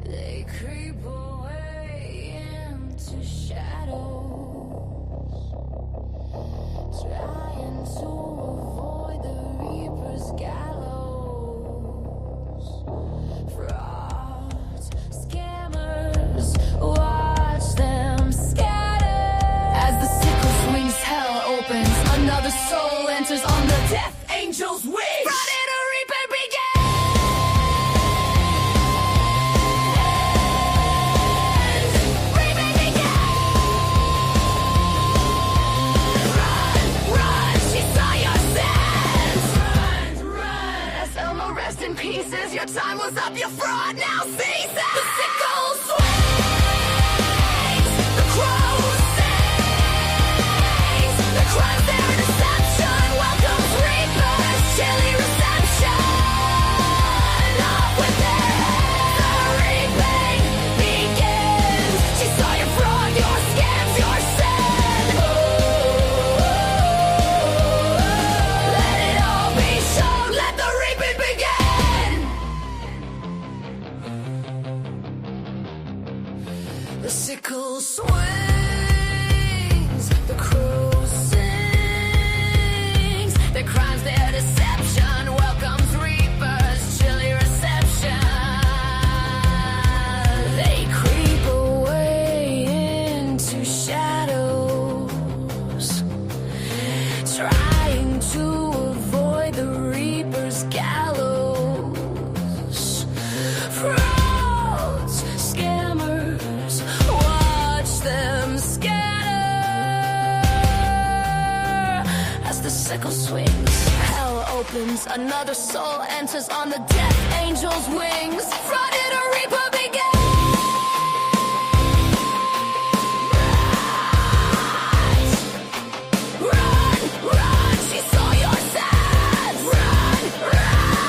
They creep away into shadows, trying to avoid the Reaper's gallows. Frauds, scammers, watch them scatter. As the sickle swings, hell opens, another soul enters on the death angel's wings. Friday the Reaper begins. Reaper begins. Run, run, she saw your sins. Run, run. As Elmo rest in pieces, your time was up, your fraud now ceases. The sickle swings, the crow sings, the crimes their deception welcomes reapers, chilly reception. Off with their heads, the reaping begins. She saw your fraud, your scams, your sin. Let it all be shown, let the reaping begin. The sickle swings, the crow sings, their crimes, their deception welcomes reapers, chilly reception. They creep away into shadows, trying to avoid the Reaper's gallows. Frauds, scammers, watch them scatter. As the sickle swings, hell opens, another soul enters on the death angel's wings. Friday the Reaper begins. Run, run, she saw your sins. Run, run.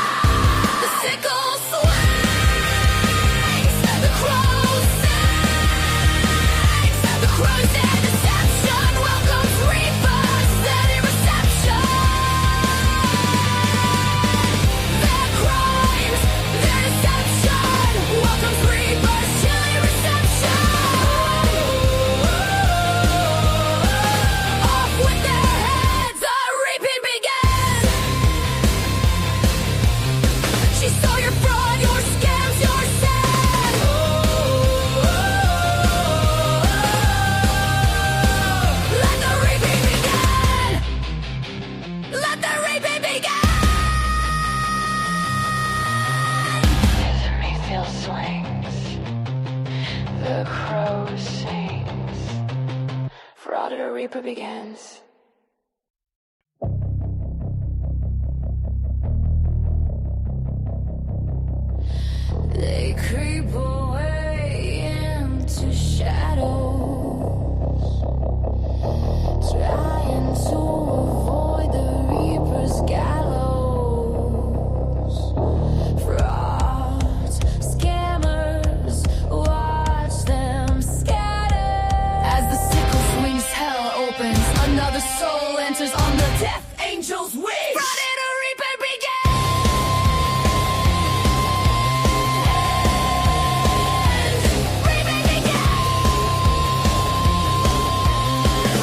The sickle swings, the crow sings, the crimes their deception welcomes reapers, steady reception. Their crimes, their deception welcomes reapers, chilly reception. Off with their heads, the reaping begins. She saw your fraud, your scams, your sin. Let the reaping begin. Let the reaping begin. The Mayfield swings, the crow sings. Friday the Reaper begins. They creep away into shadows, trying to avoid the Reaper's gallows. Frauds, scammers, watch them scatter. As the sickle swings, hell opens, another soul enters on the death angel's wings. Friday the Reaper begins. Reaper begins.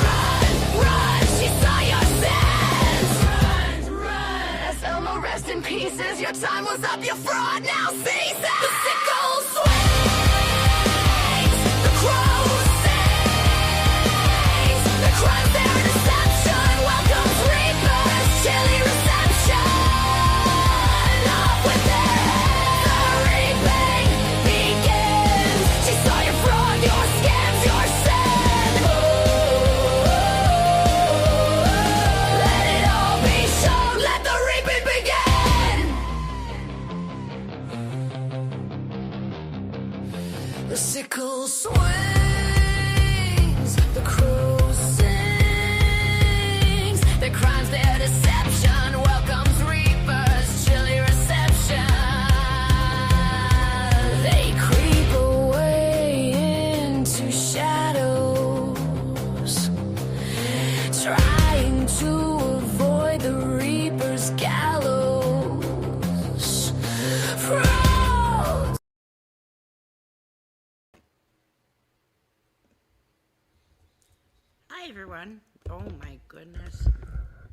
Run, run, she saw your sins. Run, run. As Elmo rest in pieces, your time was up, your fraud now ceases. The sickle swings, the crow sings, the crimes their deception welcomes reapers, chilly reception. Off with their heads, the reaping begins. She saw your fraud, your scams, your sin. Let it all be shown, let the reaping begin. The sickle swings, the crow sings, their crimes, their deception welcomes reapers, chilly reception. They creep away into shadows, trying to avoid the Reaper's gallows. run. Oh my goodness.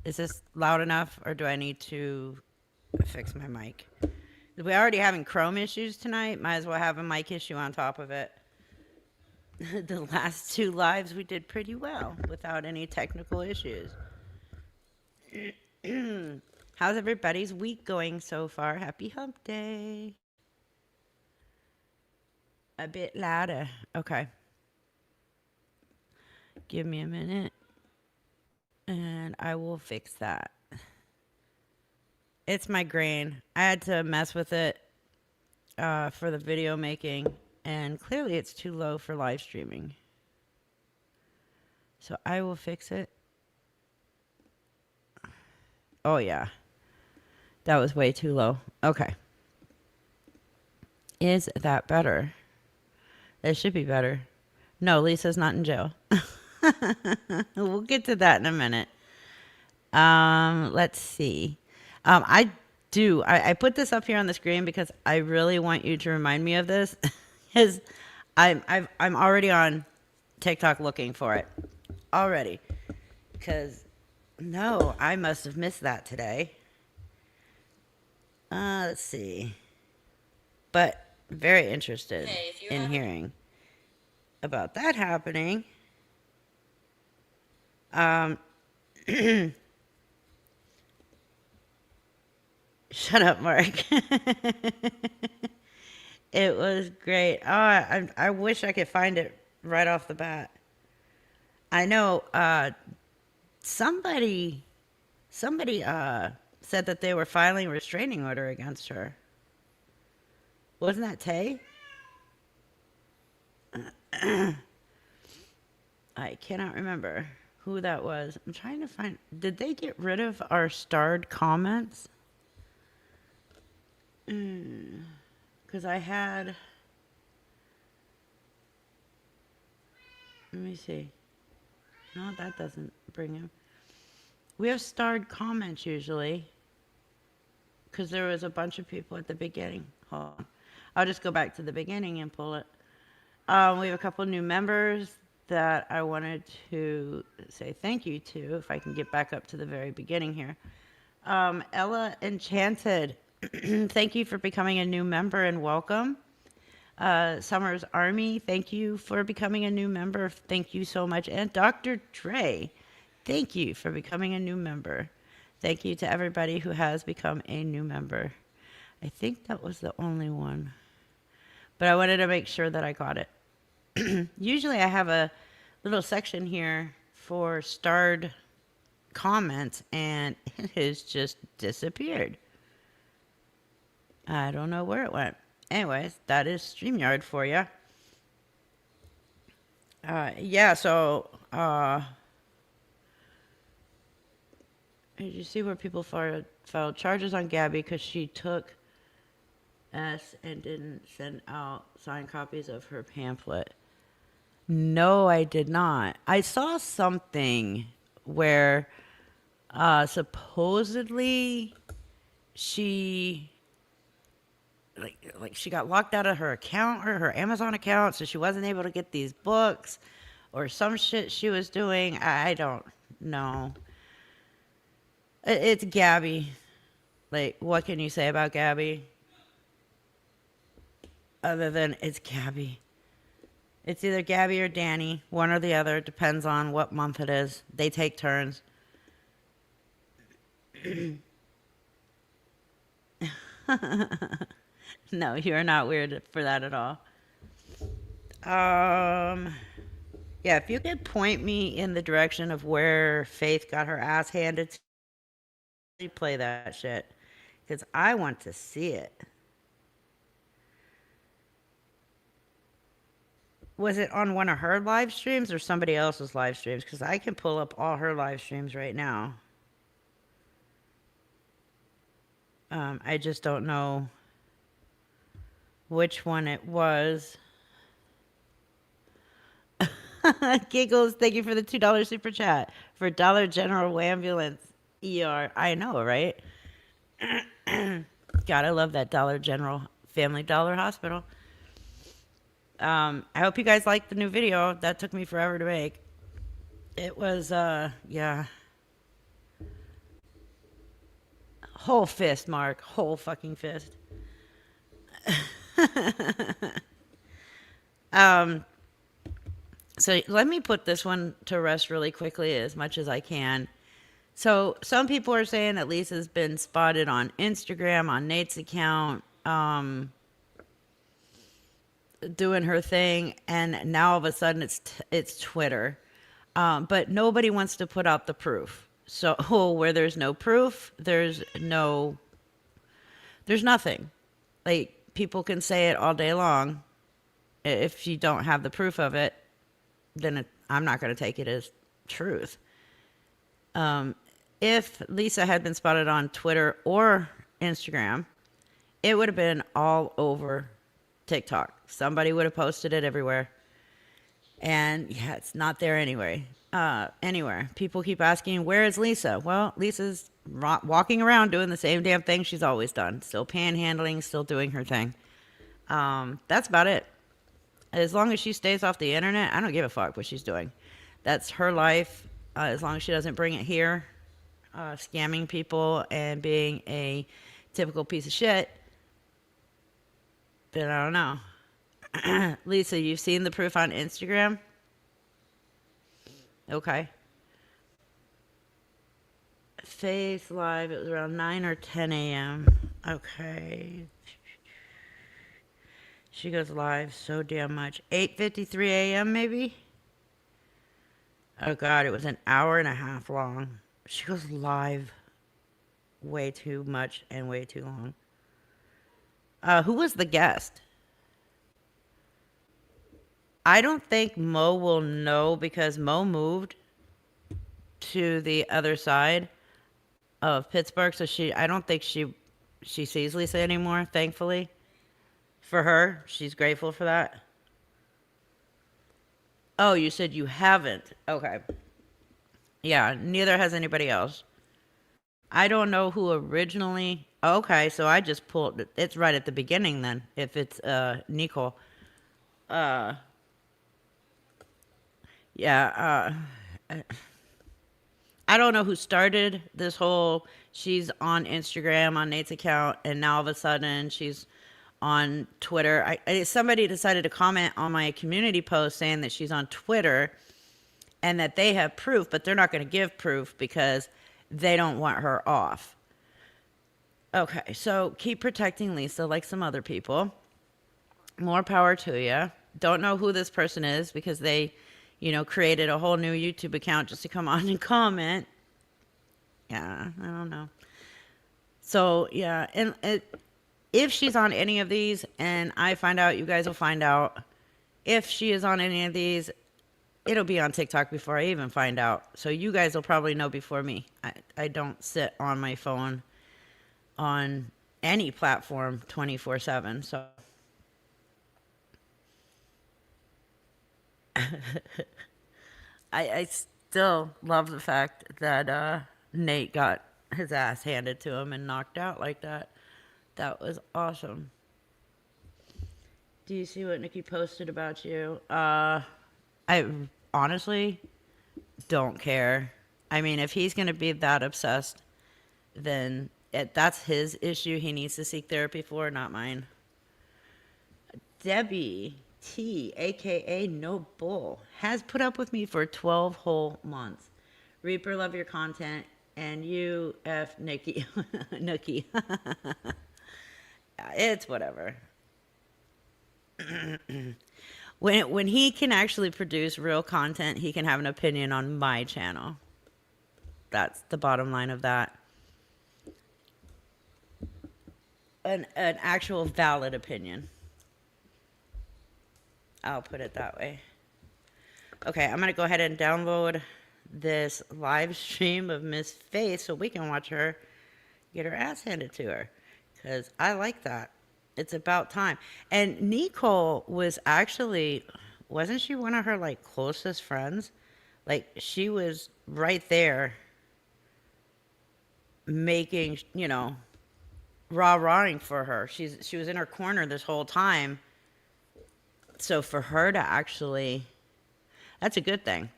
Is this loud enough or do I need to fix my mic? We're already having Chrome issues tonight. Might as well have a mic issue on top of it. The last two lives we did pretty well without any technical issues. How's everybody's week going so far? Happy hump day. A bit louder. Okay. Give me a minute and I will fix that. It's my grain. I had to mess with it for the video making, and clearly it's too low for live streaming. So I will fix it. Oh, yeah. That was way too low. Okay. Is that better? That should be better. No, Lisa's not in jail. We'll get to that in a minute. Let's see. I put this up here on the screen because I really want you to remind me of this. Because I'm already on TikTok looking for it. Already. Because, no, I must have missed that today. Let's see. But very interested in hearing about that happening. Shut up, Mark. It was great. Oh, I wish I could find it right off the bat. I know somebody said that they were filing a restraining order against her. Wasn't that Tay? I cannot remember who that was. I'm trying to find. Did they get rid of our starred comments? Because I had. Let me see. No, that doesn't bring him. We have starred comments usually. Because there was a bunch of people at the beginning. Hold on. I'll just go back to the beginning and pull it. We have a couple new members that I wanted to say thank you to, if I can get back up to the very beginning here. Ella Enchanted, thank you for becoming a new member and welcome. Summer's Army, thank you for becoming a new member. Thank you so much. And Dr. Dre, thank you for becoming a new member. Thank you to everybody who has become a new member. I think that was the only one. But I wanted to make sure that I got it. Usually I have a little section here for starred comments, and it has just disappeared. I don't know where it went. Anyways, that is StreamYard for you. Yeah, so did you see where people filed charges on Gabby because she took S and didn't send out signed copies of her pamphlet? No, I did not. I saw something where supposedly she like she got locked out of her account or her Amazon account, so she wasn't able to get these books or some shit she was doing. I don't know. It's Gabby. Like, what can you say about Gabby? Other than it's Gabby. It's either Gabby or Danny, one or the other. Depends on what month it is. They take turns. No, you're not weird for that at all. Yeah, if you could point me in the direction of where Faith got her ass handed to, play that shit. Because I want to see it. Was it on one of her live streams or somebody else's live streams? Because I can pull up all her live streams right now. I just don't know which one it was. Giggles, thank you for the $2 super chat for Dollar General Ambulance ER. I know, right? God, I love that Dollar General Family Dollar Hospital. I hope you guys liked the new video. That took me forever to make. It was, yeah, whole fist, Mark, whole fucking fist. Um, so let me put this one to rest really quickly as much as I can. So some people are saying that Lisa's been spotted on Instagram on Nate's account, doing her thing, and now all of a sudden it's Twitter. But nobody wants to put out the proof. So where there's no proof, there's nothing. Like people can say it all day long. If you don't have the proof of it, then I'm not going to take it as truth. If Lisa had been spotted on Twitter or Instagram, it would have been all over TikTok. Somebody would have posted it everywhere. And yeah, it's not there anyway. Anywhere. People keep asking, where is Lisa? Well, Lisa's walking around doing the same damn thing she's always done. Still panhandling, still doing her thing. That's about it. As long as she stays off the internet, I don't give a fuck what she's doing. That's her life. As long as she doesn't bring it here, scamming people and being a typical piece of shit, then I don't know. Lisa, you've seen the proof on Instagram? Okay. Face Live, it was around 9 or 10 a.m. Okay. She goes live so damn much. 8:53 a.m. maybe? Oh god, it was an hour and a half long. She goes live way too much and way too long. Who was the guest? I don't think Mo will know because Mo moved to the other side of Pittsburgh, so I don't think she sees Lisa anymore, thankfully. For her, she's grateful for that. Oh, you said you haven't. Okay. Yeah, neither has anybody else. I don't know who originally. Okay, so I just pulled. It's right at the beginning then. If it's Nicole. Uh, yeah. I don't know who started this whole. She's on Instagram on Nate's account, and now all of a sudden she's on Twitter. Somebody decided to comment on my community post saying that she's on Twitter and that they have proof, but they're not going to give proof because they don't want her off. Okay, so keep protecting Lisa like some other people. More power to you. Don't know who this person is because they, created a whole new YouTube account just to come on and comment. Yeah, I don't know. So, yeah, and if she's on any of these and I find out, you guys will find out. If she is on any of these, it'll be on TikTok before I even find out. So you guys will probably know before me. I don't sit on my phone on any platform 24/7. So I still love the fact that Nate got his ass handed to him and knocked out like that. That was awesome. Do you see what Nikki posted about you? I honestly don't care. I mean, if he's going to be that obsessed, then that's his issue. He needs to seek therapy for, not mine. Debbie T, aka No Bull, has put up with me for 12 whole months. Reaper, love your content, and you F Nikki. Nookie. It's whatever. When he can actually produce real content, he can have an opinion on my channel. That's the bottom line of that. An actual valid opinion. I'll put it that way. Okay, I'm going to go ahead and download this live stream of Miss Faith so we can watch her get her ass handed to her. Because I like that. It's about time. And Nicole was actually, wasn't she one of her like closest friends? Like she was right there making, rah-rahing for her. She was in her corner this whole time. So for her to actually, that's a good thing.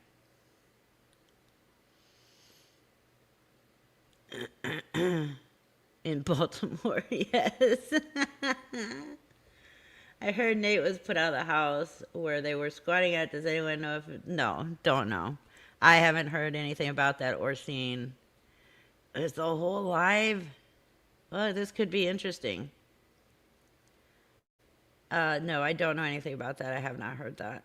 in Baltimore. Yes. I heard Nate was put out of the house where they were squatting at. Does anyone know if? No, don't know. I haven't heard anything about that or seen. Is the whole live? Well, this could be interesting. No, I don't know anything about that. I have not heard that.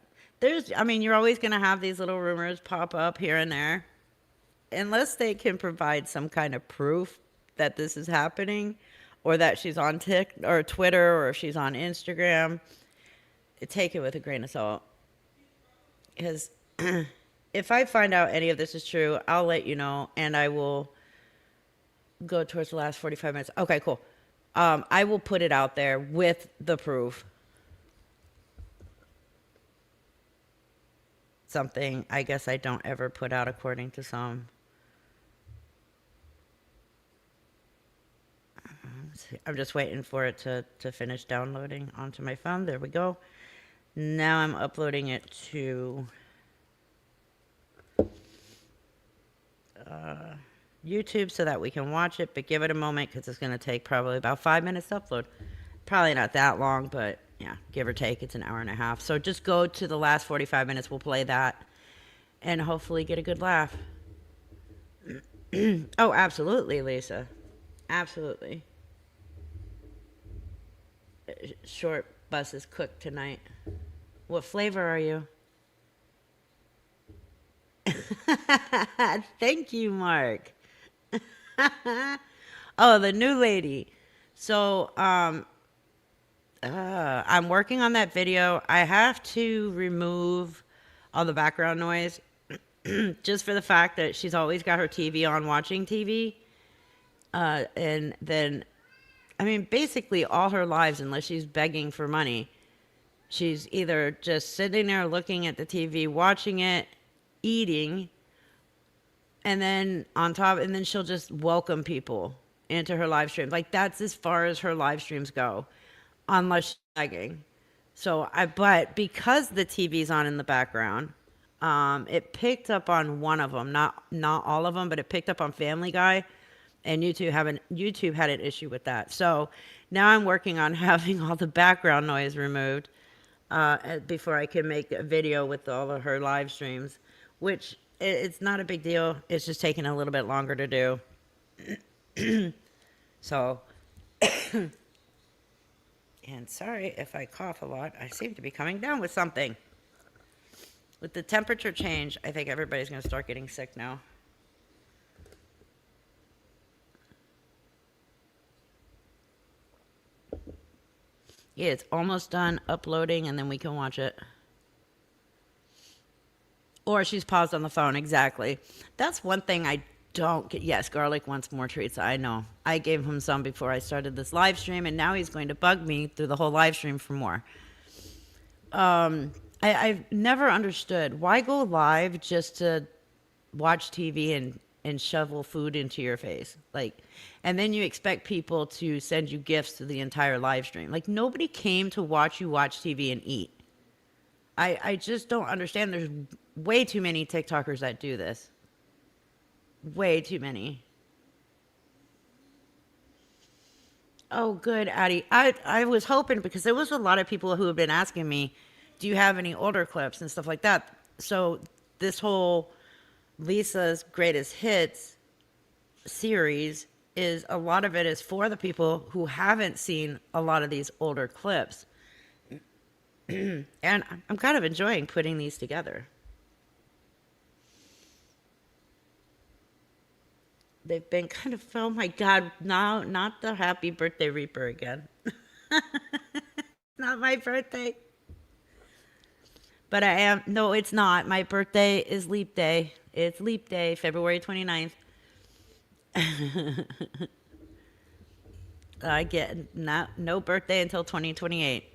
I mean, you're always going to have these little rumors pop up here and there. Unless they can provide some kind of proof that this is happening or that she's on or Twitter or if she's on Instagram, take it with a grain of salt. Because if I find out any of this is true, I'll let you know and I will go towards the last 45 minutes. Okay, cool. I will put it out there with the proof. Something I guess I don't ever put out according to some. I'm just waiting for it to finish downloading onto my phone. There we go. Now I'm uploading it to YouTube so that we can watch it, but give it a moment because it's going to take probably about 5 minutes to upload. Probably not that long, but yeah, give or take, it's an hour and a half. So just go to the last 45 minutes. We'll play that and hopefully get a good laugh. Oh, absolutely, Lisa. Absolutely. Short bus is cooked tonight. What flavor are you? Thank you, Mark. Oh, the new lady. So, I'm working on that video. I have to remove all the background noise just for the fact that she's always got her TV on watching TV. And then, I mean, basically all her lives, unless she's begging for money, she's either just sitting there looking at the TV, watching it, eating, and then and then she'll just welcome people into her live streams. Like that's as far as her live streams go, unless she's begging. But because the TV's on in the background, it picked up on one of them, not all of them, but it picked up on Family Guy, and YouTube had an issue with that. So now I'm working on having all the background noise removed before I can make a video with all of her live streams, which it's not a big deal. It's just taking a little bit longer to do. So, and sorry if I cough a lot. I seem to be coming down with something. With the temperature change, I think everybody's going to start getting sick now. Yeah, it's almost done uploading, and then we can watch it. Or she's paused on the phone, exactly. That's one thing I don't get. Yes, Garlic wants more treats, I know. I gave him some before I started this live stream, and now he's going to bug me through the whole live stream for more. I've never understood, why go live just to watch TV and shovel food into your face? Like, and then you expect people to send you gifts to the entire live stream. Like, nobody came to watch you watch TV and eat. I just don't understand. There's way too many TikTokers that do this. Way too many. Oh, good, Addie. I was hoping, because there was a lot of people who have been asking me, do you have any older clips and stuff like that? So this whole Lisa's Greatest Hits series a lot of it is for the people who haven't seen a lot of these older clips. And I'm kind of enjoying putting these together. They've been kind of, oh my God, no, not the Happy Birthday Reaper again. Not my birthday. But no, it's not. My birthday is Leap Day. It's Leap Day, February 29th. I get no birthday until 2028.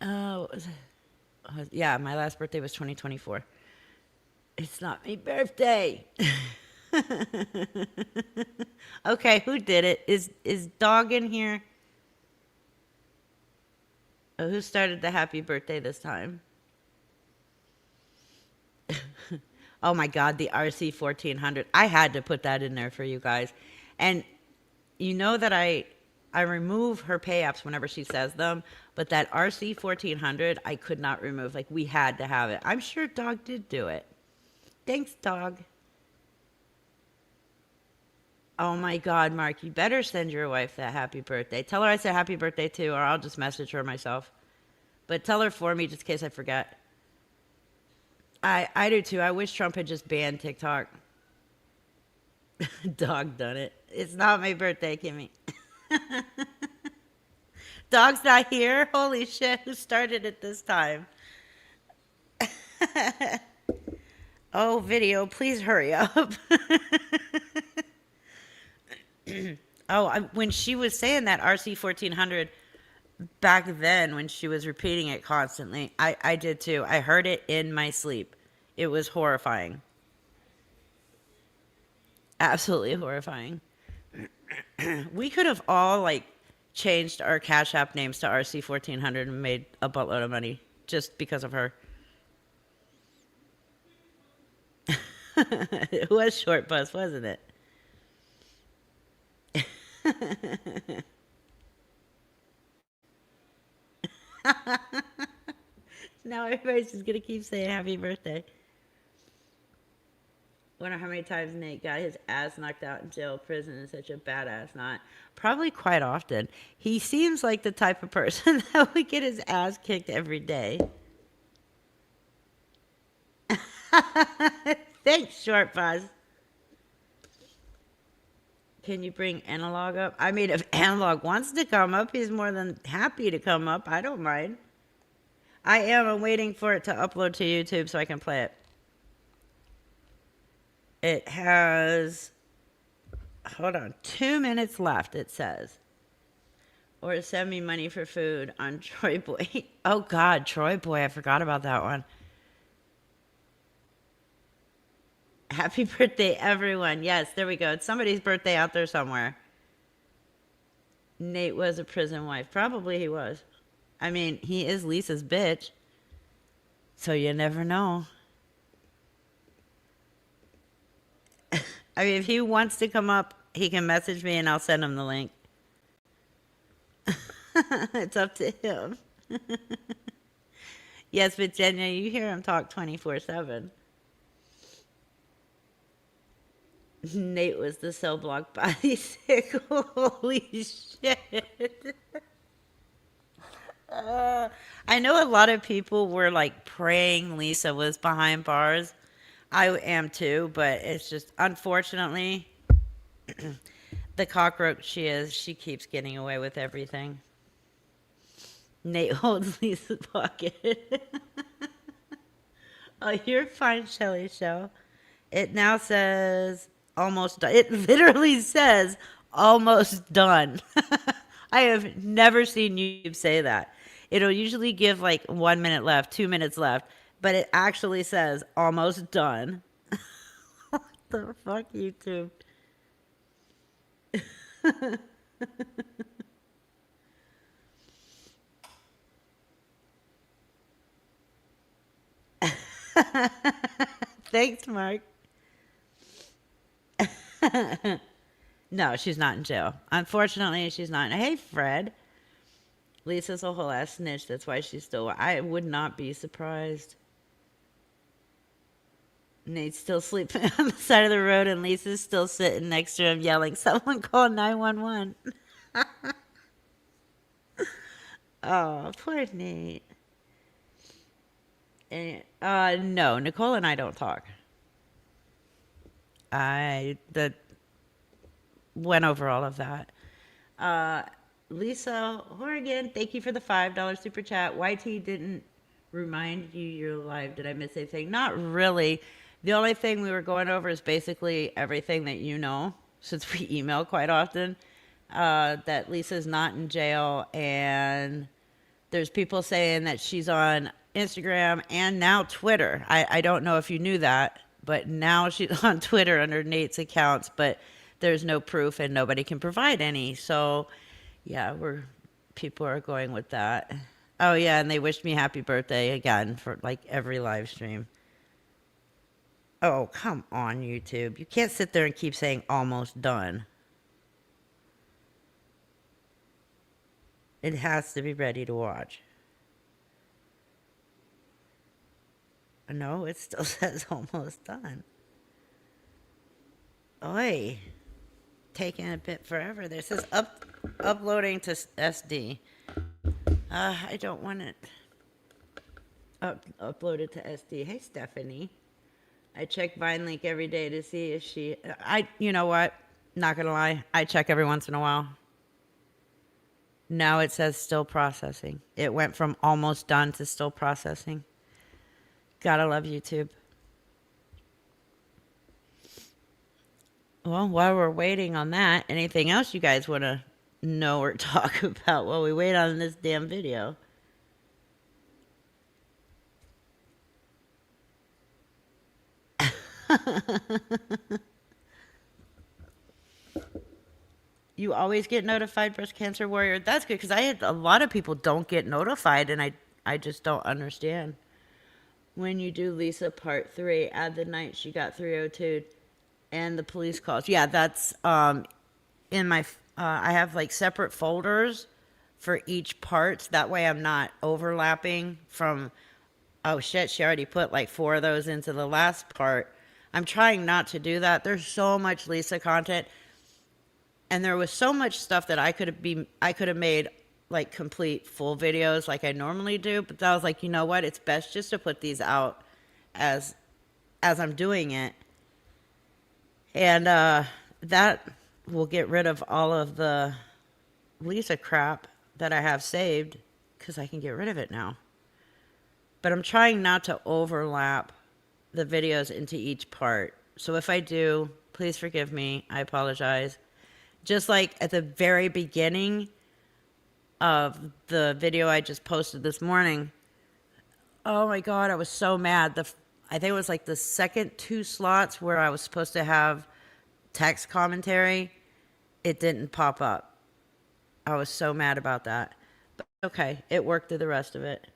Oh, yeah, my last birthday was 2024. It's not my birthday. Okay, who did it? Is Dog in here? Oh, who started the happy birthday this time? Oh my God, the RC 1400. I had to put that in there for you guys. And you know that I remove her pay apps whenever she says them, but that RC 1400 I could not remove. Like we had to have it. I'm sure Dog did do it. Thanks, Dog. Oh my God, Mark, you better send your wife that happy birthday. Tell her I said happy birthday too, or I'll just message her myself. But tell her for me just in case I forget. I do too. I wish Trump had just banned TikTok. Dog done it. It's not my birthday, Kimmy. Dog's not here? Holy shit, who started it this time? Oh, video, please hurry up. When she was saying that RC 1400 back then, when she was repeating it constantly, I did too. I heard it in my sleep. It was horrifying. Absolutely horrifying. We could have all like changed our Cash App names to RC 1400 and made a buttload of money just because of her. It was short bus, wasn't it? Now everybody's just gonna keep saying happy birthday. Wonder how many times Nate got his ass knocked out in jail, prison, and such a badass not. Probably quite often. He seems like the type of person that would get his ass kicked every day. Thanks, Short Buzz. Can you bring Analog up? I mean, if Analog wants to come up, he's more than happy to come up. I don't mind. I am. I'm waiting for it to upload to YouTube so I can play it. It has, hold on, 2 minutes left, it says. Or send me money for food on Troy Boy. Oh, God, Troy Boy. I forgot about that one. Happy birthday, everyone. Yes, there we go. It's somebody's birthday out there somewhere. Nate was a prison wife. Probably he was. I mean, he is Lisa's bitch. So you never know. I mean, if he wants to come up, he can message me and I'll send him the link. It's up to him. Yes, but Jenna, you hear him talk 24/7. Nate was the cell block body sick. Holy shit. I know a lot of people were like praying Lisa was behind bars. I am too, but it's just unfortunately the cockroach she is, she keeps getting away with everything. Nate holds Lisa's pocket. Oh, you're fine, Shelly Show. It now says almost done. It literally says almost done. I have never seen YouTube say that. It'll usually give like 1 minute left, 2 minutes left, but it actually says almost done. What the fuck, YouTube? Thanks, Mark. No, she's not in jail. Unfortunately, she's not. Hey, Fred. Lisa's a whole ass snitch. That's why she's still. I would not be surprised. Nate's still sleeping on the side of the road, and Lisa's still sitting next to him, yelling, "Someone call 911!" Oh, poor Nate. No, Nicole and I don't talk. I went over all of that. Lisa Horrigan, thank you for the $5 super chat. YT didn't remind you you're live. Did I miss anything? Not really. The only thing we were going over is basically everything that you know, since we email quite often. That Lisa's not in jail, and there's people saying that she's on Instagram and now Twitter. I don't know if you knew that, but now she's on Twitter under Nate's accounts, but there's no proof and nobody can provide any. So, yeah, people are going with that. Oh, yeah, and they wished me happy birthday again for like every live stream. Oh, come on, YouTube. You can't sit there and keep saying almost done. It has to be ready to watch. No, it still says almost done. Oi. Taking a bit forever. This is uploading to SD. I don't want it uploaded to SD. Hey, Stephanie. I check VineLink every day to see if she. You know what? Not gonna lie. I check every once in a while. Now it says still processing. It went from almost done to still processing. Gotta love YouTube. Well, while we're waiting on that, anything else you guys want to know or talk about while we wait on this damn video? You always get notified, breast cancer warrior. That's good because I had a lot of people don't get notified, and I just don't understand. When you do Lisa part 3, add the night she got 302 and the police calls. Yeah, that's in my. I have like separate folders for each part. That way, I'm not overlapping from. Oh shit! She already put like 4 of those into the last part. I'm trying not to do that. There's so much Lisa content. And there was so much stuff that I could have made like complete full videos like I normally do, but I was like, you know what? It's best just to put these out as I'm doing it. And that will get rid of all of the Lisa crap that I have saved because I can get rid of it now. But I'm trying not to overlap the videos into each part. So if I do, please forgive me. I apologize. Just like at the very beginning of the video I just posted this morning. Oh my God, I was so mad. I think it was like the second 2 slots where I was supposed to have text commentary. It didn't pop up. I was so mad about that. But okay, it worked through the rest of it.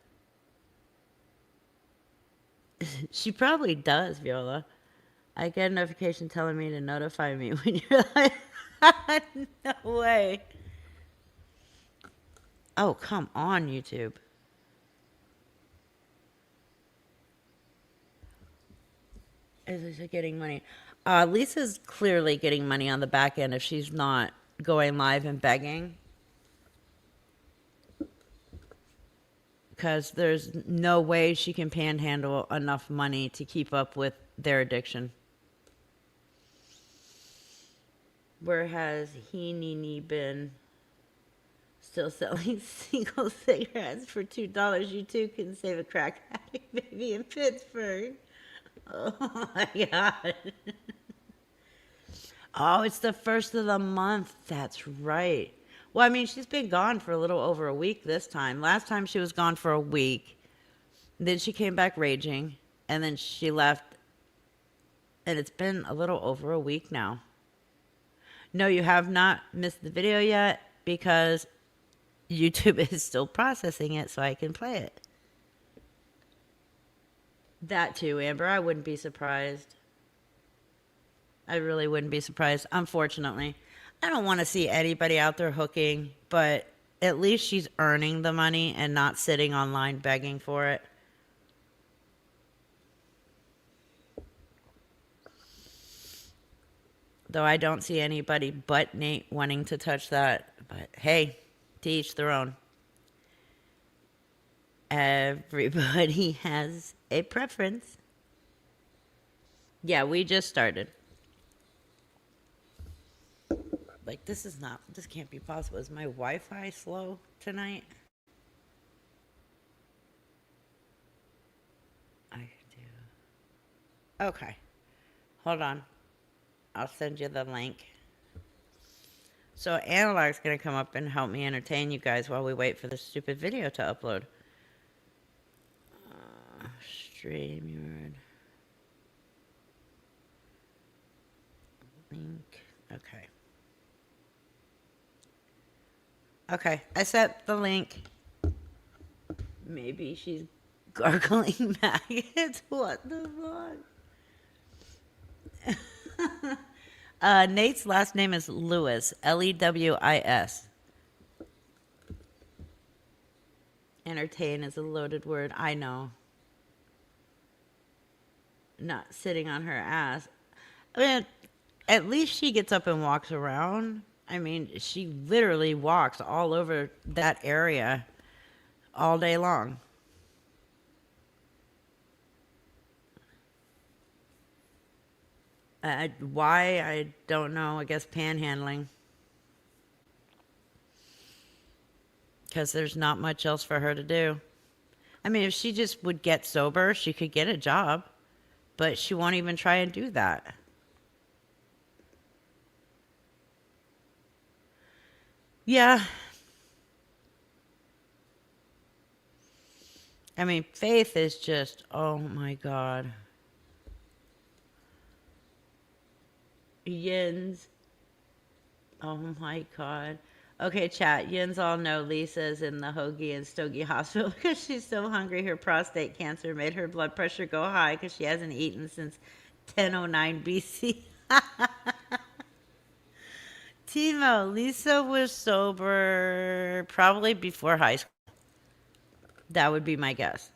She probably does, Viola. I get a notification telling me to notify me when you're like, no way. Oh, come on, YouTube. Is Lisa getting money? Lisa's clearly getting money on the back end if she's not going live and begging. Because there's no way she can panhandle enough money to keep up with their addiction. Where has Nini been? Still selling single cigarettes for $2. You too can save a crack addict baby in Pittsburgh. Oh my God. Oh, it's the first of the month. That's right. Well, I mean, she's been gone for a little over a week this time. Last time she was gone for a week. Then she came back raging. And then she left. And it's been a little over a week now. No, you have not missed the video yet because YouTube is still processing it so I can play it. That too, Amber. I wouldn't be surprised. I really wouldn't be surprised. Unfortunately, I don't want to see anybody out there hooking, but at least she's earning the money and not sitting online begging for it. Though I don't see anybody but Nate wanting to touch that. But hey, to each their own. Everybody has a preference. Yeah, we just started. Like, this can't be possible. Is my Wi-Fi slow tonight? I do. Okay. Hold on. I'll send you the link. So Analog's going to come up and help me entertain you guys while we wait for the stupid video to upload. StreamYard. Link. Okay. Okay, I sent the link. Maybe she's gargling maggots. What the fuck? Nate's last name is Lewis. Lewis. entertain is a loaded word. I know. Not sitting on her ass. I mean, at least she gets up and walks around. I mean, she literally walks all over that area all day long. Why? I don't know. I guess panhandling. Because there's not much else for her to do. I mean, if she just would get sober, she could get a job. But she won't even try and do that. Yeah. I mean, Faith is just, oh my God. Yins. Oh my God. Okay, chat. Yins all know Lisa's in the Hoagie and Stogie hospital because she's so hungry. Her prostate cancer made her blood pressure go high because she hasn't eaten since 1009 BC. Timo, Lisa was sober probably before high school. That would be my guess.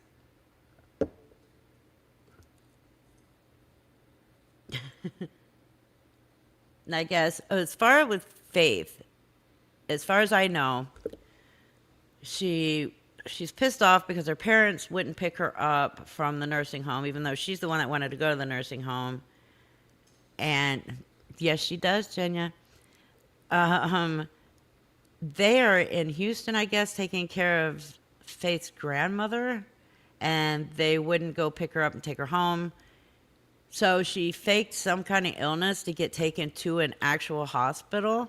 And I guess as far with Faith, as far as I know, she's pissed off because her parents wouldn't pick her up from the nursing home, even though she's the one that wanted to go to the nursing home. And yes, she does, Jenya. Um, they are in Houston, I guess, taking care of Faith's grandmother, and they wouldn't go pick her up and take her home. So she faked some kind of illness to get taken to an actual hospital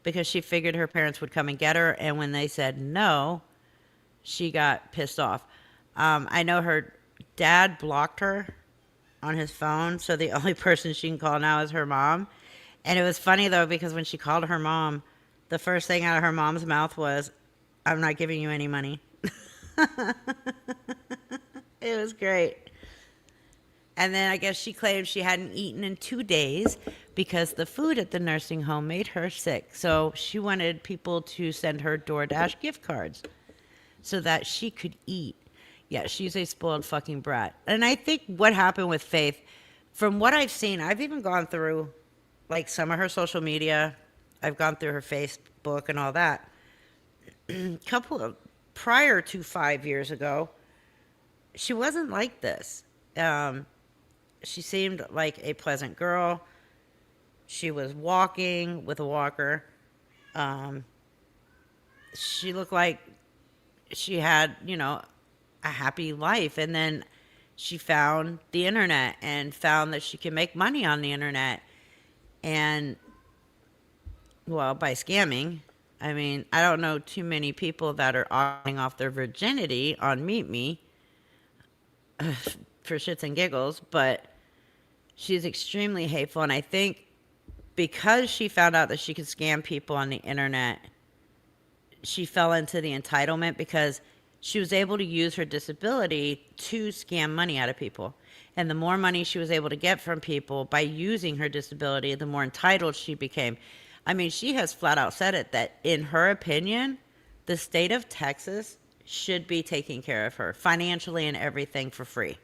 because she figured her parents would come and get her. And when they said no, she got pissed off. I know her dad blocked her on his phone, so the only person she can call now is her mom. And it was funny though because when she called her mom, the first thing out of her mom's mouth was, "I'm not giving you any money." It was great. And then I guess she claimed she hadn't eaten in 2 days because the food at the nursing home made her sick. So she wanted people to send her DoorDash gift cards so that she could eat. Yeah, she's a spoiled fucking brat. And I think what happened with Faith, from what I've seen, I've even gone through like some of her social media. I've gone through her Facebook and all that. Couple of prior to 5 years ago, she wasn't like this. She seemed like a pleasant girl. She was walking with a walker. Um, she looked like she had, a happy life. And then she found the internet and found that she can make money on the internet. And, well, by scamming. I mean, I don't know too many people that are auctioning off their virginity on Meet Me for shits and giggles, but she's extremely hateful. And I think because she found out that she could scam people on the internet, she fell into the entitlement because she was able to use her disability to scam money out of people. And the more money she was able to get from people by using her disability, the more entitled she became. I mean, she has flat out said it that in her opinion, the state of Texas should be taking care of her financially and everything for free.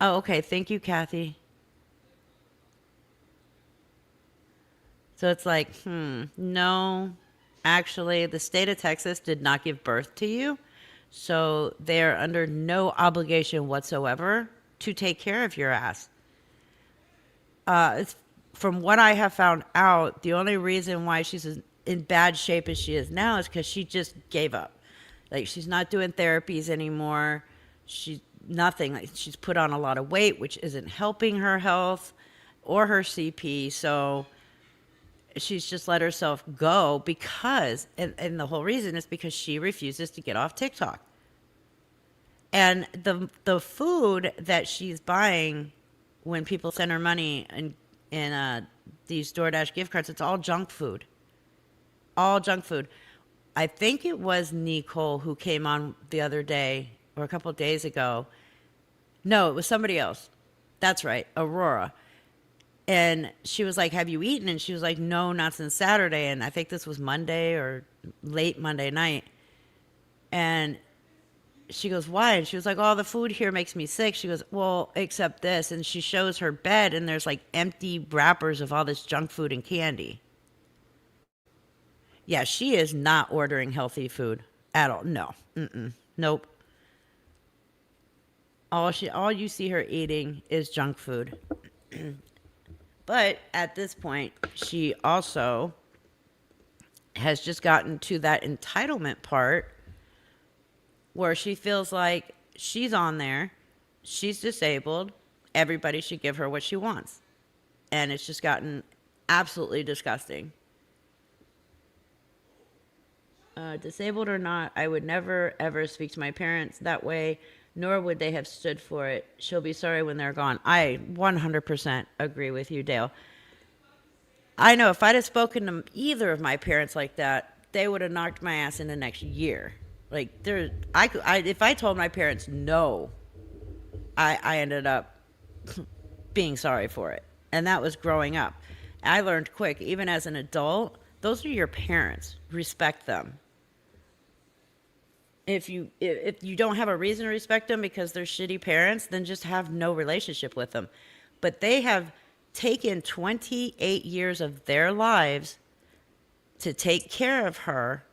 Oh, okay. Thank you, Kathy. So it's like, no, actually, the state of Texas did not give birth to you. So they're under no obligation whatsoever to take care of your ass. It's, from what I have found out, the only reason why she's in bad shape as she is now is because she just gave up. Like, she's not doing therapies anymore. She's nothing. Like, she's put on a lot of weight, which isn't helping her health or her CP. So she's just let herself go because, and the whole reason is because she refuses to get off TikTok. And the food that she's buying when people send her money in these DoorDash gift cards, it's all junk food. All junk food. I think it was Nicole who came on the other day or a couple of days ago. No, it was somebody else. That's right, Aurora. And she was like, "Have you eaten?" And she was like, "No, not since Saturday." And I think this was Monday or late Monday night. And she goes, "Why?" And she was like, "Oh, the food here makes me sick." She goes, "Well, except this." And she shows her bed, and there's like empty wrappers of all this junk food and candy. Yeah, she is not ordering healthy food at all. No, nope. All you see her eating is junk food. But at this point, she also has just gotten to that entitlement part where she feels like she's on there, she's disabled, everybody should give her what she wants. And it's just gotten absolutely disgusting. Disabled or not, I would never ever speak to my parents that way, nor would they have stood for it. She'll be sorry when they're gone. I 100% agree with you, Dale. I know if I'd have spoken to either of my parents like that, they would have knocked my ass in the next year. Like there, if I told my parents no, I ended up being sorry for it, and that was growing up. I learned quick, even as an adult, those are your parents. Respect them. If you don't have a reason to respect them because they're shitty parents, then just have no relationship with them. But they have taken 28 years of their lives to take care of her,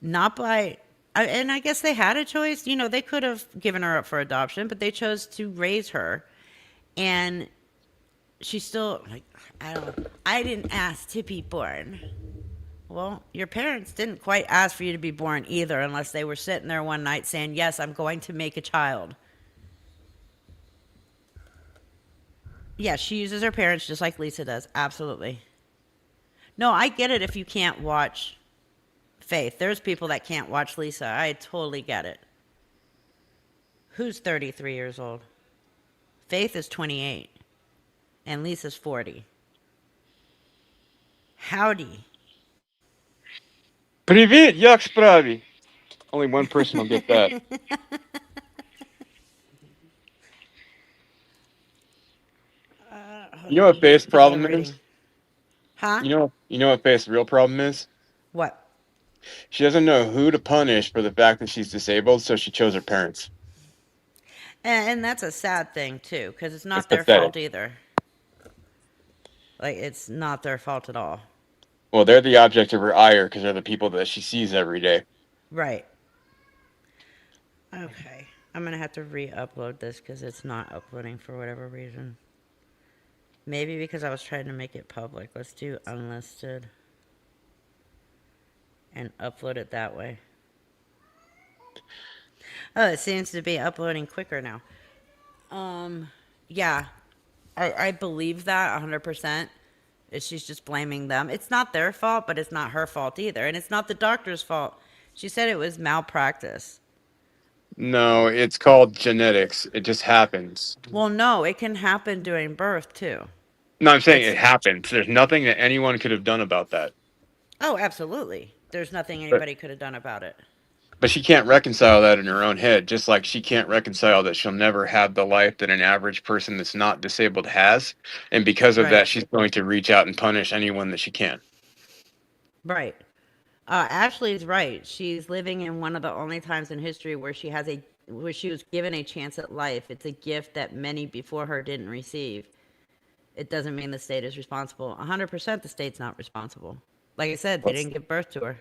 not by and I guess they had a choice. You know, they could have given her up for adoption, but they chose to raise her. And she's still like, I didn't ask to be born. Well, your parents didn't quite ask for you to be born either, unless they were sitting there one night saying, "Yes, I'm going to make a child." Yeah, she uses her parents just like Lisa does. Absolutely. No, I get it if you can't watch Faith. There's people that can't watch Lisa. I totally get it. Who's 33 years old? Faith is 28, and Lisa's 40. Howdy. Привет, як справи? Only one person will get that. Hold You know on, what Faith's people are problem is? waiting. Huh? You know what Faith's real problem is? What? She doesn't know who to punish for the fact that she's disabled, so she chose her parents. And that's a sad thing, too, because it's It's not their pathetic. fault either. Like, it's not their fault at all. Well, they're the object of her ire because they're the people that she sees every day. Right. Okay. I'm going to have to re upload this because it's not uploading for whatever reason. Maybe because I was trying to make it public. Let's do unlisted and upload it that way. Oh, it seems to be uploading quicker now. Yeah, I believe that 100%. She's just blaming them. It's not their fault, but it's not her fault either. And it's not the doctor's fault. She said it was malpractice. No, it's called genetics. It just happens. Well, no, it can happen during birth too. No, I'm saying It's it happens. There's nothing that anyone could have done about that. Oh, absolutely. There's nothing But anybody could have done about it. but she can't reconcile that in her own head, just like she can't reconcile that she'll never have the life that an average person that's not disabled has. And because of Right. that, she's going to reach out and punish anyone that she can. Right. Ashley's right. She's living in one of the only times in history where she was given a chance at life. It's a gift that many before her didn't receive. It doesn't mean the state is responsible. 100% the state's not responsible. Like I said, they didn't give birth to her.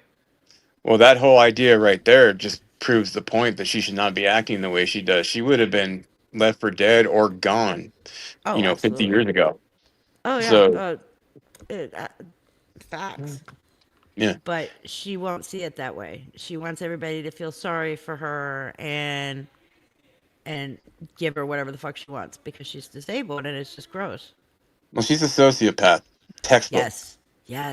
Well, that whole idea right there just proves the point that she should not be acting the way she does. She would have been left for dead or gone, Oh, 50 years absolutely. ago. Oh yeah, So, it, uh, facts. yeah. But she won't see it that way. She wants everybody to feel sorry for her and give her whatever the fuck she wants because she's disabled and it's just gross. Well, she's a sociopath, textbook. Yes.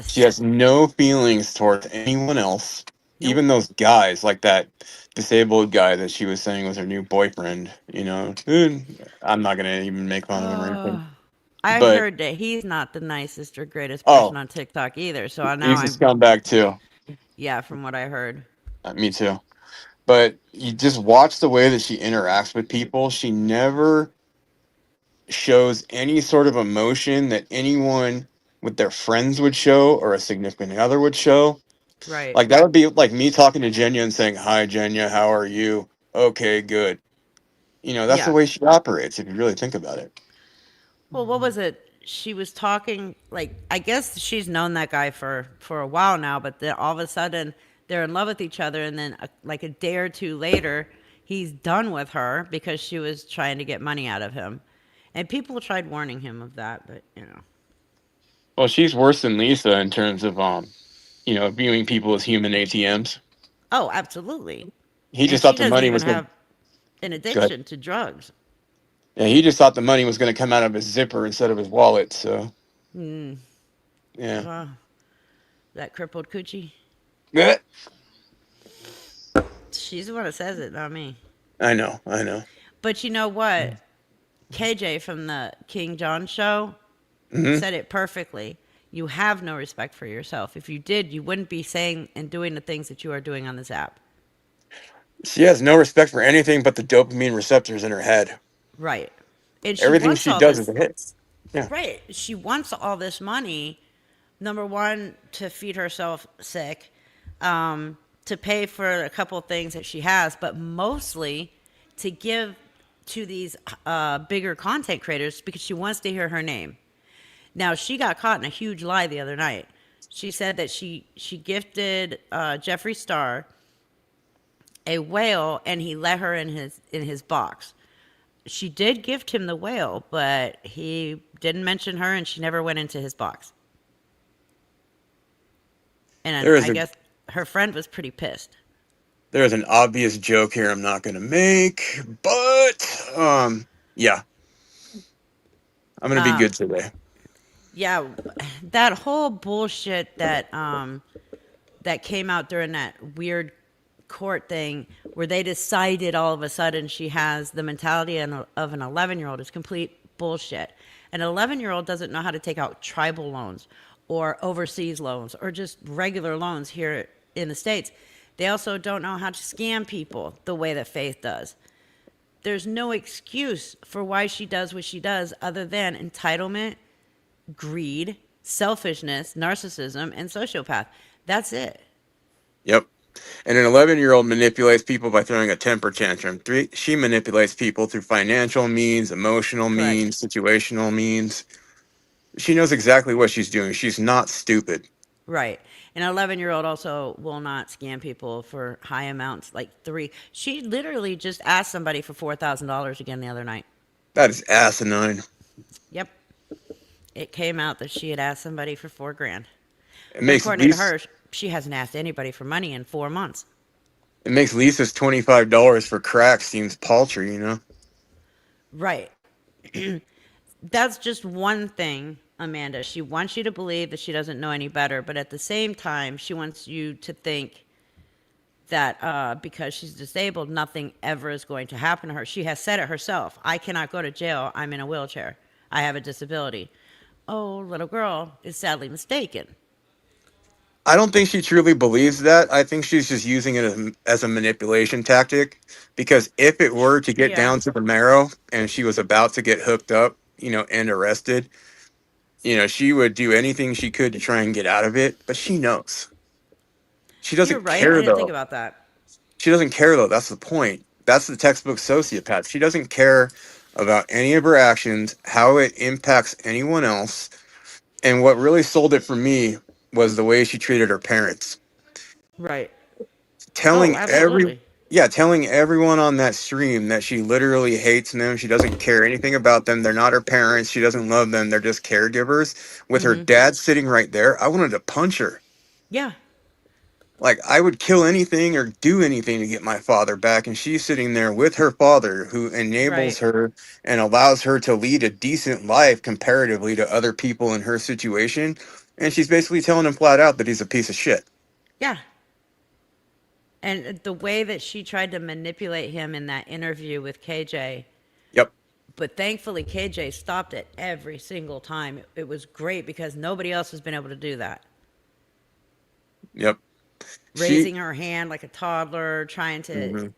She Yes. has no feelings towards anyone else, Nope. even those guys, like that disabled guy that she was saying was her new boyfriend. I'm not going to even make fun of him or anything. Uh, I But, heard that he's not the nicest or greatest person oh, on TikTok either. So now he's a I'm, scumbag too. yeah, from what I heard. Me too. But you just watch the way that she interacts with people. She never shows any sort of emotion that anyone with their friends would show or a significant other would show. Right. Like that would be like me talking to Jenya and saying, "Hi, Jenya, how are you? Okay, good." That's the Yeah. way she operates. If you really think about it. Well, what was it? She was talking like I guess she's known that guy for a while now, but then all of a sudden they're in love with each other, and then like a day or two later, he's done with her because she was trying to get money out of him, and people tried warning him of that, but Well, she's worse than Lisa in terms of viewing people as human ATMs. oh, absolutely, He and just she thought the doesn't money even was going. have an Good. addiction to drugs. Yeah, he just thought the money was going to come out of his zipper instead of his wallet. So Hmm. yeah. Wow, that crippled coochie. Yeah. She's the one that says it, not me. I know. I know. But you know what? KJ from the King John show Hmm. said it perfectly. You have no respect for yourself. If you did, you wouldn't be saying and doing the things that you are doing on this app. She has no respect for anything but the dopamine receptors in her head. Right. And she Everything wants she all does is a this. hit. Yeah. Right. She wants all this money, number one, to feed herself sick, to pay for a couple of things that she has, but mostly to give to these bigger content creators because she wants to hear her name. Now she got caught in a huge lie the other night. She said that she gifted Jeffree Star a whale and he let her in his box. She did gift him the whale, but he didn't mention her and she never went into his box. And There is I a guess her friend was pretty pissed. there's an obvious joke here I'm not gonna make, but yeah, I'm gonna be Um, good today. yeah, that whole bullshit that came out during that weird court thing where they decided all of a sudden she has the mentality of an 11-year-old is complete bullshit. An 11-year-old doesn't know how to take out tribal loans or overseas loans or just regular loans here in the States. They also don't know how to scam people the way that Faith does. There's no excuse for why she does what she does other than entitlement, greed, selfishness, narcissism, and sociopath. That's it. Yep. And an 11-year-old manipulates people by throwing a temper tantrum. Three, she manipulates people through financial means, emotional Correct. means, situational means. She knows exactly what she's doing. She's not stupid. Right. An 11-year-old also will not scam people for high amounts, like three. She literally just asked somebody for $4,000 again the other night. That is asinine. Yep. It came out that she had asked somebody for 4 grand. It But makes according to Lisa her, she hasn't asked anybody for money in 4 months. it makes Lisa's $25 for crack seems paltry. Right. That's just one thing, Amanda. She wants you to believe that she doesn't know any better, but at the same time, she wants you to think that because she's disabled, nothing ever is going to happen to her. She has said it herself. I cannot go to jail. I'm in a wheelchair. I have a disability. Oh, little girl is sadly mistaken. I don't think she truly believes that. I think she's just using it as a manipulation tactic. Because if it were to get Yeah, down to the marrow and she was about to get hooked up, and arrested, she would do anything she could to try and get out of it. But she knows. She you're doesn't right. I care didn't think though. about that. She doesn't care though. That's the point. That's the textbook sociopath. She doesn't care about any of her actions, how it impacts anyone else. And what really sold it for me was the way she treated her parents. Right. Oh, telling every absolutely. yeah, telling everyone on that stream that she literally hates them. She doesn't care anything about them. They're not her parents. She doesn't love them. They're just caregivers. With her Mm-hmm. dad sitting right there, I wanted to punch her. Yeah. Like I would kill anything or do anything to get my father back, and she's sitting there with her father who enables Right. her and allows her to lead a decent life comparatively to other people in her situation, and she's basically telling him flat out that he's a piece of shit. Yeah. And the way that she tried to manipulate him in that interview with KJ, Yep. but thankfully KJ stopped it every single time. It was great because nobody else has been able to do that. Yep. She Raising her hand like a toddler, trying to mhm.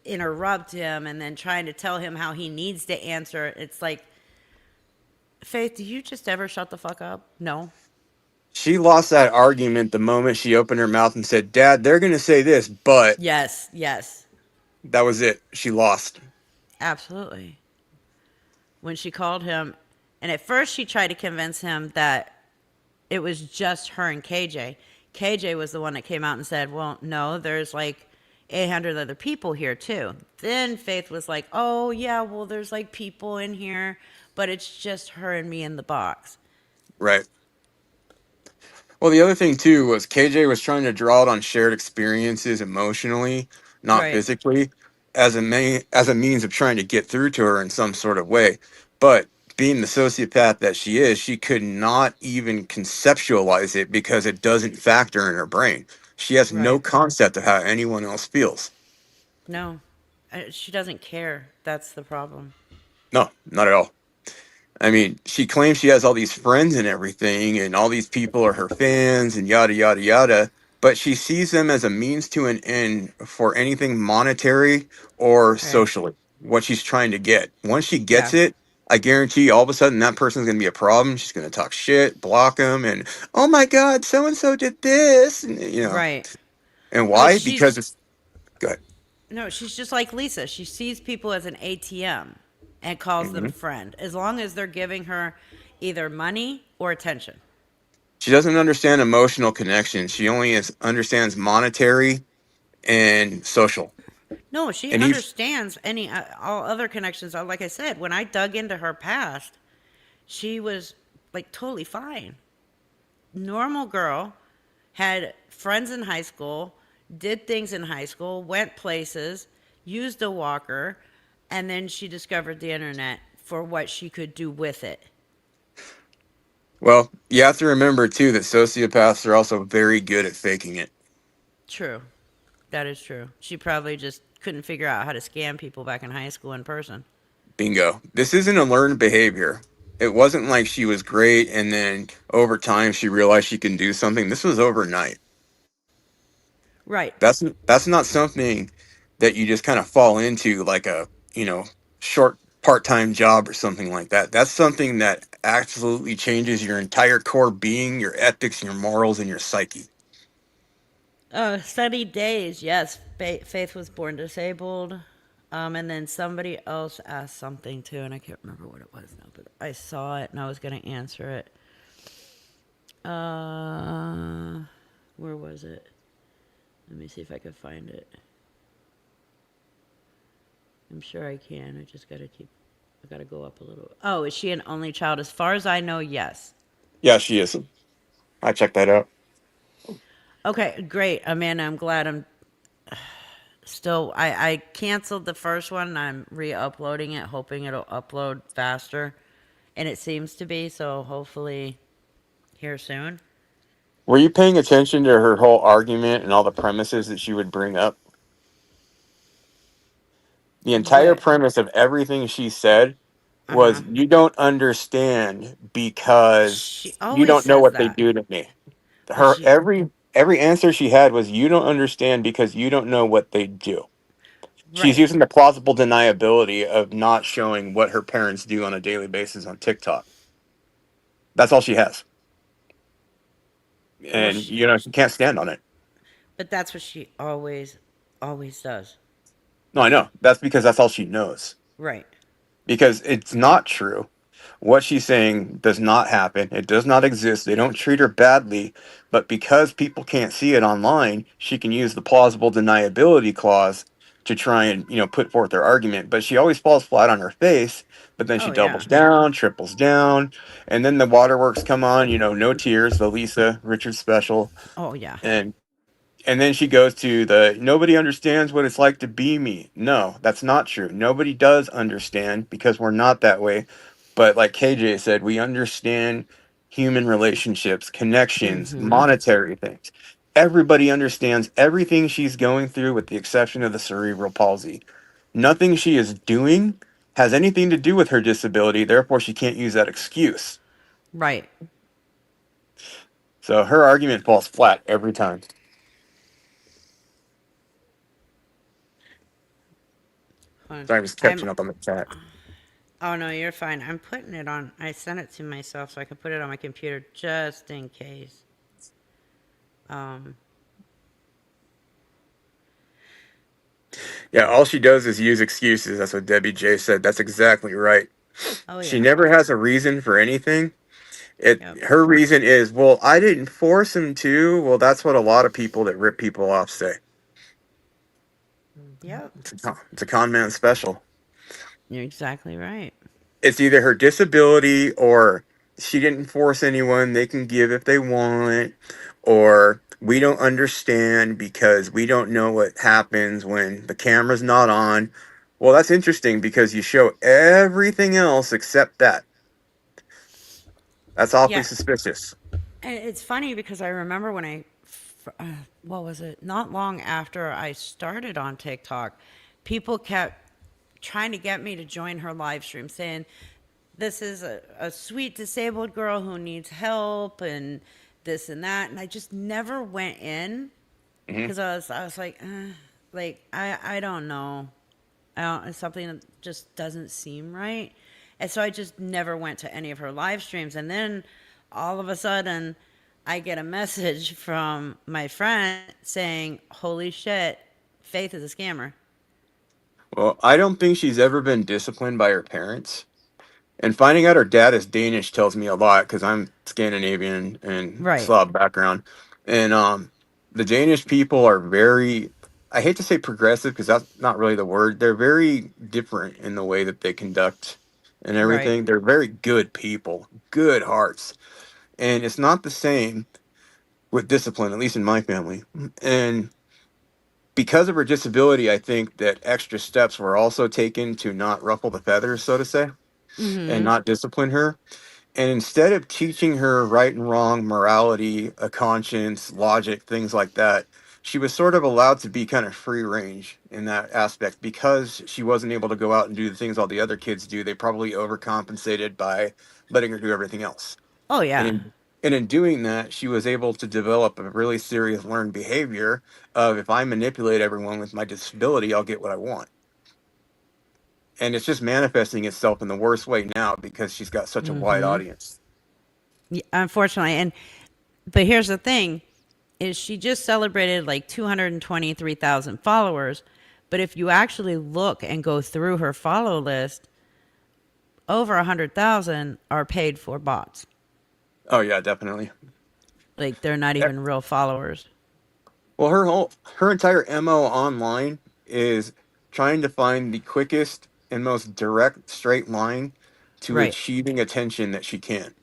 interrupt him and then trying to tell him how he needs to answer. It's like, Faith, do you just ever shut the fuck up? No. She lost that argument the moment she opened her mouth and said, "Dad, they're going to say this," but Yes, yes, that was it. She lost. absolutely. When she called him, and at first she tried to convince him that it was just her and KJ. KJ was the one that came out and said, well, no, there's like 800 other people here too. Then Faith was like, oh, yeah, well, there's like people in here, but it's just her and me in the box. Right. Well, the other thing too was KJ was trying to draw it on shared experiences emotionally, not Right, physically, as a means of trying to get through to her in some sort of way. But being the sociopath that she is, she could not even conceptualize it because it doesn't factor in her brain. She has no right. concept of how anyone else feels. No, she doesn't care. That's the problem. No, not at all. I mean, she claims she has all these friends and everything, and all these people are her fans, and yada, yada, yada. But she sees them as a means to an end for anything monetary or Right. socially, what she's trying to get. Once she Yeah. gets it, I guarantee all of a sudden that person's going to be a problem. She's going to talk shit, block them, and, oh my God, so and so did this. And, Right. and Well, why? Because she's it's good. no, she's just like Lisa. She sees people as an ATM and calls them Hmm. friend, as long as they're giving her either money or attention. She doesn't understand emotional connection. She only understands monetary and social. No, she And he understands any all other connections. Like I said, when I dug into her past, she was like totally fine. Normal girl, had friends in high school, did things in high school, went places, used a walker, and then she discovered the internet for what she could do with it. Well, you have to remember too that sociopaths are also very good at faking it. True. That is true. She probably just couldn't figure out how to scam people back in high school in person. Bingo. This isn't a learned behavior. It wasn't like she was great and then over time she realized she can do something. This was overnight. Right. That's not something that you just kind of fall into like a, you know, short part-time job or something like that. That's something that absolutely changes your entire core being, your ethics, your morals, and your psyche. Sunny days. Yes, Faith was born disabled. And then somebody else asked something too, and I can't remember what it was now, but I saw it and I was going to answer it. Uh, where was it? Let me see if I can find it. I'm sure I can. I just got to keep. I got to go up a little. Oh, is she an only child? As far as I know, yes. Yeah, she is. I checked that out. Okay, great, Amanda. I'm glad I'm still. I canceled the first one. I'm re-uploading it, hoping it'll upload faster, and it seems to be. So hopefully, here soon. Were you paying attention to her whole argument and all the premises that she would bring up? The entire What? premise of everything she said Uh huh. was, you don't understand because She you always don't know says what they that, do to me. but Her she every answer she had was, you don't understand because you don't know what they do. She's right. using the plausible deniability of not showing what her parents do on a daily basis on TikTok. That's all she has. Well, And she can't stand on it. but that's what she always does. No, I know. That's because that's all she knows. Right. Because it's not true. What she's saying does not happen. It does not exist. They don't treat her badly, but because people can't see it online, she can use the plausible deniability clause to try and, put forth her argument. But she always falls flat on her face, but then she Oh doubles yeah. down, triples down, and then the waterworks come on, no tears, the Lisa Richards special. Oh yeah. And then she goes to the, nobody understands what it's like to be me. No, that's not true. Nobody does understand because we're not that way. But like KJ said, we understand human relationships, connections, Mm-hmm. monetary things. Everybody understands everything she's going through with the exception of the cerebral palsy. Nothing she is doing has anything to do with her disability, therefore she can't use that excuse. Right. So her argument falls flat every time. Hold on. Sorry, I was I'm catching up on the chat. Oh no, you're fine. I'm putting it on. I sent it to myself so I can put it on my computer just in case. Um, Yeah, all she does is use excuses. That's what Debbie J said. That's exactly right. oh She yeah. never has a reason for anything. Yep. Her reason is, well, I didn't force him to. Well, that's what a lot of people that rip people off say. Yep. It's a con man special. You're exactly right. It's either her disability or she didn't force anyone. They can give if they want, or we don't understand because we don't know what happens when the camera's not on. Well, that's interesting because you show everything else except that. That's awfully Yeah. suspicious. And it's funny because I remember when what was it? Not long after I started on TikTok, people kept trying to get me to join her live stream, saying, this is a sweet disabled girl who needs help and this and that. And I just never went in Hmm. because I was like, I don't know. I don't, it's something that just doesn't seem right. And so I just never went to any of her live streams. And then all of a sudden, I get a message from my friend saying, holy shit, Faith is a scammer. Well, I don't think she's ever been disciplined by her parents. And finding out her dad is Danish tells me a lot because I'm Scandinavian and Right. Slav background. And the Danish people are very, I hate to say progressive because that's not really the word. They're very different in the way that they conduct and Right. everything. They're very good people, good hearts. And it's not the same with discipline, at least in my family. And because of her disability, I think that extra steps were also taken to not ruffle the feathers, so to say, and Mm-hmm. not discipline her. And instead of teaching her right and wrong, morality, a conscience, logic, things like that, she was sort of allowed to be kind of free range in that aspect because she wasn't able to go out and do the things all the other kids do. They probably overcompensated by letting her do everything else. Oh, And yeah. in doing that, she was able to develop a really serious learned behavior of if I manipulate everyone with my disability, I'll get what I want. And it's just manifesting itself in the worst way now because she's got such a wide Mm-hmm. audience. Unfortunately. But here's the thing is she just celebrated like 223,000 followers. But if you actually look and go through her follow list, over 100,000 are paid for bots. Oh yeah, definitely. Like they're not Yeah. even real followers. Well, her entire MO online is trying to find the quickest and most direct straight line to Right. achieving attention that she can.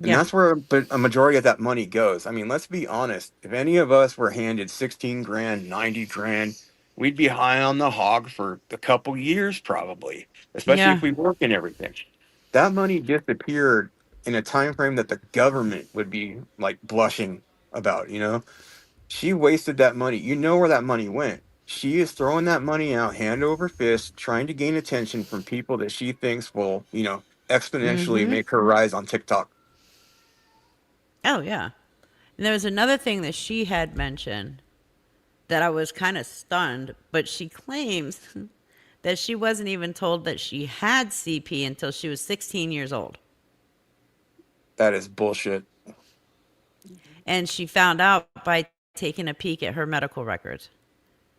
And Yeah. that's where but a majority of that money goes. I mean, let's be honest. If any of us were handed 16 grand, 90 grand, we'd be high on the hog for a couple years probably, especially if Yeah. we work and everything. That money disappeared in a time frame that the government would be like blushing about, you know? She wasted that money. You know where that money went. She is throwing that money out hand over fist, trying to gain attention from people that she thinks will, exponentially Mm-hmm. make her rise on TikTok. Oh, yeah. And there was another thing that she had mentioned that I was kind of stunned, but she claims that she wasn't even told that she had CP until she was 16 years old. That is bullshit. And she found out by taking a peek at her medical records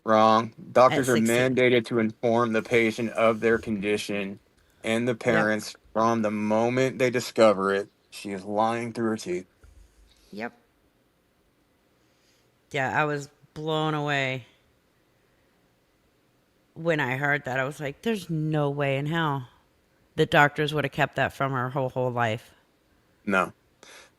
Wrong. at Doctors are 16. mandated to inform the patient of their condition and the Yep. parents from the moment they discover it. She is lying through her teeth. Yep. Yeah, I was blown away when I heard that. I was like, there's no way in hell the doctors would have kept that from her whole life. No.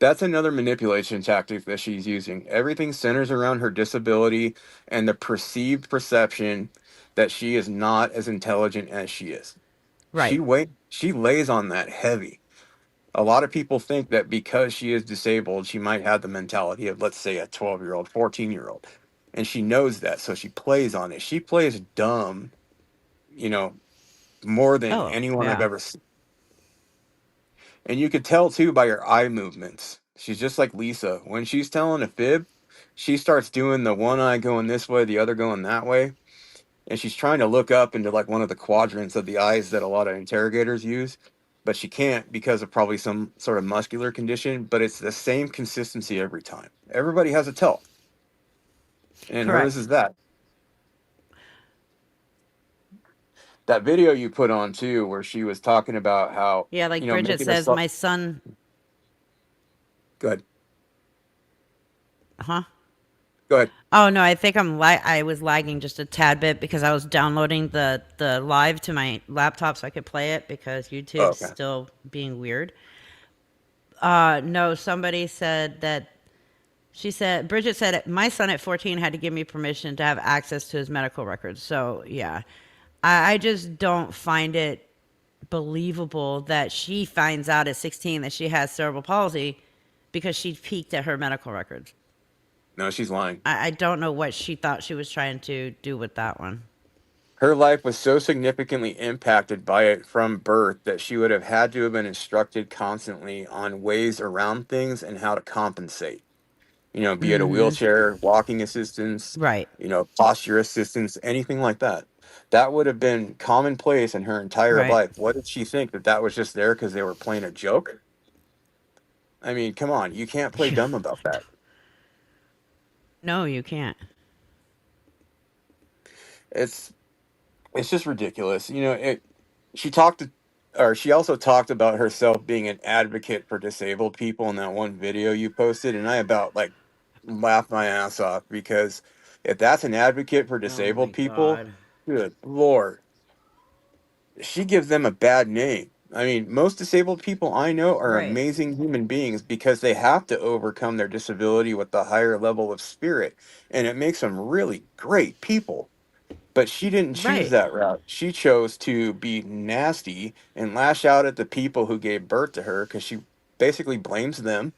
That's another manipulation tactic that she's using. Everything centers around her disability and the perceived perception that she is not as intelligent as she is. Right. She lays on that heavy. A lot of people think that because she is disabled, she might have the mentality of, let's say, a 12-year-old, 14-year-old. And she knows that, so she plays on it. She plays dumb, you know, more than Oh, anyone I've yeah. ever seen. And you could tell too by her eye movements. She's just like Lisa. When she's telling a fib, she starts doing the one eye going this way, the other going that way. and she's trying to look up into like one of the quadrants of the eyes that a lot of interrogators use, but she can't because of probably some sort of muscular condition. But it's the same consistency every time. Everybody has a tell, and hers Correct. is that video you put on too, where she was talking about how, Yeah, like Bridget making says, herself. my son, Go ahead. huh? Go ahead. Oh no, I think I was lagging just a tad bit because I was downloading the live to my laptop so I could play it because Oh, YouTube's okay. still being weird. No, somebody said that she said Bridget said my son at 14 had to give me permission to have access to his medical records. So yeah, I just don't find it believable that she finds out at 16 that she has cerebral palsy because she peeked at her medical records. No, she's lying. I don't know what she thought she was trying to do with that one. Her life was so significantly impacted by it from birth that she would have had to have been instructed constantly on ways around things and how to compensate. Be it a Mm-hmm. wheelchair, walking assistance, Right. posture assistance, anything like that. That would have been commonplace in her entire Right. life. What did she think that that was just there because they were playing a joke? I mean, come on, you can't play dumb about that. No, you can't. It's it's just ridiculous. She talked to, or she also talked about herself being an advocate for disabled people in that one video you posted, and I about like laughed my ass off because if that's an advocate for Oh my disabled people, god. good lord, she gives them a bad name. I mean, most disabled people I know are Right. amazing human beings because they have to overcome their disability with a higher level of spirit, and it makes them really great people. But she didn't choose Right. that route. She chose to be nasty and lash out at the people who gave birth to her because she basically blames them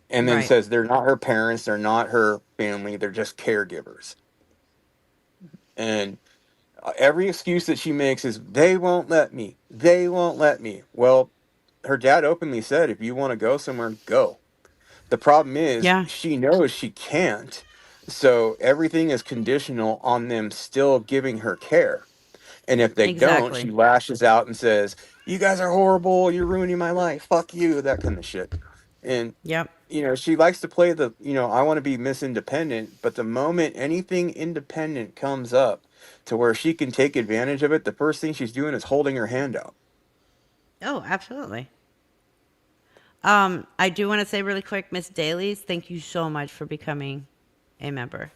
and then Right. says they're not her parents, they're not her family, they're just caregivers. And every excuse that she makes is they won't let me. They won't let me. Well, her dad openly said, if you want to go somewhere, go. The problem is Yeah. she knows she can't. So everything is conditional on them still giving her care. And if they don't, she Exactly. lashes out and says, "You guys are horrible. You're ruining my life. Fuck you." That kind of shit. And Yep. she likes to play the, I want to be Miss Independent, but the moment anything independent comes up to where she can take advantage of it, the first thing she's doing is holding her hand out. Oh, absolutely. I do want to say really quick, Miss Dailies, thank you so much for becoming a member.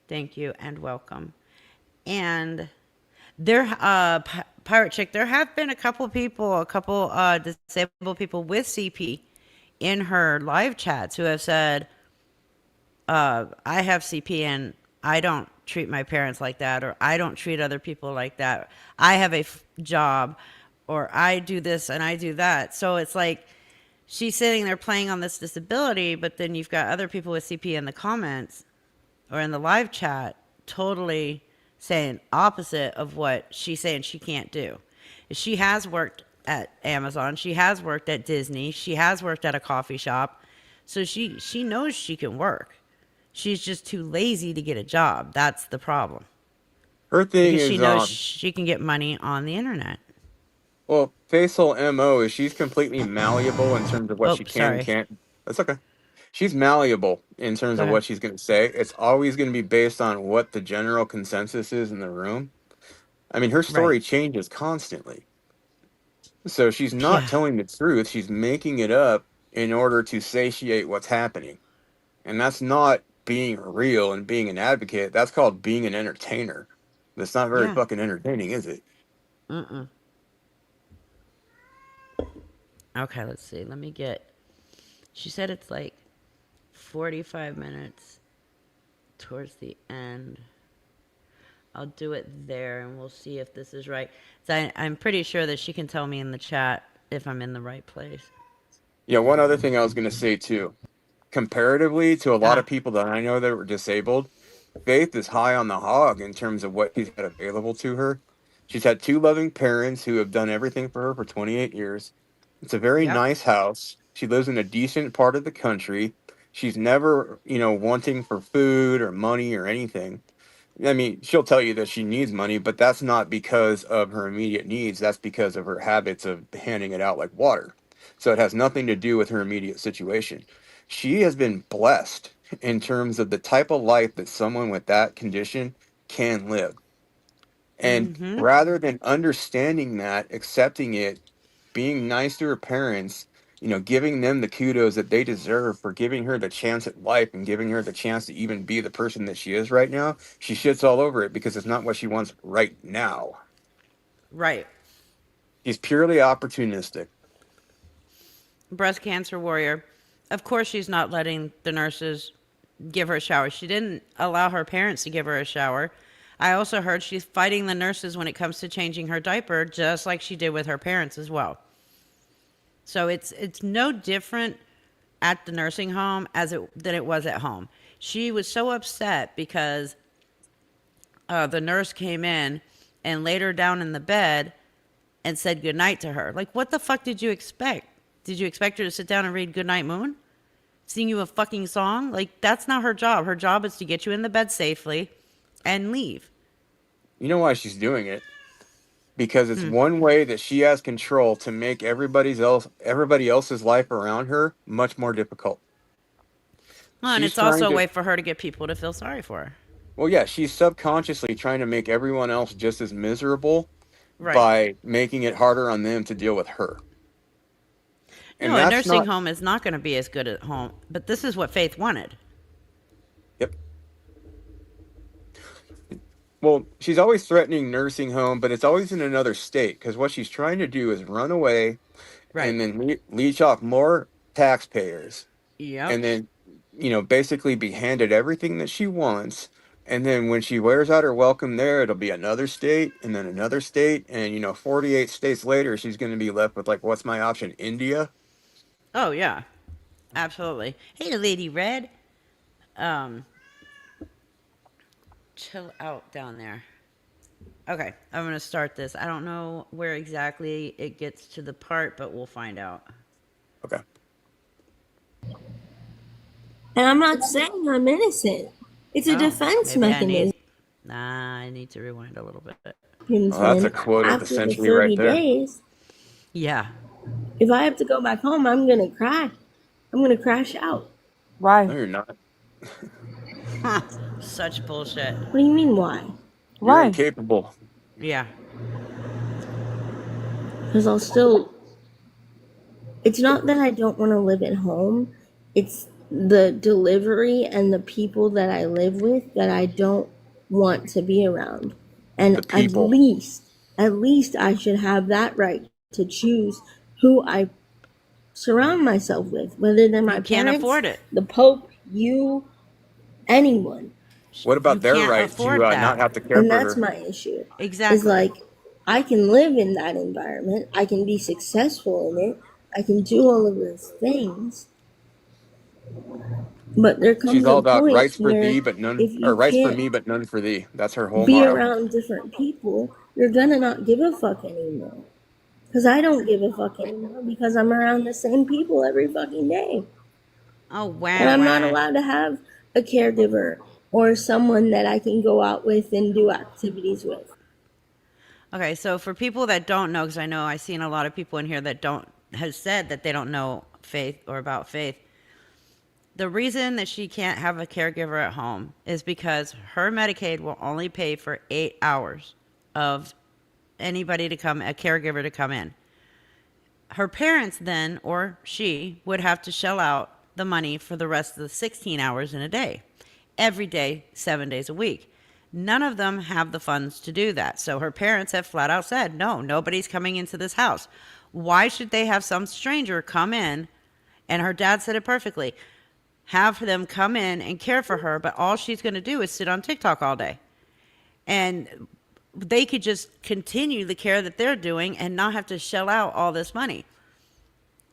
Thank you and welcome. And there, Pirate Chick, there have been a couple disabled people with CP in her live chats who have said, I have CP and I don't treat my parents like that, or I don't treat other people like that. I have a job, or I do this and I do that. So it's like she's sitting there playing on this disability, but then you've got other people with CP in the comments or in the live chat totally saying opposite of what she's saying she can't do. She has worked at Amazon, she has worked at Disney, she has worked at a coffee shop. So she knows she can work. She's just too lazy to get a job. That's the problem. Her thing Because she is, knows she can get money on the internet. well, Facial MO is she's completely malleable in terms of what Oh, she can and sorry. can't. That's okay. She's malleable in terms Go of ahead. what she's going to say. It's always going to be based on what the general consensus is in the room. I mean, her Right. story changes constantly. So she's not Yeah. telling the truth. She's making it up in order to satiate what's happening. And that's not being real and being an advocate. That's called being an entertainer. That's not very Yeah. fucking entertaining, is it? Mm-mm. Okay, let's see. Let me get. She said it's like 45 minutes towards the end. I'll do it there and we'll see if this is right. So I'm pretty sure that she can tell me in the chat if I'm in the right place. Yeah, one other thing I was going to say too. Comparatively to a lot Ah, of people that I know that were disabled, Faith is high on the hog in terms of what she's had available to her. She's had two loving parents who have done everything for her for 28 years. It's a very yep. nice house. She lives in a decent part of the country. She's never, wanting for food or money or anything. I mean, she'll tell you that she needs money, but that's not because of her immediate needs. That's because of her habits of handing it out like water. So it has nothing to do with her immediate situation. She has been blessed in terms of the type of life that someone with that condition can live. And Mm-hmm. rather than understanding that, accepting it, being nice to her parents, giving them the kudos that they deserve for giving her the chance at life and giving her the chance to even be the person that she is right now, she shits all over it because it's not what she wants right now. Right. She's purely opportunistic. Breast cancer warrior. Of course, she's not letting the nurses give her a shower. She didn't allow her parents to give her a shower. I also heard she's fighting the nurses when it comes to changing her diaper, just like she did with her parents as well. So it's no different at the nursing home as it than it was at home. She was so upset because the nurse came in and laid her down in the bed and said goodnight to her. Like, what the fuck did you expect? Did you expect her to sit down and read Goodnight Moon? Sing you a fucking song? Like, that's not her job. Her job is to get you in the bed safely and leave. You know why she's doing it? Because it's one way that she has control to make everybody else's life around her much more difficult. Oh, and She's it's trying also a to way for her to get people to feel sorry for her. Well, yeah, she's subconsciously trying to make everyone else just as miserable Right. by making it harder on them to deal with her. And No, a that's nursing not, home is not going to be as good at home, but this is what Faith wanted. yep. Well, she's always threatening nursing home, but it's always in another state because what she's trying to do is run away Right. and then leech off more taxpayers Yep. and then, basically be handed everything that she wants. And then when she wears out her welcome there, it'll be another state and then another state. And, 48 states later, she's going to be left with, like, what's my option? India? Oh, yeah. Absolutely. Hey, Lady Red. Um, chill out down there. Okay, I'm going to start this. I don't know where exactly it gets to the part, but we'll find out. Okay. And I'm not saying I'm innocent. It's a Oh, defense maybe I mechanism need. Nah, I need to rewind a little bit. Well, that's a when quote of the after the century right 30 there. days, Yeah. if I have to go back home, I'm going to cry. I'm going to crash out. No, Why? you're not. Such bullshit. What do you mean, why? You're Why? incapable. Yeah. Because I'll still. It's not that I don't want to live at home, it's the delivery and the people that I live with that I don't want to be around. The And people. at least I should have that right to choose who I surround myself with, whether they're my You can't parents, afford it. the Pope, you, anyone. What You about their can't right to afford not that. have to care And for that's her? my issue. Is Exactly. like, I can live in that environment, I can be successful in it, I can do all of those things, but there She's comes all a about point rights for where thee, but none, if or you rights for can't me, but none for thee. That's her whole be motto. around different people, you're gonna not give a fuck anymore. Because I don't give a fuck anymore because I'm around the same people every fucking day. Oh, And wah, I'm not wah. allowed to have a caregiver or someone that I can go out with and do activities with. Okay, so for people that don't know, because I know I've seen a lot of people in here that don't, has said that they don't know Faith or about Faith. The reason that she can't have a caregiver at home is because her Medicaid will only pay for 8 hours of anybody to come, a caregiver to come in. Her parents then, or she, would have to shell out the money for the rest of the 16 hours in a day, every day, 7 days a week. None of them have the funds to do that. So her parents have flat out said, no, nobody's coming into this house. Why should they have some stranger come in? And her dad said it perfectly, have them come in and care for her, but all she's going to do is sit on TikTok all day. And they could just continue the care that they're doing and not have to shell out all this money.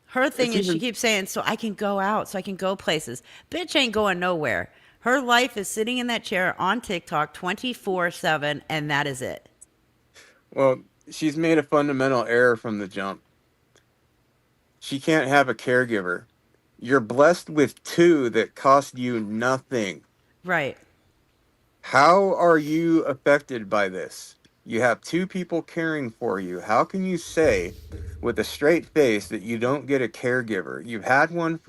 Her thing It's is she even keeps saying, so I can go out, so I can go places. Bitch ain't going nowhere. Her life is sitting in that chair on TikTok 24/7, and that is it. well, she's made a fundamental error from the jump. She can't have a caregiver. You're blessed with two that cost you nothing. Right. How are you affected by this? You have two people caring for you. How can you say with a straight face that you don't get a caregiver? You've had one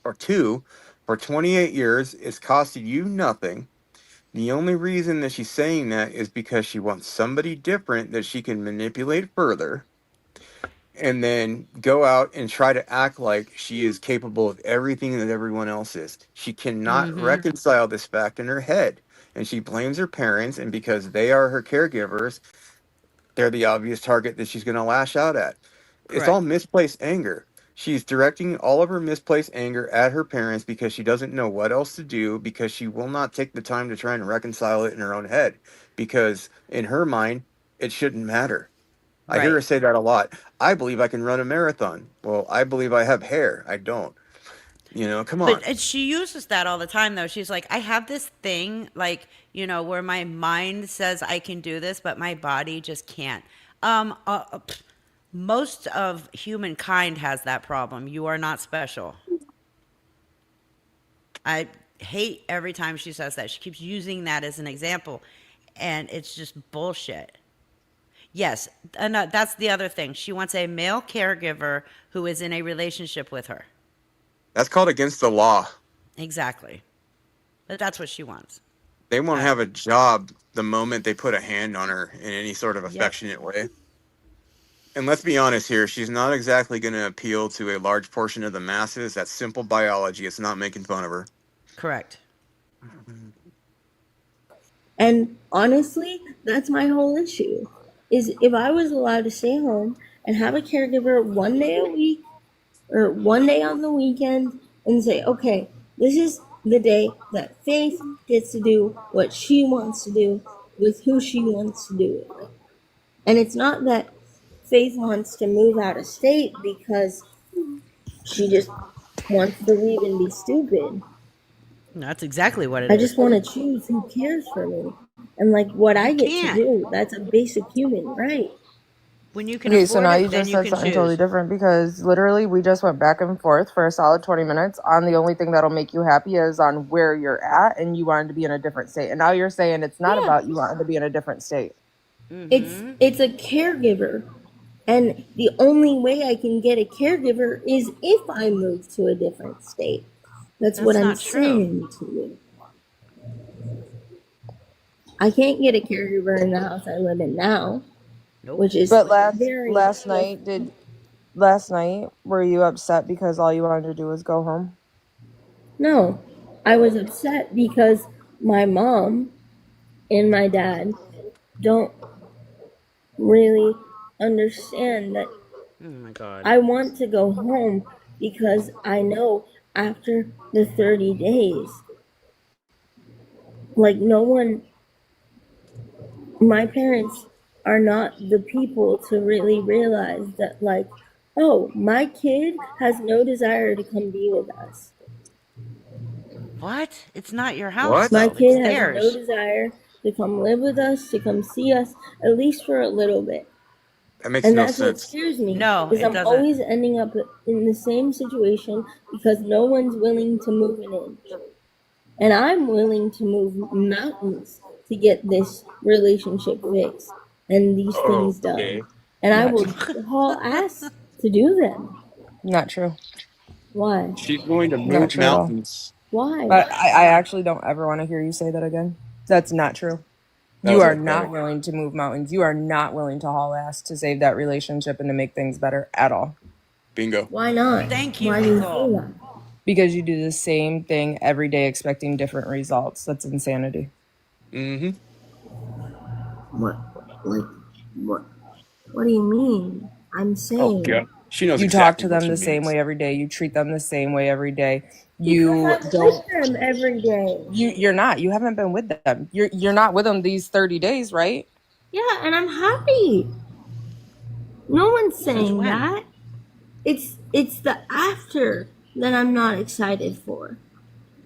or two for 28 years. It's costed you nothing. The only reason that she's saying that is because she wants somebody different that she can manipulate further and then go out and try to act like she is capable of everything that everyone else is. She cannot Mm-hmm. reconcile this fact in her head. And she blames her parents, and because they are her caregivers, they're the obvious target that she's going to lash out at. It's all Correct. misplaced anger. She's directing all of her misplaced anger at her parents because she doesn't know what else to do, because she will not take the time to try and reconcile it in her own head. Because in her mind, it shouldn't matter. I hear Right. her say that a lot. I believe I can run a marathon. Well, I believe I have hair. I don't. Come But on. she uses that all the time, though. She's like, I have this thing, like, where my mind says I can do this, but my body just can't. Most of humankind has that problem. You are not special. I hate every time she says that. She keeps using that as an example, and it's just bullshit. Yes, and that's the other thing. She wants a male caregiver who is in a relationship with her. That's called against the law. Exactly. But that's what she wants. They won't Uh, have a job the moment they put a hand on her in any sort of yep, affectionate way. And let's be honest here, she's not exactly going to appeal to a large portion of the masses. That's simple biology. It's not making fun of her. correct. And honestly, that's my whole issue. Is if I was allowed to stay home and have a caregiver 1 day a week or 1 day on the weekend and say, okay, this is the day that Faith gets to do what she wants to do with who she wants to do it with. And it's not that Faith wants to move out of state because she just wants to leave and be stupid. That's exactly what it I is. just want to choose who cares for me. And like what I You get to can't. do, that's a basic human right. When you can Okay, so afford now you it, then just you said can something totally choose. different because literally we just went back and forth for a solid 20 minutes on the only thing that'll make you happy is on where you're at and you wanted to be in a different state. And now you're saying it's not Yeah. about you wanting to be in a different state. Mm-hmm. It's a caregiver. And the only way I can get a caregiver is if I move to a different state. That's what That's I'm not true. saying to you. I can't get a caregiver in the house I live in now, Nope. which is But very like last night were you upset because all you wanted to do was go home? no. I was upset because my mom and my dad don't really understand that Oh my god. I want to go home because I know after the 30 days, like no one, my parents are not the people to really realize that, like, oh, my kid has no desire to come be with us. What? It's not your house, What? My though. It's kid has no theirs. desire to come live with us, to come see us, at least for a little bit. That makes And no that's what sense. scares me, No, is it I'm doesn't. always ending up in the same situation because no one's willing to move an inch. And I'm willing to move mountains to get this relationship fixed and these things done. Okay. And I Not will true. haul ass to do them. Not true. Why? She's going to Not move true at all. mountains. Why? But I actually don't ever want to hear you say that again. That's not true. That You was are not pathetic. willing to move mountains. You are not willing to haul ass to save that relationship and to make things better at all. Bingo. Why not? Thank you, Why do you say Nicole. that? Because you do the same thing every day expecting different results. That's insanity. Mm-hmm. What? Like, what? What do you mean? I'm Oh, saying yeah. She knows You talk exactly to what them she the same means. way every day. You treat them the same way every day. because You I'm with don't them every day. you're not. You haven't been with them. You're not with them these 30 days, right? Yeah, and I'm happy. No one's Since saying when? that. It's the after that I'm not excited for.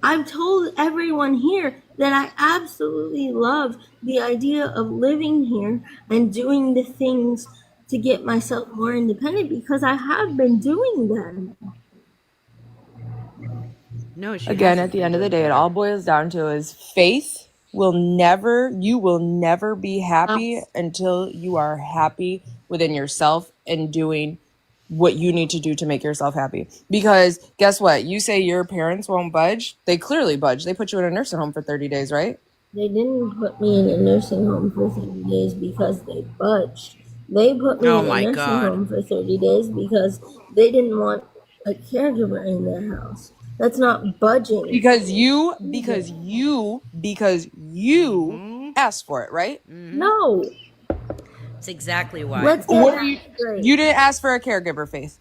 I've told everyone here that I absolutely love the idea of living here and doing the things to get myself more independent because I have been doing them. No, she Again, at hasn't the been end of the doing day, it better. all boils down to is Faith will never be happy until you are happy within yourself and doing what you need to do to make yourself happy. Because guess what? You say your parents won't budge. They clearly budge. They put you in a nursing home for 30 days, right? They didn't put me in a nursing home for 30 days because they budged. They put me Oh in a my nursing God. home for 30 days because they didn't want a caregiver in their house. That's not budging. Because you asked for it, right? No. That's exactly why. Let's get What are that you straight. you didn't ask for a caregiver, Faith.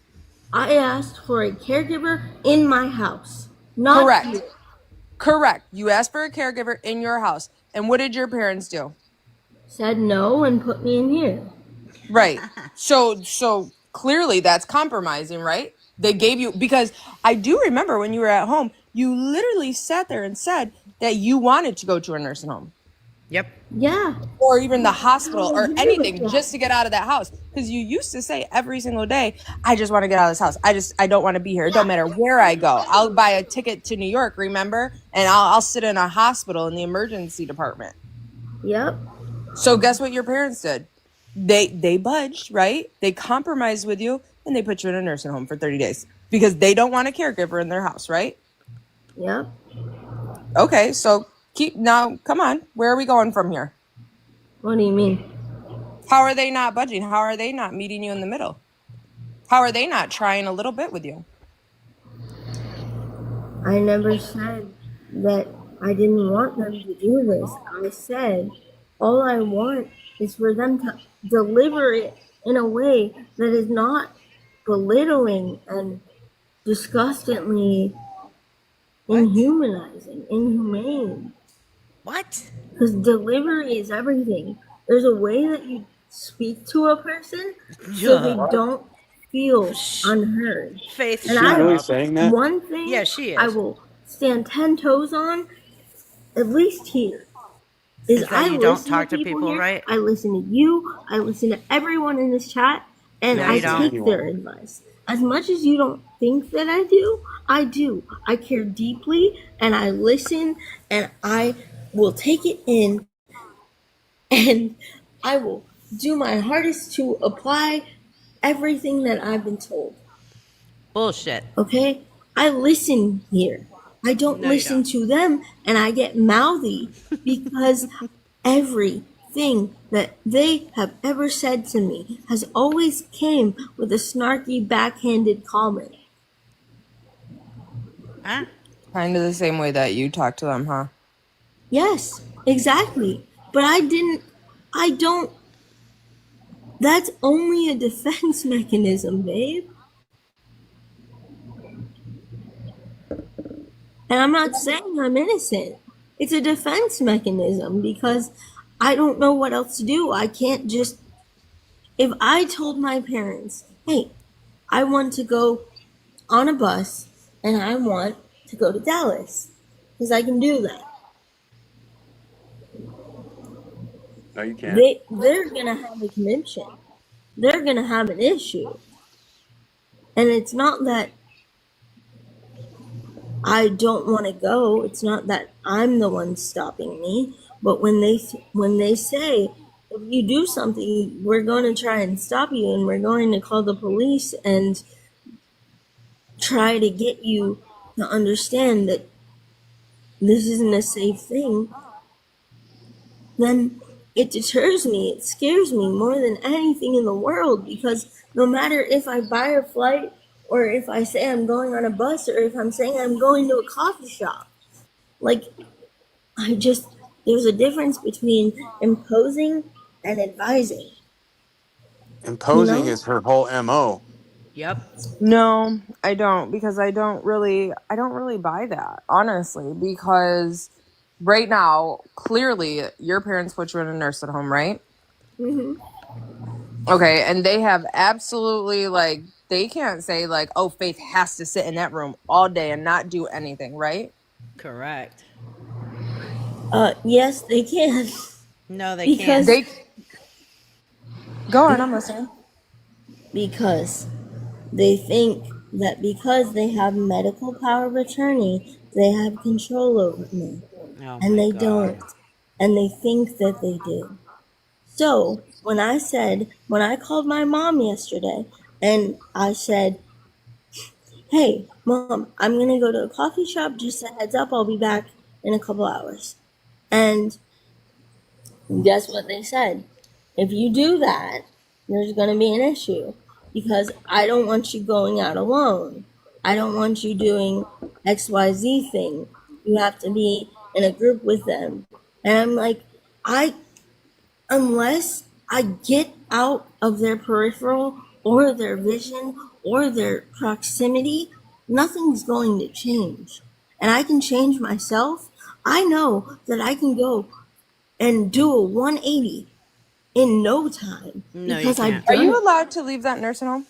I asked for a caregiver in my house, not Correct. here. Correct. You asked for a caregiver in your house. And what did your parents do? Said no and put me in here. Right. So clearly that's compromising, right? They gave you, because I do remember when you were at home, you literally sat there and said that you wanted to go to a nursing home Yep. Yeah. or even the hospital or agree with anything that. just to get out of that house. Because you used to say every single day, I just want to get out of this house. I don't want to be here. It don't matter where I go. I'll buy a ticket to New York, remember? And I'll sit in a hospital in the emergency department. Yep. So guess what your parents did? They budged, right? They compromised with you and they put you in a nursing home for 30 days because they don't want a caregiver in their house, right? Yep. Okay, so come on. Where are we going from here? What do you mean? How are they not budging? How are they not meeting you in the middle? How are they not trying a little bit with you? I never said that I didn't want them to do this. I said all I want is for them to deliver it in a way that is not belittling and disgustingly inhumane. What? Because delivery is everything. There's a way that you speak to a person so they don't feel unheard. Faith, And shut I, really up. saying that? one thing Yeah, she is. I will stand 10 toes on, at least here, is Is that I you don't listen talk to to people, here. right? I listen to you. I listen to everyone in this chat, and No, I you don't. take their advice. As much as you don't think that I do, I do. I care deeply, and I listen, and I will take it in, and I will do my hardest to apply everything that I've been told. Bullshit. Okay? I listen here. I don't No, you listen don't. to them, and I get mouthy because everything that they have ever said to me has always came with a snarky backhanded comment. Huh? Kind of the same way that you talk to them, huh? Yes, exactly. But I don't, that's only a defense mechanism, babe. And I'm not saying I'm innocent. It's a defense mechanism because I don't know what else to do. I can't just, if I told my parents, hey, I want to go on a bus and I want to go to Dallas, because I can do that. No, you can't. They're going to have a connection. They're going to have an issue. And it's not that I don't want to go. It's not that I'm the one stopping me. But when they say, if you do something, we're going to try and stop you, and we're going to call the police and try to get you to understand that this isn't a safe thing, then it deters me. It scares me more than anything in the world, because no matter if I buy a flight or if I say I'm going on a bus or if I'm saying I'm going to a coffee shop, like, there's a difference between imposing and advising. Imposing No? is her whole MO. Yep. No, I don't, because I don't really buy that, honestly, because right now, clearly your parents put you in a nursing home, right? Mm-hmm. Okay, and they have absolutely, like, they can't say, like, oh, Faith has to sit in that room all day and not do anything, right? Correct. Yes, they can. No, they Because can't. Go on, I'm listening. because they think that because they have medical power of attorney, they have control over me. Oh And my they God. don't. and they think that they do. So when I called my mom yesterday and I said, hey, mom, I'm going to go to a coffee shop. Just a heads up, I'll be back in a couple hours. And guess what they said? If you do that, there's going to be an issue because I don't want you going out alone. I don't want you doing XYZ thing. You have to be in a group with them. And I'm like, I unless I get out of their peripheral or their vision or their proximity, nothing's going to change. And I can change myself. I know that I can go and do a 180 in no time No, you because I've can't. Are done you it. allowed to leave that nursing home?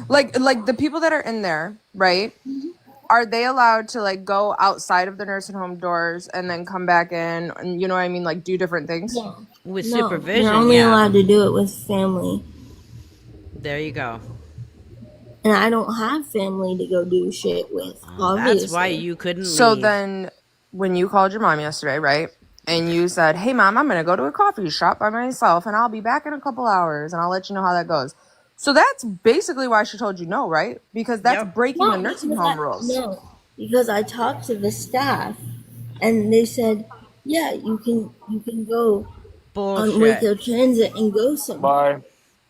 Like the people that are in there, right? Are they allowed to like go outside of the nursing home doors and then come back in and you know what I mean, like do different things? No, With no, they're supervision, only yeah. allowed to do it with family. There you go. And I don't have family to go do shit with, That's why obviously. you couldn't So leave. then when you called your mom yesterday, right? And you said, "Hey mom, I'm going to go to a coffee shop by myself and I'll be back in a couple hours and I'll let you know how that goes." So that's basically why she told you no, right? Because that's Yep. breaking the No, nursing home rules. because I talked to the staff and they said, yeah, you can go on Bullshit. Waco Transit and go somewhere. Bye.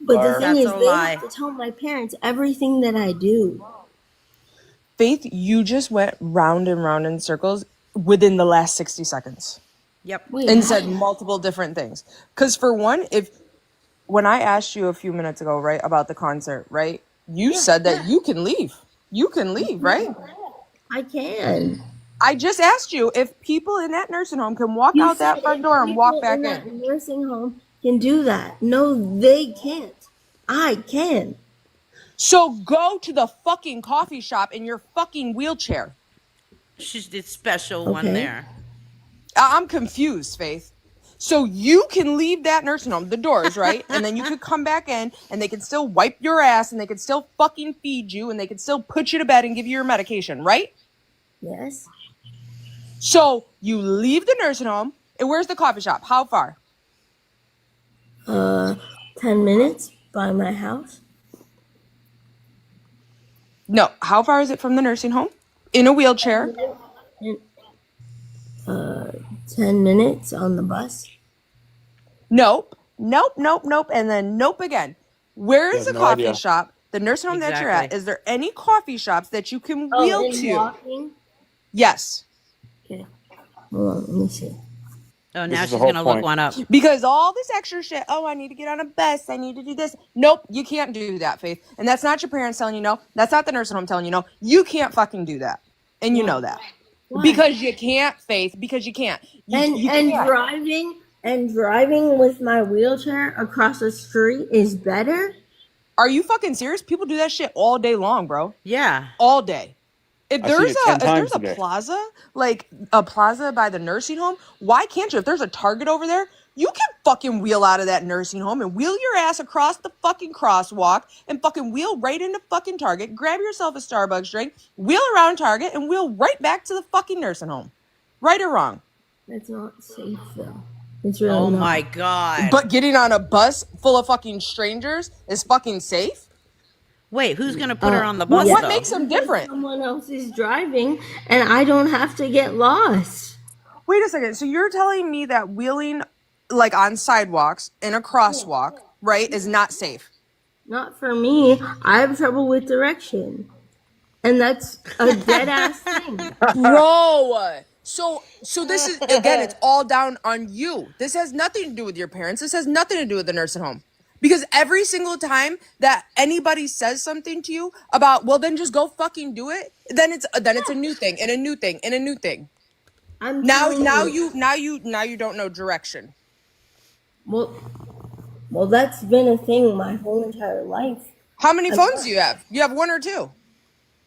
But the Bye. thing That's is, a they have lie. to tell my parents everything that I do. Faith, you just went round and round in circles within the last 60 seconds Yep. Wait, and how? said multiple different things. Because for one, if when I asked you a few minutes ago, right, about the concert, right, you Yeah, said that you can leave. You can leave, right? I can. I just asked you if people in that nursing home can walk You out said that front if door and walk people in back that in. nursing home can do that. No, they can't. I can. So go to the fucking coffee shop in your fucking wheelchair. She's the special one Okay. there. I'm confused, Faith. So you can leave that nursing home, the doors, right? And then you could come back in and they can still wipe your ass and they can still fucking feed you and they can still put you to bed and give you your medication, right? Yes. So you leave the nursing home and where's the coffee shop? How far? 10 minutes by my house. No, how far is it from the nursing home? In a wheelchair? And, 10 minutes on the bus. Nope, nope, nope, nope, and then nope again. Where He is has the no coffee idea. shop? The nursing home that you're at, Exactly. is there any coffee shops that you can Oh, wheel in to? walking? Yes. Okay. Hold on, let me see. Oh, This now is the she's whole gonna look point. one up. Because all this extra shit, oh, I need to get on a bus, I need to do this. Nope, you can't do that, Faith. And that's not your parents telling you no. That's not the nursing home telling you no. You can't fucking do that. And you know that. Why? Because you can't, Faith. Because you can't. You And can't. driving with my wheelchair across the street is better? Are you fucking serious? People do that shit all day long, bro. Yeah. All day. If I've seen there's it 10 if there's times a today. plaza, like a plaza by the nursing home, why can't you? If there's a Target over there, you can fucking wheel out of that nursing home and wheel your ass across the fucking crosswalk and fucking wheel right into fucking Target, grab yourself a Starbucks drink, wheel around Target and wheel right back to the fucking nursing home. Right or wrong? That's not safe though. It's really Oh not. my god. But getting on a bus full of fucking strangers is fucking safe? Wait, who's gonna put her on the bus What though? makes them different? Someone else is driving and I don't have to get lost. Wait a second. So you're telling me that wheeling like on sidewalks in a crosswalk, right, is not safe? Not for me. I have trouble with direction. And that's a dead ass thing. Bro. So this is again, it's all down on you. This has nothing to do with your parents. This has nothing to do with the nursing home. Because every single time that anybody says something to you about, well, then just go fucking do it, then it's a new thing and a new thing and a new thing. I'm Now telling you don't know direction. Well, that's been a thing my whole entire life. How many phones do you have? You have one or two?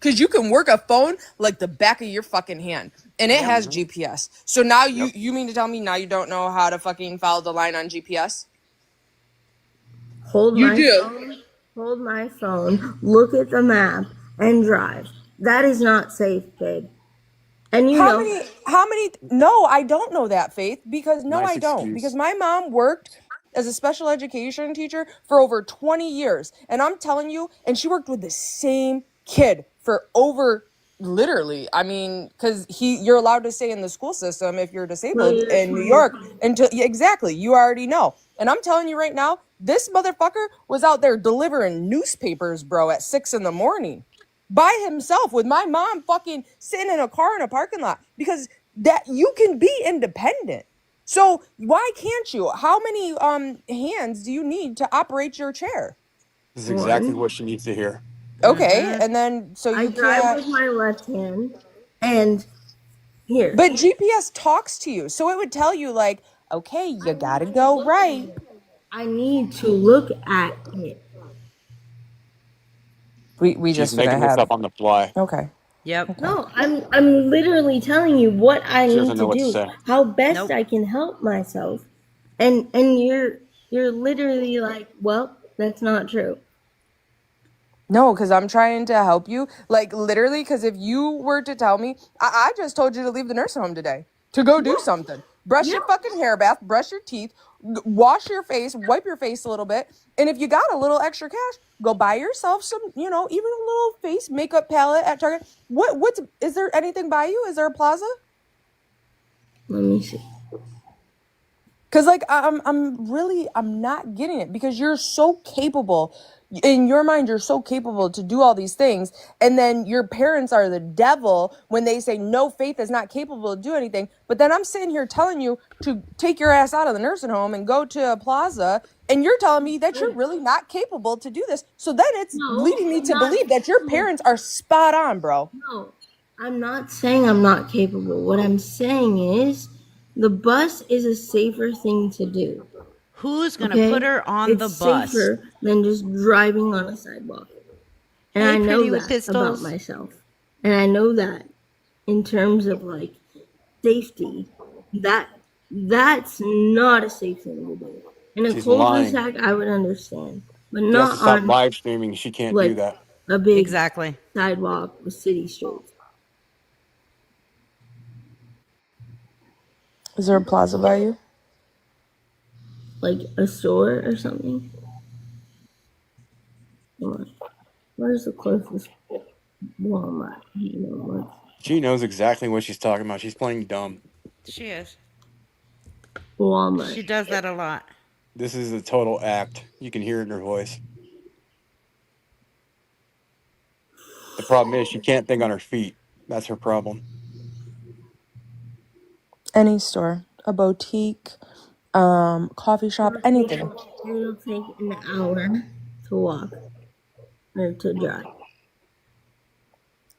Because you can work a phone like the back of your fucking hand. And it has GPS. So now you mean to tell me now you don't know how to fucking follow the line on GPS? Hold You my do. phone, hold my phone, look at the map, and drive. That is not safe, babe. And you How know, many no, I don't know that, Faith, because no, Nice I don't. Because excuse. my mom worked as a special education teacher for over 20 years. And I'm telling you, and she worked with the same kid for over literally, I mean, because you're allowed to stay in the school system if you're till disabled you're in New York 25. until yeah, exactly, you already know. And I'm telling you right now, this motherfucker was out there delivering newspapers, bro, at 6 a.m. by himself with my mom fucking sitting in a car in a parking lot because that you can be independent. So why can't you? How many hands do you need to operate your chair? This is exactly One, what she needs to hear. Okay, and then so I you drive can't. with my left hand, and here. But GPS talks to you, so it would tell you like, okay, you I need gotta to go look at right. it. I need to look at it. We She's just finna making this have. up on the fly. Okay. Yep. Okay. No, I'm literally telling you what I She need doesn't to know what to do, say. how best Nope. I can help myself. And you're literally like, well, that's not true. No, because I'm trying to help you. Like literally, because if you were to tell me, I just told you to leave the nursing home today to go do something. Brush Yeah. your fucking hair bath, brush your teeth, wash your face, wipe your face a little bit. And if you got a little extra cash, go buy yourself some, even a little face makeup palette at Target. Is there anything by you? Is there a plaza? Let me see. Cause like I'm not getting it because you're so capable in your mind, you're so capable to do all these things. And then your parents are the devil when they say no, Faith is not capable to do anything. But then I'm sitting here telling you to take your ass out of the nursing home and go to a plaza. And you're telling me that you're really not capable to do this. So then it's No, leading me I'm to not. believe that your parents are spot on, bro. No, I'm not saying I'm not capable. What I'm saying is the bus is a safer thing to do. Who's gonna put Okay? her on It's the bus? safer than just driving on a sidewalk. And Hey, I know pretty with that about pistols. myself. And I know that in terms of like safety, that that's not a safe thing to do. In a She's lying. cul-de-sac, I would understand, but She has to not stop on live streaming. She can't do like that. a big Exactly. sidewalk with city streets. Is there a plaza by you? Like a store or something. Come on. Where's the closest Walmart? You know what? She knows exactly what she's talking about. She's playing dumb. She is. Walmart. She does that a lot. This is a total act. You can hear it in her voice. The problem is she can't think on her feet. That's her problem. Any store, a boutique, coffee shop, anything. It'll take an hour to walk or to drive.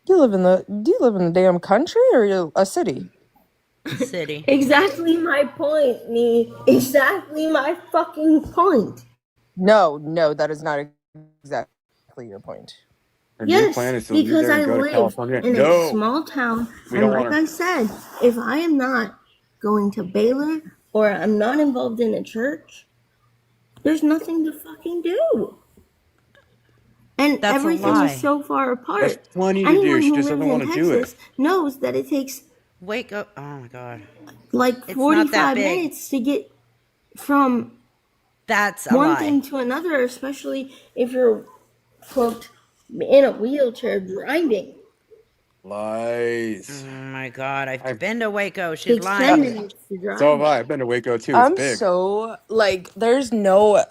Do you live in the damn country or you a city? City. Exactly my point, me. Exactly my fucking point. No, that is not exactly your point. Her new Yes, plan is to leave because there I and go to live California. in a No, small town, we and don't want like her. I said, if I am not going to Baylor or I'm not involved in a church, there's nothing to fucking do. And That's a everything is lie. so far There's apart. plenty to do. Anyone She who just lives doesn't in want to do it. Texas knows that it takes Wake up. Oh my god. like It's not that 45 big. minutes to get from That's a one lie. thing to another, especially if you're quote in a wheelchair driving. Lies. Oh my god. I've I've, been to Waco. She's Takes 10 lying. minutes to so have drive. I. I've been to Waco too. It's I'm big. so like there's no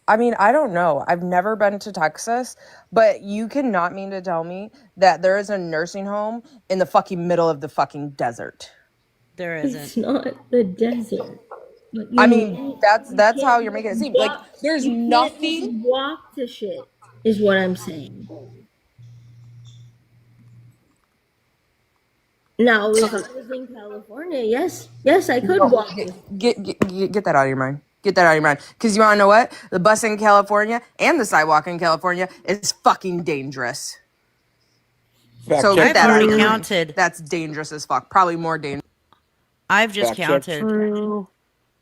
I mean, I don't know. I've never been to Texas, but you cannot mean to tell me that there is a nursing home in the fucking middle of the fucking desert. There It's isn't. not the desert. But I mean, you that's how can't you're making it just seem. Like walk. there's You can't just nothing. walk to shit. Is what I'm saying. Now, if I was in California, yes, I could No, walk to. get that out of your mind. Get that out of your mind. Because you want to know what? The bus in California and the sidewalk in California is fucking dangerous. Fact So check get I've that out of already your mind. counted. That's dangerous as fuck. Probably more dangerous. I've just Fact check counted. true.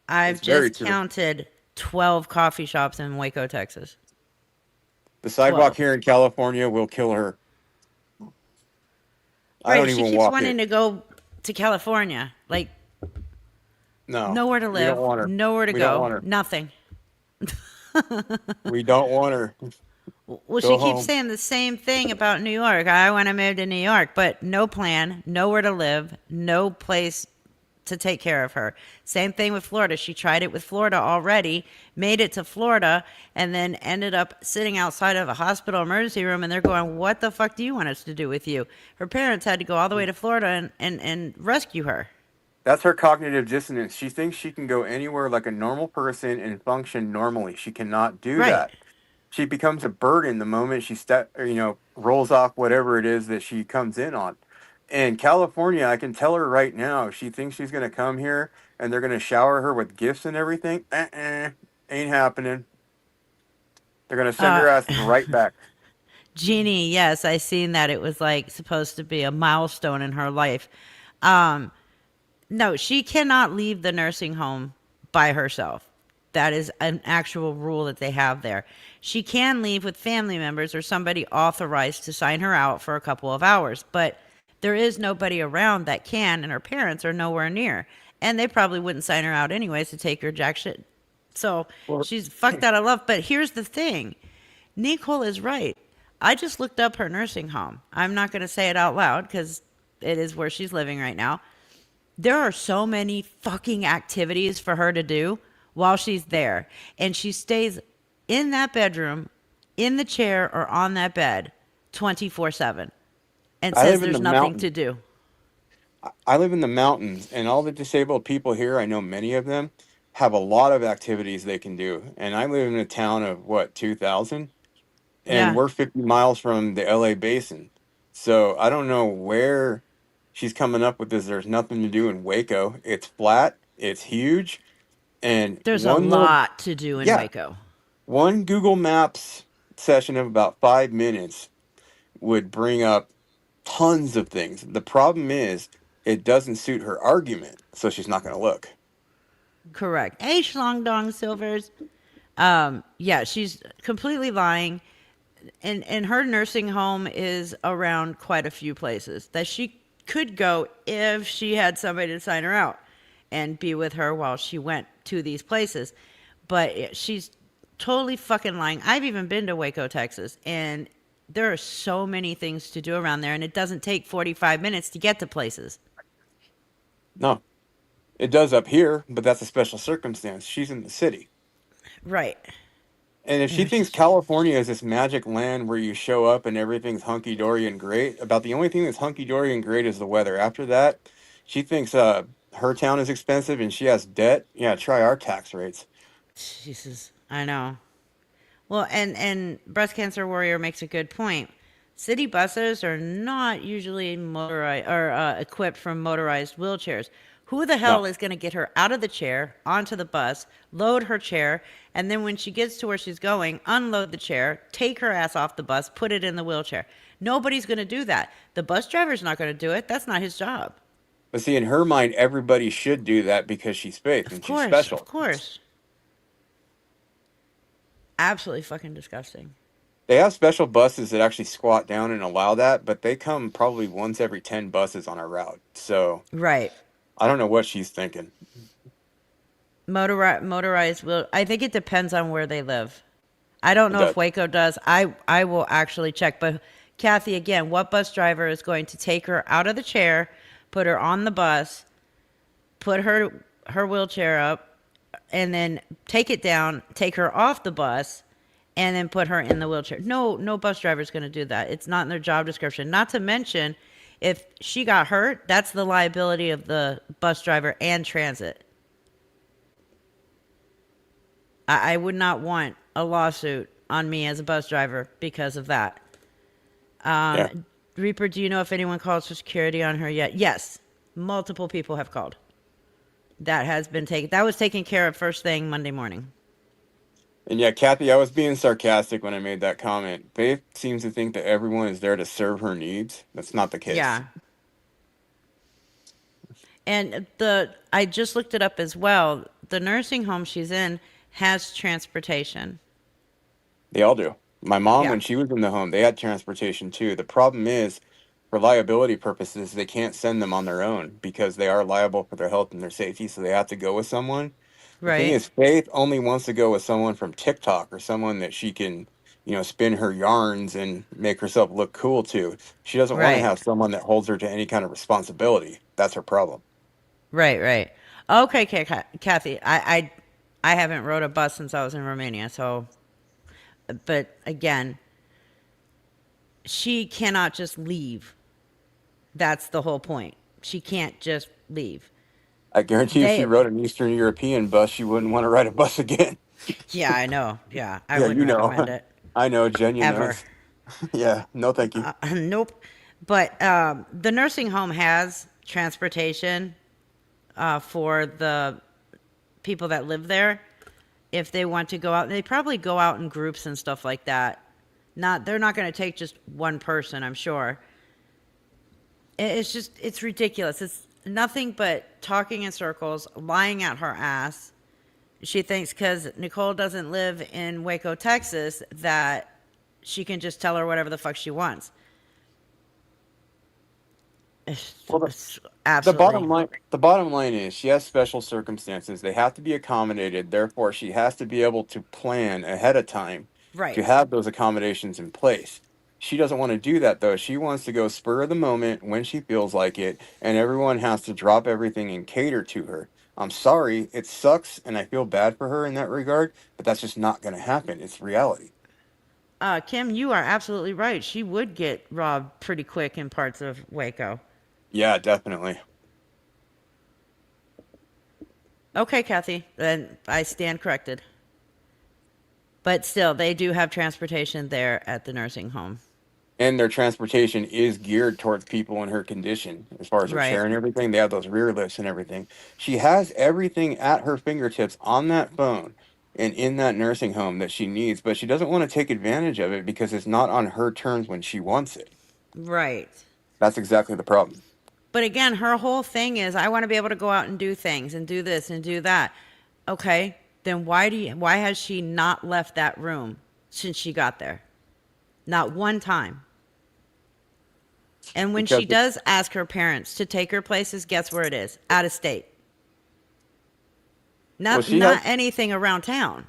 I've It's very just true. counted 12 coffee shops in Waco, Texas. The sidewalk 12. here in California will kill her. I Right. don't She even keeps walk wanting it. to go to California. Like, No, nowhere to we don't live, want her. nowhere to We don't go, want her. nothing. We don't want her. Well, she Go keeps home. saying the same thing about New York. I want to move to New York, but no plan, nowhere to live, no place to take care of her. Same thing with Florida. She tried it with Florida already, made it to Florida, and then ended up sitting outside of a hospital emergency room, and they're going, "What the fuck do you want us to do with you?" Her parents had to go all the way to Florida and rescue her. That's her cognitive dissonance. She thinks she can go anywhere like a normal person and function normally. She cannot do Right. that. She becomes a burden the moment she rolls off whatever it is that she comes in on. In California, I can tell her right now, she thinks she's going to come here and they're going to shower her with gifts and everything. Ain't happening. They're going to send Uh, her ass right back. Jeannie, yes, I seen that. It was like supposed to be a milestone in her life. Um, No, she cannot leave the nursing home by herself. That is an actual rule that they have there. She can leave with family members or somebody authorized to sign her out for a couple of hours, but there is nobody around that can, and her parents are nowhere near. And they probably wouldn't sign her out anyways to take her jack shit. So Well, she's fucked out of love. But here's the thing, Nicole is right. I just looked up her nursing home. I'm not going to say it out loud because it is where she's living right now. There are so many fucking activities for her to do while she's there. And she stays in that bedroom, in the chair, or on that bed 24/7 and I says live in the there's nothing mountains. to do. I live in the mountains, and all the disabled people here, I know many of them, have a lot of activities they can do. And I live in a town of what, 2,000? And Yeah. we're 50 miles from the LA basin. So I don't know where she's coming up with this. There's nothing to do in Waco. It's flat, it's huge, and There's a lot to do in yeah, Waco. one Google Maps session of about 5 minutes would bring up tons of things. The problem is it doesn't suit her argument, so she's not going to look. Correct. Hey, Schlong Dong Silvers. Yeah, she's completely lying. And her nursing home is around quite a few places that she could go if she had somebody to sign her out and be with her while she went to these places. But she's totally fucking lying. I've even been to Waco, Texas, and there are so many things to do around there, and it doesn't take 45 minutes to get to places. No, it does up here, but that's a special circumstance. She's in the city. Right. And if she Yeah, thinks she's California is this magic land where you show up and everything's hunky dory and great, about the only thing that's hunky dory and great is the weather. After that, she thinks her town is expensive and she has debt. Yeah, try our tax rates. Jesus. I know. Well, and breast cancer warrior makes a good point. City buses are not usually motorized or equipped from motorized wheelchairs. Who the No, hell is going to get her out of the chair onto the bus, load her chair, and then when she gets to where she's going, unload the chair, take her ass off the bus, put it in the wheelchair? Nobody's going to do that. The bus driver's not going to do it. That's not his job. but see, in her mind, everybody should do that because she's faith Of and she's course, of special. course. Absolutely fucking disgusting. They have special buses that actually squat down and allow that, but they come probably once every 10 buses on our route. So Right. I don't know what she's thinking. Motorized will. I think it depends on where they live. I don't It know if does. Waco does. I will actually check. But Kathy, again, what bus driver is going to take her out of the chair, put her on the bus, put her wheelchair up, and then take it down, take her off the bus, and then put her in the wheelchair? No bus driver is going to do that. It's not in their job description. Not to mention, if she got hurt, that's the liability of the bus driver and transit. I would not want a lawsuit on me as a bus driver because of that. Yeah. Reaper, do you know if anyone called for security on her yet? Yes, multiple people have called. That has been taken. That was taken care of first thing Monday morning. And yeah, Kathy, I was being sarcastic when I made that comment. Faith seems to think that everyone is there to serve her needs. That's not the case. Yeah, and I just looked it up as well. The nursing home she's in has transportation. They all do. My mom, Yeah. when she was in the home, they had transportation too. The problem is for liability purposes, they can't send them on their own because they are liable for their health and their safety. So they have to go with someone. The thing Right. is, Faith only wants to go with someone from TikTok or someone that she can, spin her yarns and make herself look cool to. She doesn't want to Right. have someone that holds her to any kind of responsibility. That's her problem. Right. Right. Okay, Kathy. I haven't rode a bus since I was in Romania. So, but again, she cannot just leave. That's the whole point. She can't just leave. I guarantee if she They, rode an Eastern European bus, she wouldn't want to ride a bus again. yeah, I know. Yeah, I Yeah, wouldn't you know. recommend it I know, Jenya ever. knows. Yeah, no, thank you. Nope. But the nursing home has transportation for the people that live there. If they want to go out, they probably go out in groups and stuff like that. They're not going to take just one person, I'm sure. It's ridiculous. It's nothing but talking in circles, lying at her ass. She thinks because Nicole doesn't live in Waco, Texas, that she can just tell her whatever the fuck she wants. Well, It's the bottom absolutely line, the bottom line is she has special circumstances. They have to be accommodated. Therefore, she has to be able to plan ahead of time to right. have those accommodations in place. She doesn't want to do that though. She wants to go spur of the moment when she feels like it, and everyone has to drop everything and cater to her. I'm sorry, it sucks, and I feel bad for her in that regard, but that's just not going to happen. It's reality. Kim, you are absolutely right. She would get robbed pretty quick in parts of Waco. Yeah, definitely. Okay, Kathy, then I stand corrected. But still, they do have transportation there at the nursing home. And their transportation is geared towards people in her condition as far as her Right. chair and everything. They have those rear lifts and everything. She has everything at her fingertips on that phone and in that nursing home that she needs, but she doesn't want to take advantage of it because it's not on her terms when she wants it. Right. That's exactly the problem. But again, her whole thing is I want to be able to go out and do things and do this and do that. Okay, then why has she not left that room since she got there? Not one time. And when Because she does ask her parents to take her places, guess where it is? Out of state. well, Not anything around town.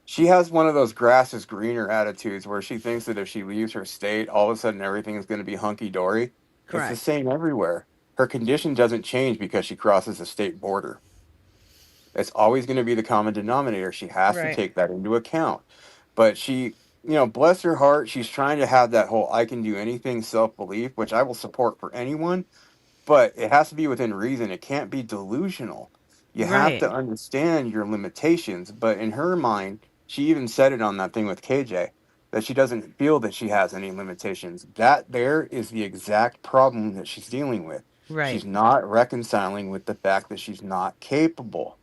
she has one of those grass is greener attitudes where she thinks that if she leaves her state, all of a sudden everything is going to be hunky dory. It's the Correct. same everywhere. Her condition doesn't change because she crosses a state border. It's always going to be the common denominator. She has to Right. take that into account. But she, bless her heart, she's trying to have that whole I can do anything self belief, which I will support for anyone, but it has to be within reason. It can't be delusional. You have Right. to understand your limitations. But in her mind, she even said it on that thing with KJ that she doesn't feel that she has any limitations. That there is the exact problem that she's dealing with. Right. She's not reconciling with the fact that she's not capable.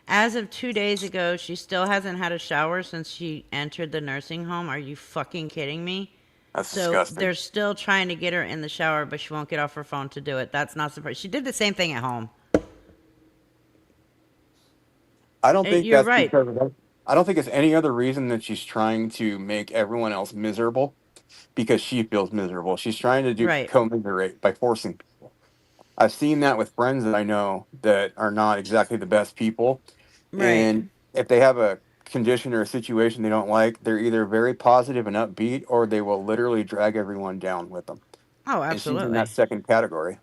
As of 2 days ago, she still hasn't had a shower since she entered the nursing home. Are you fucking kidding me? That's So disgusting. they're still trying to get her in the shower, but she won't get off her phone to do it. That's not surprising. She did the same thing at home. I don't think You're that's right. because of that. I don't think it's any other reason that she's trying to make everyone else miserable because she feels miserable. She's trying to do Right. commiserate by forcing people. I've seen that with friends that I know that are not exactly the best people. Right. And if they have a condition or a situation they don't like, they're either very positive and upbeat or they will literally drag everyone down with them. Oh, And she's in that absolutely. second category.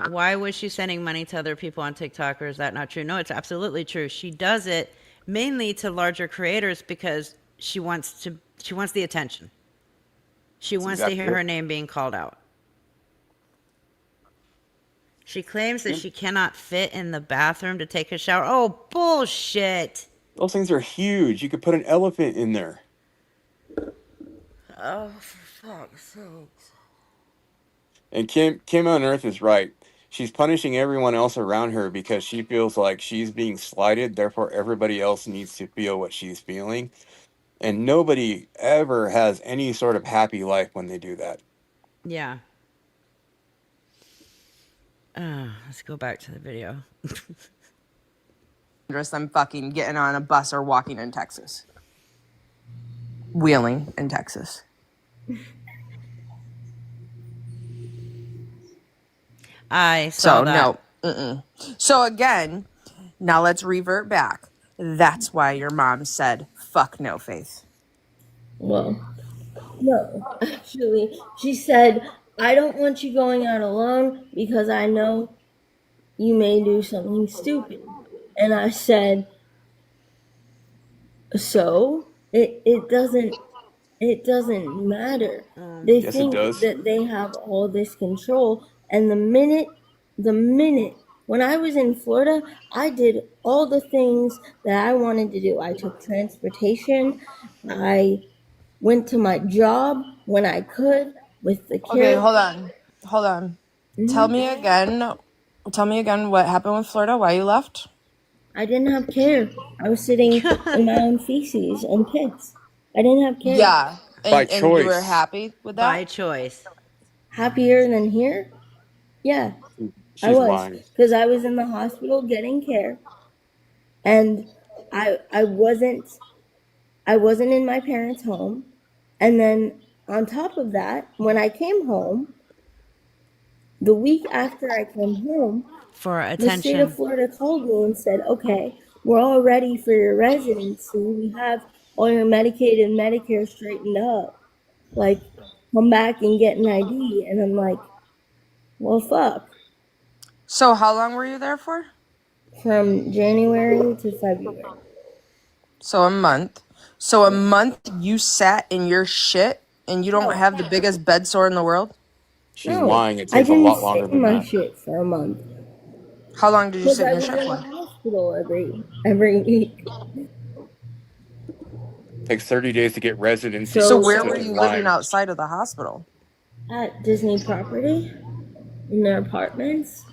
Why was she sending money to other people on TikTok, or is that not true? No, it's absolutely true. She does it mainly to larger creators because she wants the attention. She That's wants to exactly hear it. her name being called out. She claims that Yeah. she cannot fit in the bathroom to take a shower. Oh, bullshit. Those things are huge. You could put an elephant in there. Oh, for fuck's sake. And Kim on Earth is right. She's punishing everyone else around her because she feels like she's being slighted, therefore everybody else needs to feel what she's feeling. And nobody ever has any sort of happy life when they do that. Yeah. Let's go back to the video. I'm fucking getting on a bus or walking in Texas. Wheeling in Texas. I saw So that. no. Mm-mm. So again, now let's revert back. That's why your mom said, fuck no, Faith. Well, no, actually, she said, I don't want you going out alone because I know you may do something stupid. And I said, so it doesn't matter. They Yes, it think does. that they have all this control, and the minute when I was in Florida, I did all the things that I wanted to do. I took transportation. I went to my job when I could with the Okay, care. hold on. Hold on. Tell Mhm. me again. Tell me again what happened with Florida, why you left. I didn't have care. I was sitting in my own feces and piss. I didn't have care. Yeah. By And you were choice. happy with By that? choice. Happier than here? Yeah, I She's was, lying. because I was in the hospital getting care, and I wasn't in my parents' home, and then on top of that, when I came home, the week after I came home, For the state of attention. Florida called me and said, "Okay, we're all ready for your residency. We have all your Medicaid and Medicare straightened up. Like, come back and get an ID." And I'm like, "Well, fuck." So how long were you there for? From January to February. So a month. So a Yeah. month you sat in your shit and you don't No, have the biggest bed sore in the world? She's no, lying. It I takes a didn't lot sit longer in than my that. shit for a month How long did you because sit in I your was shit in the for? hospital every week. Takes 30 days to get residency. So So She's where still were just you living lying. outside of the hospital? at Disney property in their apartments,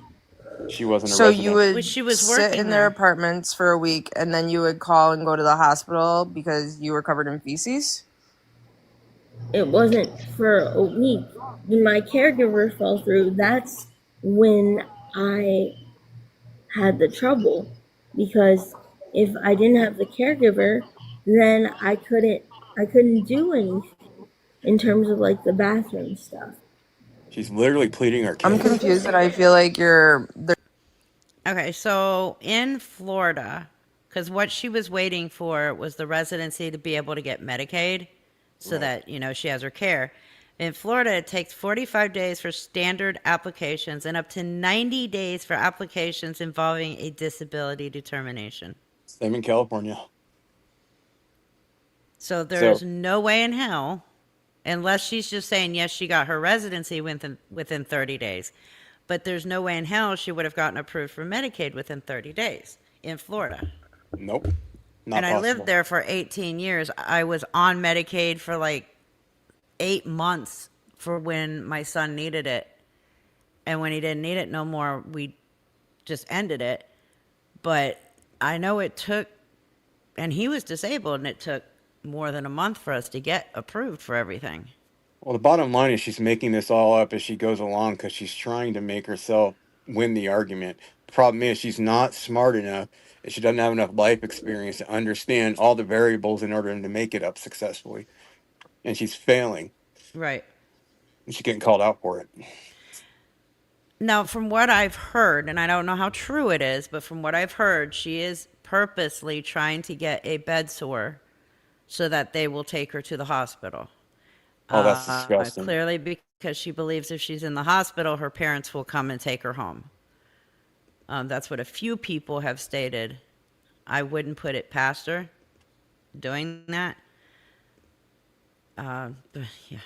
She wasn't a So you resident. Well, would she was sit working in their there. apartments for a week and then you would call and go to the hospital because you were covered in feces? it wasn't for a week. When my caregiver fell through, that's when I had the trouble, because if I didn't have the caregiver, then I couldn't do anything in terms of like the bathroom stuff. She's literally pleading her I'm case. confused that I feel like you're Okay, so in Florida, because what she was waiting for was the residency to be able to get Medicaid so Right. that, she has her care. In Florida, it takes 45 days for standard applications and up to 90 days for applications involving a disability determination. Same in California. So So, there's no way in hell, unless she's just saying, yes, she got her residency within 30 days. But there's no way in hell she would have gotten approved for Medicaid within 30 days in Florida. nope, And not I lived possible. there for 18 years. I was on Medicaid for like 8 months for when my son needed it. And when he didn't need it no more, we just ended it. But I know it took, and he was disabled, and it took more than a month for us to get approved for everything. Well, the bottom line is she's making this all up as she goes along because she's trying to make herself win the argument. The problem is she's not smart enough and she doesn't have enough life experience to understand all the variables in order to make it up successfully. And she's failing Right. and she's getting called out for it. Now, from what I've heard, and I don't know how true it is, but from what I've heard, she is purposely trying to get a bed sore so that they will take her to the hospital. Oh, that's disgusting. Clearly, because she believes if she's in the hospital, her parents will come and take her home. That's what a few people have stated. I wouldn't put it past her doing that. But yeah,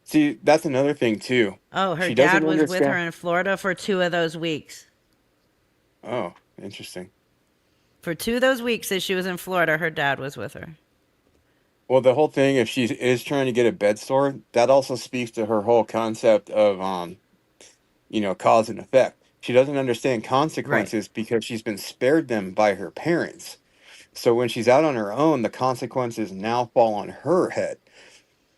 See, that's another thing too. oh, her She dad doesn't was with her understand. in Florida for 2 of those weeks. Oh, interesting. For 2 of those weeks that she was in Florida, her dad was with her. Well, the whole thing, if she is trying to get a bed sore, that also speaks to her whole concept of cause and effect. She doesn't understand Right. consequences because she's been spared them by her parents. So when she's out on her own, the consequences now fall on her head.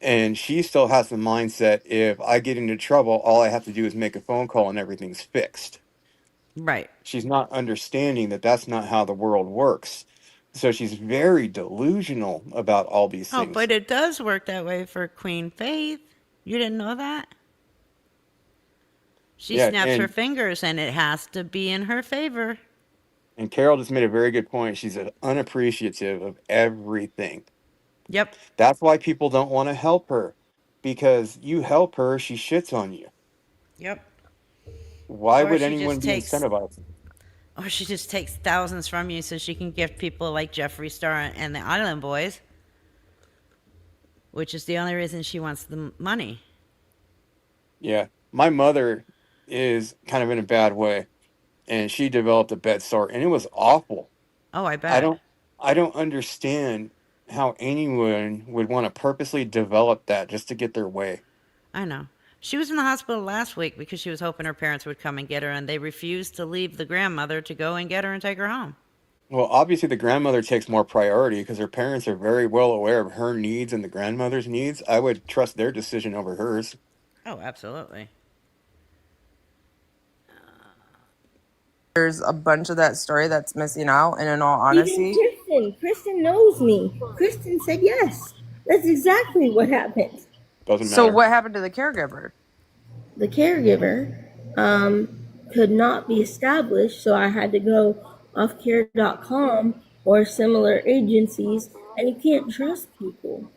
And she still has the mindset, if I get into trouble, all I have to do is make a phone call and everything's fixed. Right. She's not understanding that that's not how the world works. So she's very delusional about all these Oh, things. but it does work that way for Queen Faith. You didn't know that? She Yeah, snaps her fingers and it has to be in her favor. and Carol just made a very good point. She's unappreciative of everything. Yep. That's why people don't want to help her, because you help her, she shits on you. Yep. Why Or would she anyone just be takes incentivized? or she just takes thousands from you so she can gift people like Jeffree Star and the Island Boys, which is the only reason she wants the money. Yeah, my mother is kind of in a bad way, and she developed a bed sore, and it was awful. Oh, I I bet. don't, I don't understand how anyone would want to purposely develop that just to get their way. I know. She was in the hospital last week because she was hoping her parents would come and get her, and they refused to leave the grandmother to go and get her and take her home. Well, obviously the grandmother takes more priority because her parents are very well aware of her needs and the grandmother's needs. I would trust their decision over hers. Oh, absolutely. There's a bunch of that story that's missing out, and in all Even honesty, Kristen knows me. Kristen said yes. That's exactly what happened. Doesn't so matter. what happened to the caregiver? The caregiver could not be established, so I had to go offcare.com or similar agencies, and you can't trust people.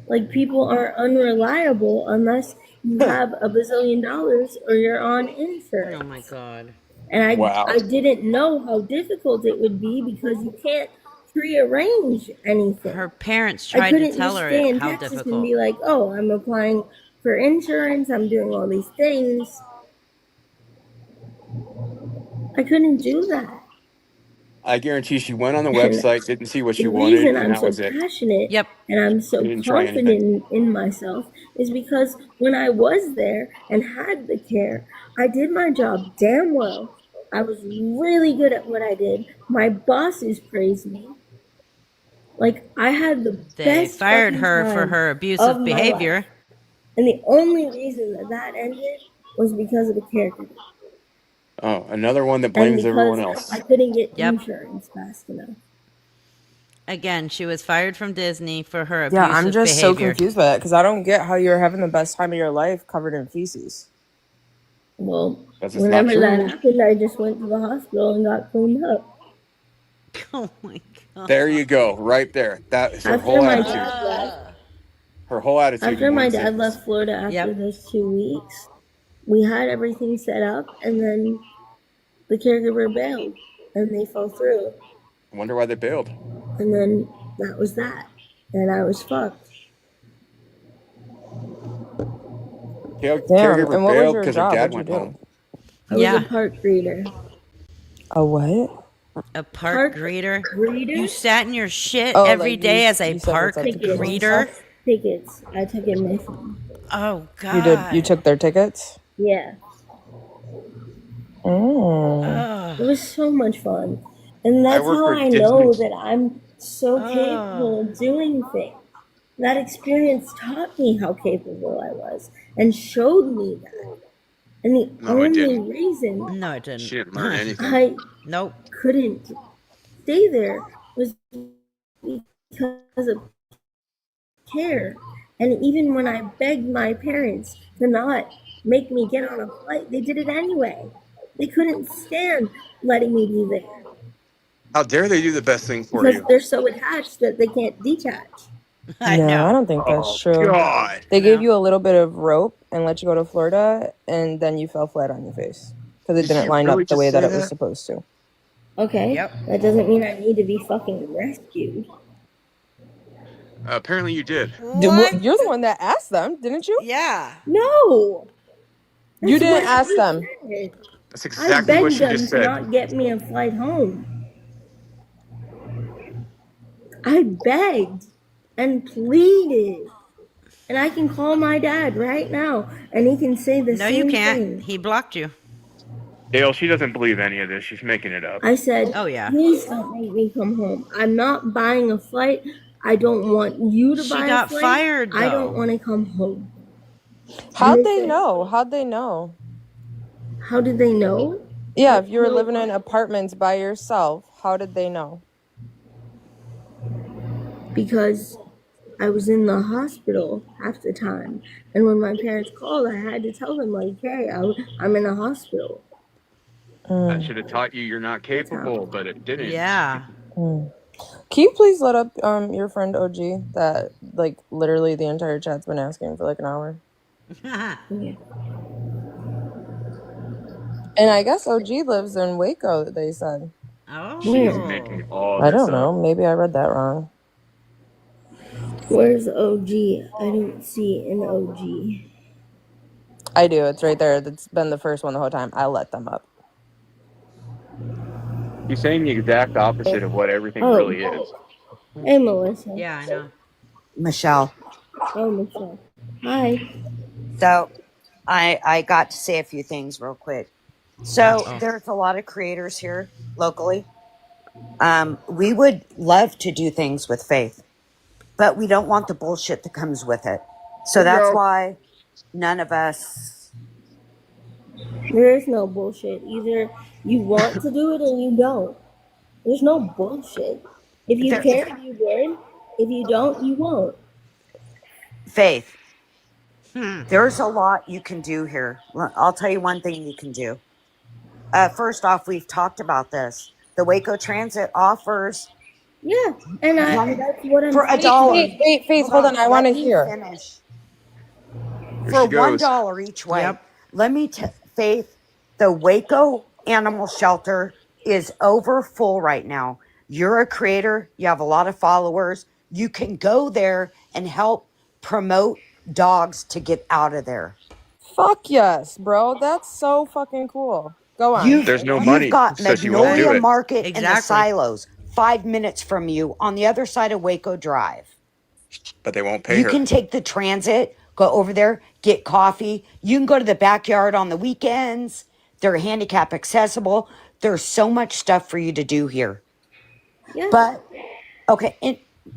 Like, people are unreliable unless you have a bazillion dollars or you're on insurance. Oh my God. And Wow. I didn't know how difficult it would be because you can't prearrange anything. Her parents I tried to couldn't tell just her stay in how Texas and difficult. be like, oh, I'm applying for insurance, I'm doing all these things. I couldn't do that. I guarantee she went on the And website, didn't see what she the wanted, reason and I'm that so was it. passionate Yep. and I'm She so didn't try anything. confident in myself is because when I was there and had the care, I did my job damn well. I was really good at what I did. My bosses praised me. Like, I had the They best fired fucking her for time her of abusive my life. behavior. And the only reason that ended was because of the caregiver. Oh, another one that And blames everyone because else. I couldn't get Yep. insurance fast enough. Again, she was fired from Disney for her Yeah, I'm abusive just so behavior. confused by that because I don't get how you're having the best time of your life covered in feces. Well, That's just not whenever that true. happened, I just went to the hospital and got cleaned up. Oh my God. There you go, right there. That is her After whole my attitude. dad left, Her whole attitude after in my one dad sentence. left Florida after Yep. those 2 weeks, we had everything set up, and then the caregiver bailed, and they fell through, I wonder why they bailed. and then that was that, and I was fucked. Damn, Caregiver and what was bailed your because her job? dad What'd you went do? home. I was Yeah. a park greeter. A what? A park greeter. You Greeter? sat in your shit Oh, every like day as a you said what's park up to people and greeter. stuff. Tickets. I took admission. Oh God. You did. You took their tickets. Yeah. Oh. Ugh. It was so much fun. And I that's work how for I Disney. know that I'm so Oh. capable of doing things. That experience taught me how capable I was and showed me that. And the No, it only didn't. reason No, it She didn't. didn't learn anything. I Nope. couldn't stay there was because of care. And even when I begged my parents to not make me get on a flight, they did it anyway. They couldn't stand letting me be there How dare they do the best thing for because you? they're so attached that they can't detach. I No, I know. don't think that's Oh, true. God. They gave No. you a little bit of rope and let you go to Florida, and then you fell flat on your face because it Did didn't she line really up the just way that say it was that? supposed to. Okay, Yep. that doesn't mean I need to be fucking rescued. Apparently you did. What? You're the one that asked them, didn't you? Yeah. No, You that's what didn't ask I them. said. That's I exactly what begged she them just to said. not get me a flight home. I begged and pleaded. And I can call my dad right now and he can say the No, you same can't. thing. He blocked you. Dale, she doesn't believe any of this. She's making it up. I said, Oh yeah. please don't make me come home. I'm not buying a flight. I don't want you to She buy a got flight. fired I don't though. want to come home. How'd they know? How'd they know? How did they know? Yeah, How if did you were they know living in what? apartments by yourself, how did they know? because I was in the hospital half the time. And when my parents called, I had to tell them, like, hey, I'm in a hospital. That should have taught you you're not capable, but it didn't. Yeah. Can you please let up your friend OG that like literally the entire chat's been asking for like an hour? Yeah. And I guess OG lives in Waco, they said. She's Oh. making all I this don't know. up. Maybe I read that wrong. Where's OG? I don't see an OG. I do. It's right there. That's been the first one the whole time. I let them up. He's saying the exact opposite of what everything Oh. really is. Hey, Melissa. Yeah, I know. Michelle. Oh, Michelle. Hi. So I got to say a few things real quick. So Uh-oh. there's a lot of creators here locally. We would love to do things with faith, but we don't want the bullshit that comes with it. So that's why none of us. There is no bullshit. Either you want to do it or you don't. There's no bullshit. If you There, care, you would. If you don't, you won't. faith. Hmm. There's a lot you can do here. I'll tell you one thing you can do. First off, we've talked about this. The Waco Transit offers Yeah, and that's what I'm for a saying. dollar. Faith, hold on. I want Let to me hear. finish. Here For she goes. $1 each way. Yep. Let me Faith, the Waco Animal Shelter is over full right now. You're a creator, you have a lot of followers. You can go there and help promote dogs to get out of there. Fuck yes, bro. That's so fucking cool. Go on. There's no You've money, got so she won't do Magnolia it. Market in the Exactly. silos, 5 minutes from you on the other side of Waco Drive. But they won't pay You her. can take the transit, go over there, get coffee. You can go to the backyard on the weekends. They're handicap accessible. There's so much stuff for you to do here. Yeah. But, okay,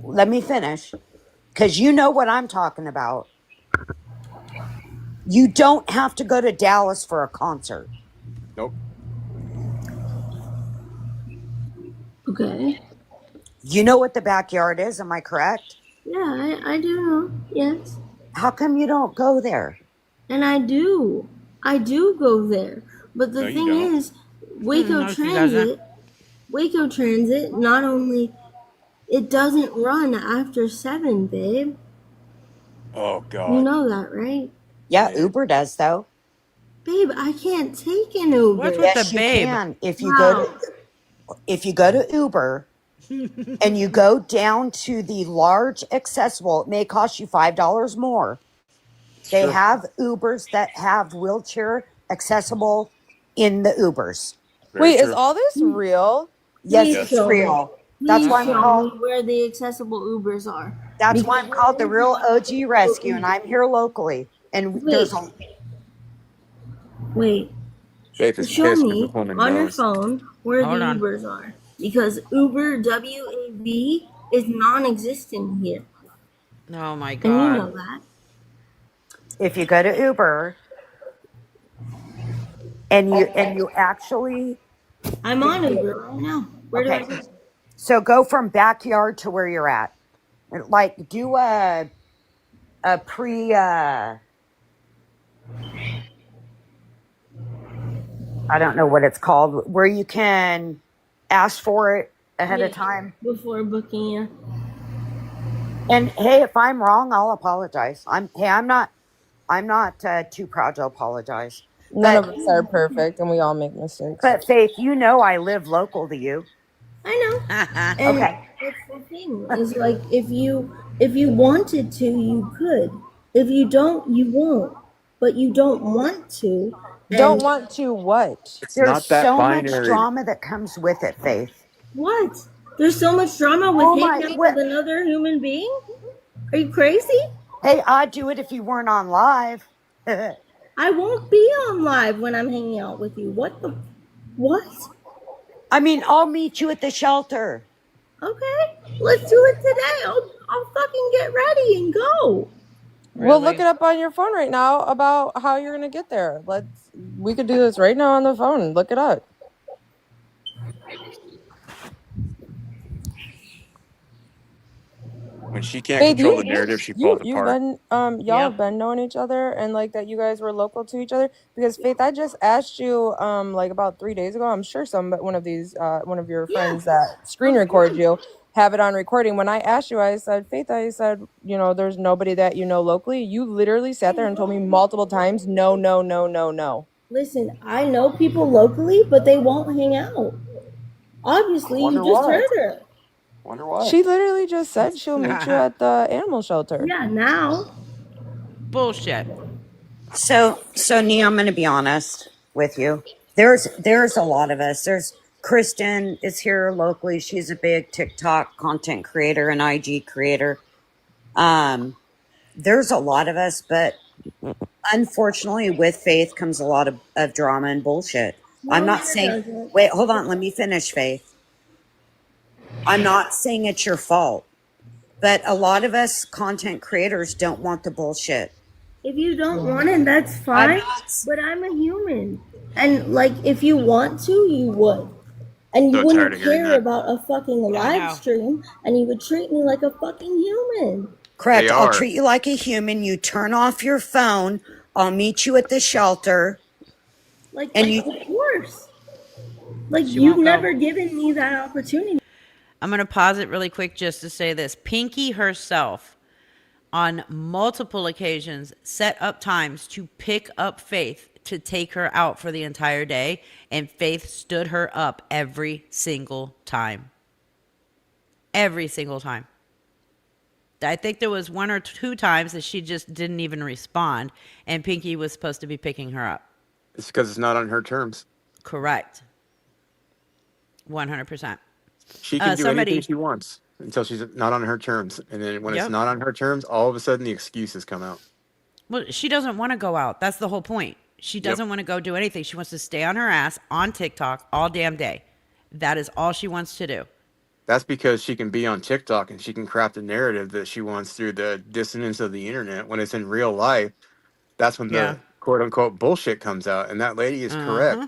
let me finish because you know what I'm talking about. You don't have to go to Dallas for a concert. Nope. Okay. You know what the backyard is, am I correct? Yeah, I do know. Yes. How come you don't go there? And I do. I do go there. But the No, you thing don't. is, Waco No, she doesn't. Transit, not only it doesn't run after 7, babe. Oh You God. know that, right? Yeah, Babe. Uber does though. Babe, I can't take an Uber. What's with Yes, the you babe? can. If you Wow. go to Uber and you go down to the large accessible, it may cost you $5 more. They Sure. have Ubers that have wheelchair accessible in the Ubers. Very Wait, is true. all this real? Yes, Please Yes. it's show me. real. That's Please why I'm show called. me where the accessible Ubers are. That's why Because I'm called the real OG Rescue, and Uber. I'm here locally. And Wait, wait. Faith is Show pissed because me this woman on your knows. phone where Hold the on. Ubers are. Because Uber WAV is non-existent here, Oh my and you know God. that. if you go to Uber and you actually I'm on Uber right now. Where do I okay, go? so go from backyard to where you're at. Like do a pre I don't know what it's called, where you can ask for it ahead of time. Before booking you. And hey, if I'm wrong, I'll apologize. I'm not too proud to apologize. None But of us are perfect and we all make mistakes. Faith, you know I live local to you. I know. And Okay. that's the thing is like if you wanted to, you could. If you don't, you won't. But you don't want to, Don't then want to what? It's There's not that so much binary. drama that comes with it, Faith. what? There's so much drama with Oh hanging my out what with another human being? Are you crazy? Hey, I'd do it if you weren't on live. I won't be on live when I'm hanging out with you. What? I mean, I'll meet you at the shelter. Okay, let's do it today. I'll fucking get ready and go. We'll look Really? it up on your phone right now about how you're gonna get there. We could do this right now on the phone. Look it up. When she can't Faith, control the narrative, she falls you've apart. been y'all have Yep. been knowing each other, and like that you guys were local to each other. Because Faith, I just asked you like about 3 days ago. I'm sure one of your friends that screen recorded you have it on recording. When I asked you, I said, Faith, I said, there's nobody that you know locally. You literally sat there and told me multiple times, no, no, no, no, no. Listen, I know people locally, but they won't hang out. Obviously, you Wonder just why? heard her. Wonder why? She literally just said she'll meet you at the animal shelter. Yeah, now. Bullshit. So Nia, I'm going to be honest with you. There's a lot of us. There's Kristen is here locally. She's a big TikTok content creator and IG creator. There's a lot of us, but unfortunately, with Faith comes a lot of drama and bullshit. I'm not saying. Wait, hold on. Let me finish, Faith. I'm not saying it's your fault, but a lot of us content creators don't want the bullshit. If you don't want it, that's fine. But I'm a human. And like if you want to, you would. And you So tired wouldn't of hearing care that. about a fucking I know. live stream and you would treat me like a fucking human. Correct. They I'll are. treat you like a human. You turn off your phone. I'll meet you at the shelter. Like And you- of course. Like She you've won't go. never given me that opportunity. I'm going to pause it really quick just to say this. Pinky herself, on multiple occasions, set up times to pick up Faith to take her out for the entire day, and Faith stood her up every single time. Every single time. I think there was 1 or 2 times that she just didn't even respond, and Pinky was supposed to be picking her up. It's because it's not on her terms. Correct. 100%. She can do somebody- anything she wants until she's not on her terms. And then when Yep. it's not on her terms, all of a sudden the excuses come out. Well, she doesn't want to go out. That's the whole point. She doesn't want to go do anything. She wants to stay on her ass on TikTok all damn day. That is all she wants to do. That's because she can be on TikTok and she can craft a narrative that she wants through the dissonance of the internet. When it's in real life, that's when Yeah. the quote unquote bullshit comes out. And that lady is correct.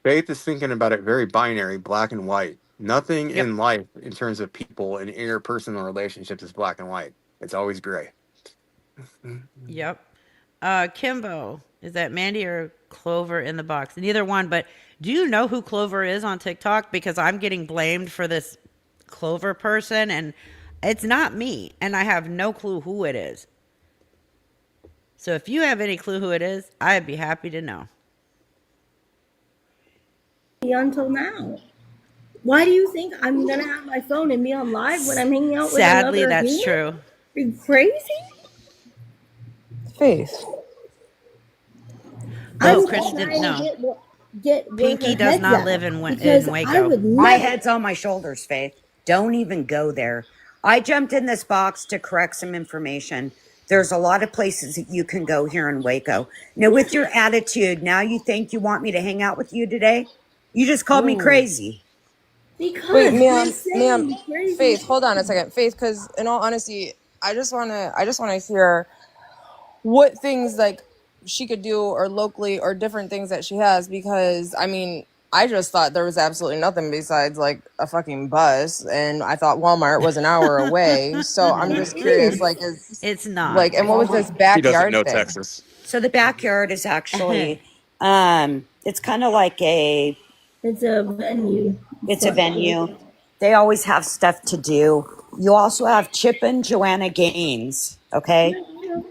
Faith is thinking about it very binary, black and white. Nothing Yep. in life in terms of people and interpersonal relationships is black and white. It's always gray. Yep. Kimbo, is that Mandy or Clover in the box? Neither one, but do you know who Clover is on TikTok? Because I'm getting blamed for this Clover person, and it's not me, and I have no clue who it is. So if you have any clue who it is, I'd be happy to know. Until now. Why do you think I'm gonna have my phone and be on live when I'm hanging out with Sadly, another that's human? true. Are you crazy? Faith. Oh, I'm Kristen, trying to no. get where Pinky her does head's not at, live in because Waco. I would My never. head's on my shoulders, Faith. Don't even go there. I jumped in this box to correct some information. There's a lot of places that you can go here in Waco. Now, with your attitude, now you think you want me to hang out with you today? You just called me Ooh. crazy. Because Wait, you're ma'am, saying crazy Faith, shit. hold on a second, Faith, because in all honesty, I just wanna hear what things like she could do or locally or different things that she has, because I mean, I just thought there was absolutely nothing besides like a fucking bus, and I thought Walmart was an hour away. So I'm just curious, like, It's not. like, and what was this She doesn't backyard know thing? Texas. So the backyard is actually, it's kind of like It's a venue. it's a venue. They always have stuff to do. You also have Chip and Joanna Gaines, okay?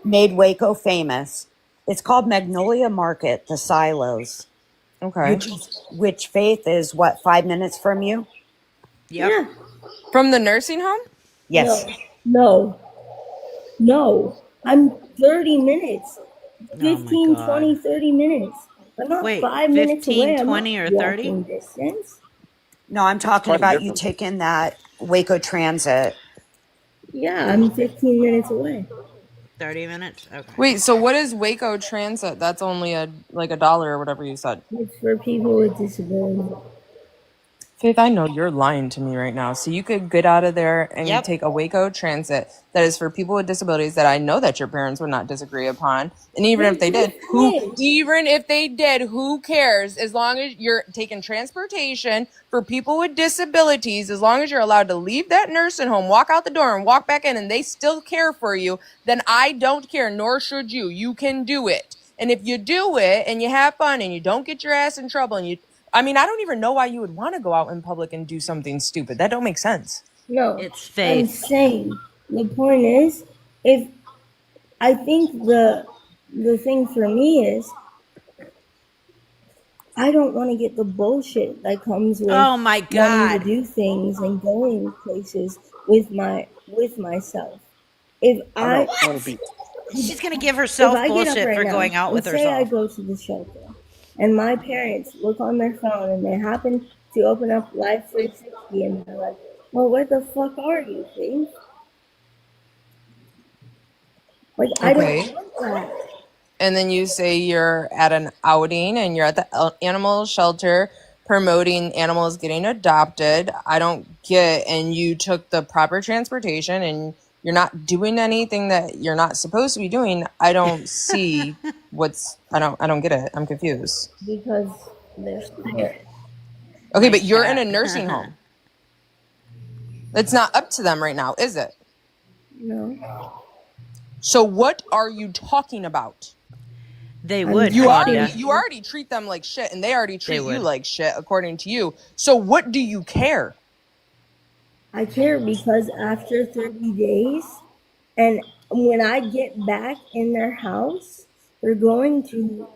Made Waco famous. It's called Magnolia Market, the Silos. Okay. Which Faith is what, 5 minutes from you? Yep. Yeah. From the nursing home? Yes. No. I'm 30 minutes. Oh 15, my God. 20, 30 minutes. I'm not Wait, 5 minutes 15, away. I'm 20, not or 30? walking distance. No, I'm talking quite a about you difference. taking that Waco Transit. Yeah, I'm 15 minutes away. 30 minutes? Okay. Wait, so what is Waco Transit? That's only $1 or whatever you said. It's for people with disabilities. Faith, I know you're lying to me right now. So you could get out of there and Yep. take a Waco transit that is for people with disabilities that I know that your parents would not disagree upon. And even if they did, who cares? As long as you're taking transportation for people with disabilities, as long as you're allowed to leave that nursing home, walk out the door and walk back in and they still care for you, then I don't care, nor should you. You can do it. And if you do it and you have fun and you don't get your ass in trouble and I don't even know why you would want to go out in public and do something stupid. That don't make sense. No, It's I'm faith. saying the point is, if I think the thing for me is, I don't want to get the bullshit that comes with Oh my wanting to God. do things and going places with myself. If I don't I want to be. She's gonna give if herself I get up bullshit right for now going out and with say I herself. go to the shelter and my parents look on their phone and they happen to open up Life 360 and they're like, well, where the fuck are you, Faith? Like, I don't Okay. want that. And then you say you're at an outing and you're at the animal shelter promoting animals getting adopted. I don't get, and you took the proper transportation and you're not doing anything that you're not supposed to be doing. I don't see I don't get it. I'm confused. Because they're scared. Okay, My but you're in a cat. nursing home. It's not up to them right now, is it? No. So what are you talking about? They I'm would, You Claudia. already treat them like shit and they already treat you would. like shit according to you. So what do you care? I care because after 30 days, and when I get back in their house, they're going to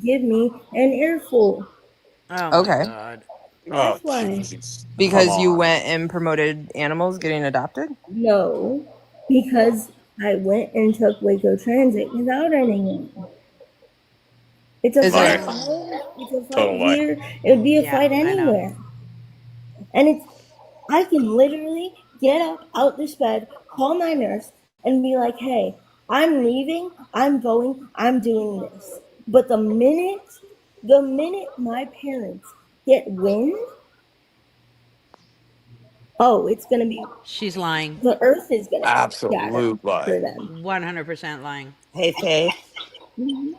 give me an earful. Oh Okay. my God. Oh, That's why. Jesus. Come Because you on. went and promoted animals getting adopted? No, because I went and took Waco Transit without anyone. It's a Is fight there Lie. at home. It's a fight Total lie. here. It would be a Yeah, fight I know. anywhere. And I can literally get up out this bed, call my nurse, and be like, hey, I'm leaving, I'm going, I'm doing this. But the minute my parents get wind, oh, it's gonna be, She's lying. the earth is gonna shatter Absolute for lie. them. 100% lying. Hey, Faith. Mhm.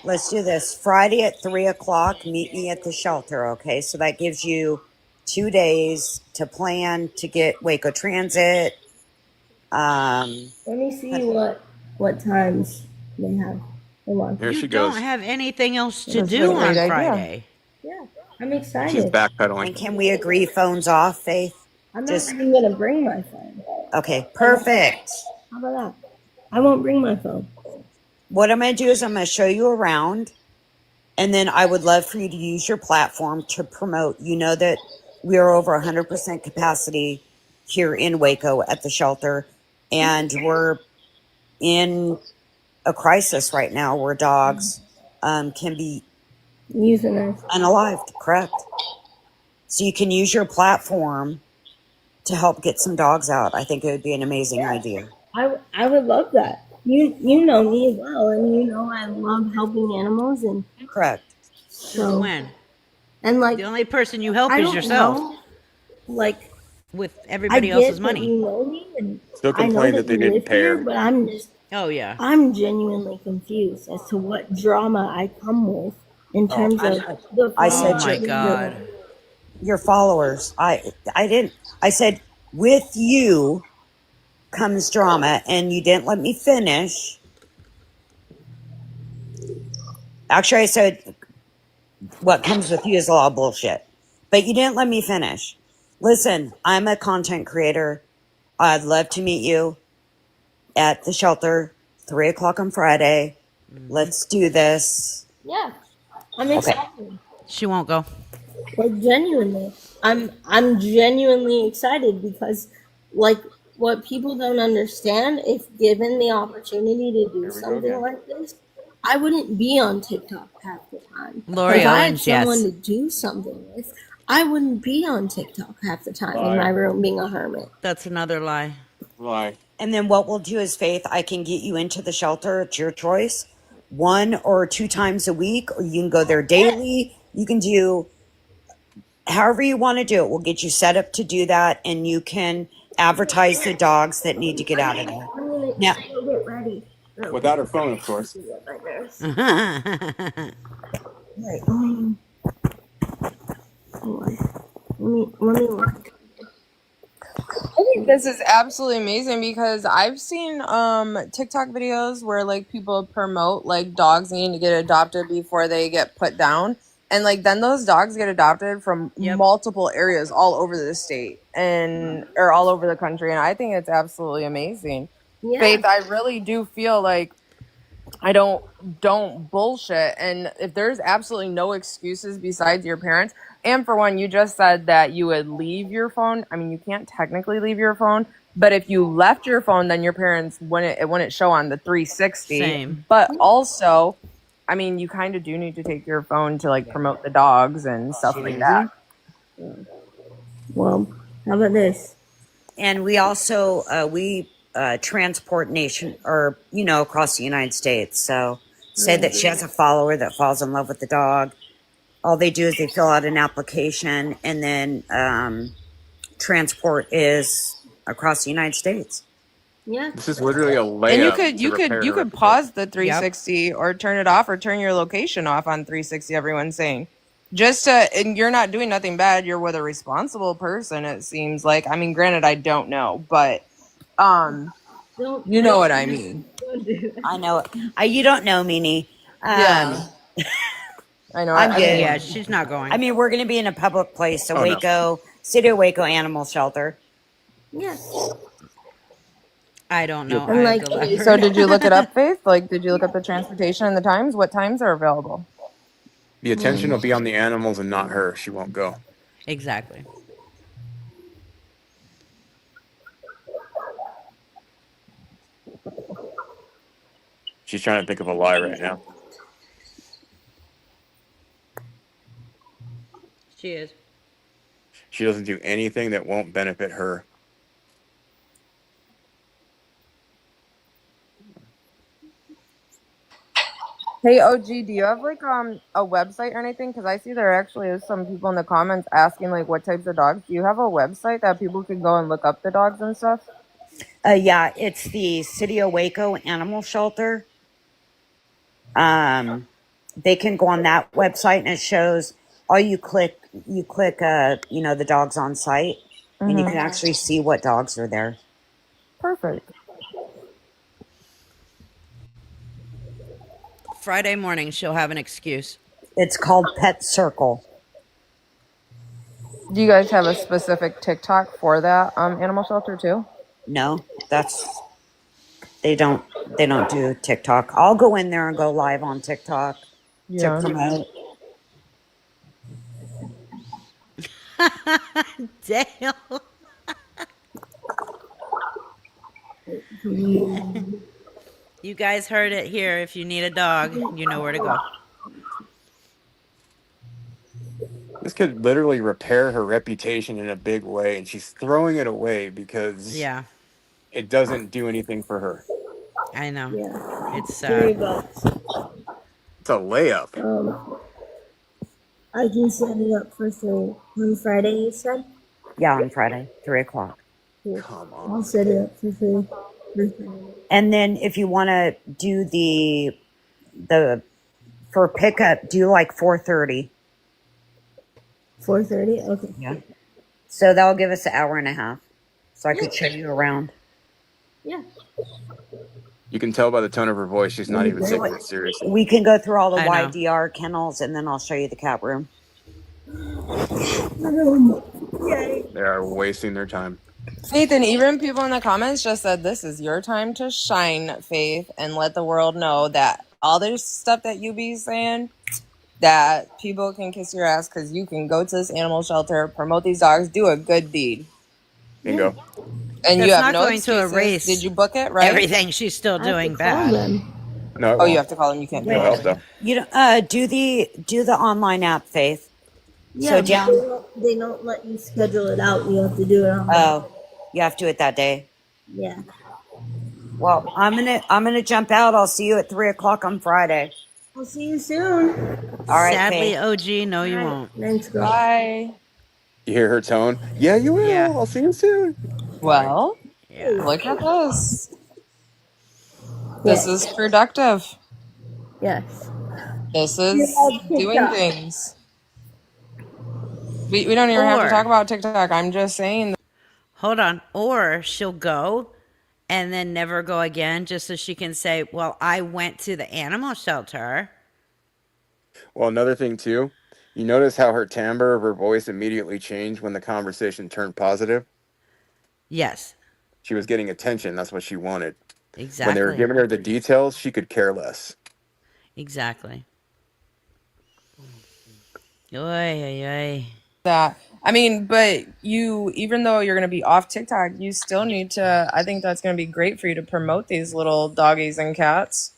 Let's do this. Friday at 3 o'clock, meet me at the shelter, okay? So that gives you 2 days to plan to get Waco Transit. Let me see what times they have. Hold on. Here You she don't goes. have anything else to That's do a great on idea. Friday. Yeah, I'm She's excited. backpedaling. and can we agree phones off, Faith? I'm not Just, even gonna bring my phone. okay, How about that? perfect. How about that? I won't bring my phone. What I'm going to do is I'm going to show you around, and then I would love for you to use your platform to promote. You know that we are over 100% capacity here in Waco at the shelter, and we're in a crisis right now where dogs can be Euthanized. unalived, correct? So you can use your platform to help get some dogs out. I think it would be an amazing idea. I would love that. You know me well, and you know I love helping animals, and Correct. Since so when? and like The only person you help I is don't yourself know, like with I everybody else's get that money. you know me, and Still I know complain that that they you didn't live pay here, her. but Oh, yeah. I'm genuinely confused as to what drama I come with in Oh, terms of the I Oh said phone my your, God. your followers. I didn't. I said with you comes drama, and you didn't let me finish. Actually, I said what comes with you is a lot of bullshit, but you didn't let me finish. Listen, I'm a content creator. I'd love to meet you at the shelter, 3 o'clock on Friday. Let's do this. Yeah, I'm Okay. excited. She won't go. Like genuinely, I'm genuinely excited because, like, what people don't understand, if given the opportunity to do Here we go something again. like this, I wouldn't be on TikTok half the time. Lori If I had Owens, someone yes. to do something with, I wouldn't be on TikTok half the time in Lie. my room being a hermit. That's another lie. Lie. And then what we'll do is, Faith, I can get you into the shelter. It's your choice. 1 or 2 times a week, or you can go there daily. You can do however you want to do it, we'll get you set up to do that, and you can advertise the dogs that need to get out of there. I'm gonna Now, go get ready. Without her phone, of course. Right. Hold on. Let me look. I think this is absolutely amazing because I've seen TikTok videos where like people promote like dogs needing to get adopted before they get put down. And like then those dogs get adopted from Yep. multiple areas all over the state and or all over the country. And I think it's absolutely amazing. Yeah. Faith, I really do feel like I don't bullshit. And if there's absolutely no excuses besides your parents, and for one, you just said that you would leave your phone. I mean, you can't technically leave your phone, but if you left your phone, then your parents wouldn't show on the 360. Same. But also, I mean, you kind of do need to take your phone to like promote the dogs and stuff like that. Well, how about this? and we also transport nation or across the United States. So say that she has a follower that falls in love with the dog. All they do is they fill out an application, and then transport is across the United States. Yeah. This is literally a layup. And to repair you her could pause the 360 or turn it off or turn your location off on 360. Everyone's saying and you're not doing nothing bad. You're with a responsible person. It seems like. I mean, granted, I don't know, but you know what I mean. I know. You don't know, Meanie. Yeah. I know. I'm good. Yeah, she's not going. I mean, we're going to be in a public place, so Oh, no. Waco, City of Waco Animal Shelter. Yes. I don't know. And, like, either, leopard. So did you look it up, Faith? Like, did you look up the transportation and the times? What times are available? The attention will be on the animals and not her. She won't go. Exactly. She's trying to think of a lie right now. She is. She doesn't do anything that won't benefit her. Hey, OG, do you have like a website or anything? Because I see there actually is some people in the comments asking like what types of dogs. Do you have a website that people can go and look up the dogs and stuff? Yeah, it's the City of Waco Animal Shelter. They can go on that website, and it shows all you click the dogs on site, and you can actually see what dogs are there. Perfect. Friday morning, she'll have an excuse. It's called Pet Circle. Do you guys have a specific TikTok for that animal shelter too? No, they don't do TikTok. I'll go in there and go live on TikTok to promote. Damn. You guys heard it here. If you need a dog, you know where to go. This could literally repair her reputation in a big way, and she's throwing it away because it doesn't do anything for her. I know. Yeah. It's $3. It's a layup. I can set it up for 3 on Friday. You said? Yeah, on Friday, 3:00. Come on. I'll set it up for 3. And then if you want to do the for pickup, do like 4:30. 4:30. Okay. Yeah. So that'll give us an hour and a half. So I could show you around. Yeah. You can tell by the tone of her voice she's not even taking it seriously. We can go through all the I know. YDR kennels, and then I'll show you the cat room. They are wasting their time. Faith, and even people in the comments just said this is your time to shine, Faith, and let the world know that all this stuff that you be saying, that people can kiss your ass because you can go to this animal shelter, promote these dogs, do a good deed. Bingo. And That's you have not no going to excuses. erase Did you book it right? everything she's still doing bad. No, it Oh, you won't. have to call them. You can't do No it. help though. You don't, do the online app, Faith. Yeah, So but down. they don't let you schedule it out. You have to do it on. Oh, you have to do it that day. Yeah. Well, I'm gonna jump out. I'll see you at 3:00 on Friday. I'll see you soon. All right, Sadly, Faith. OG, no, you All right. won't. Thanks, girl. Bye. You hear her tone? Yeah, you Yeah. will. I'll see you soon. All right. Well, Yeah. look at this. This is Yes. productive. Yes. This You is love doing TikTok. things. We don't even have to talk Or, about TikTok. I'm just saying. hold on. Or she'll go and then never go again just so she can say, well, I went to the animal shelter. Well, another thing too, you notice how her timbre of her voice immediately changed when the conversation turned positive? Yes, She was getting attention. That's what she wanted. When they were exactly. giving her the details, she could care less. Exactly. Oy, oy, oy. That I mean, but you, even though you're going to be off TikTok, you still need to. I think that's going to be great for you to promote these little doggies and cats.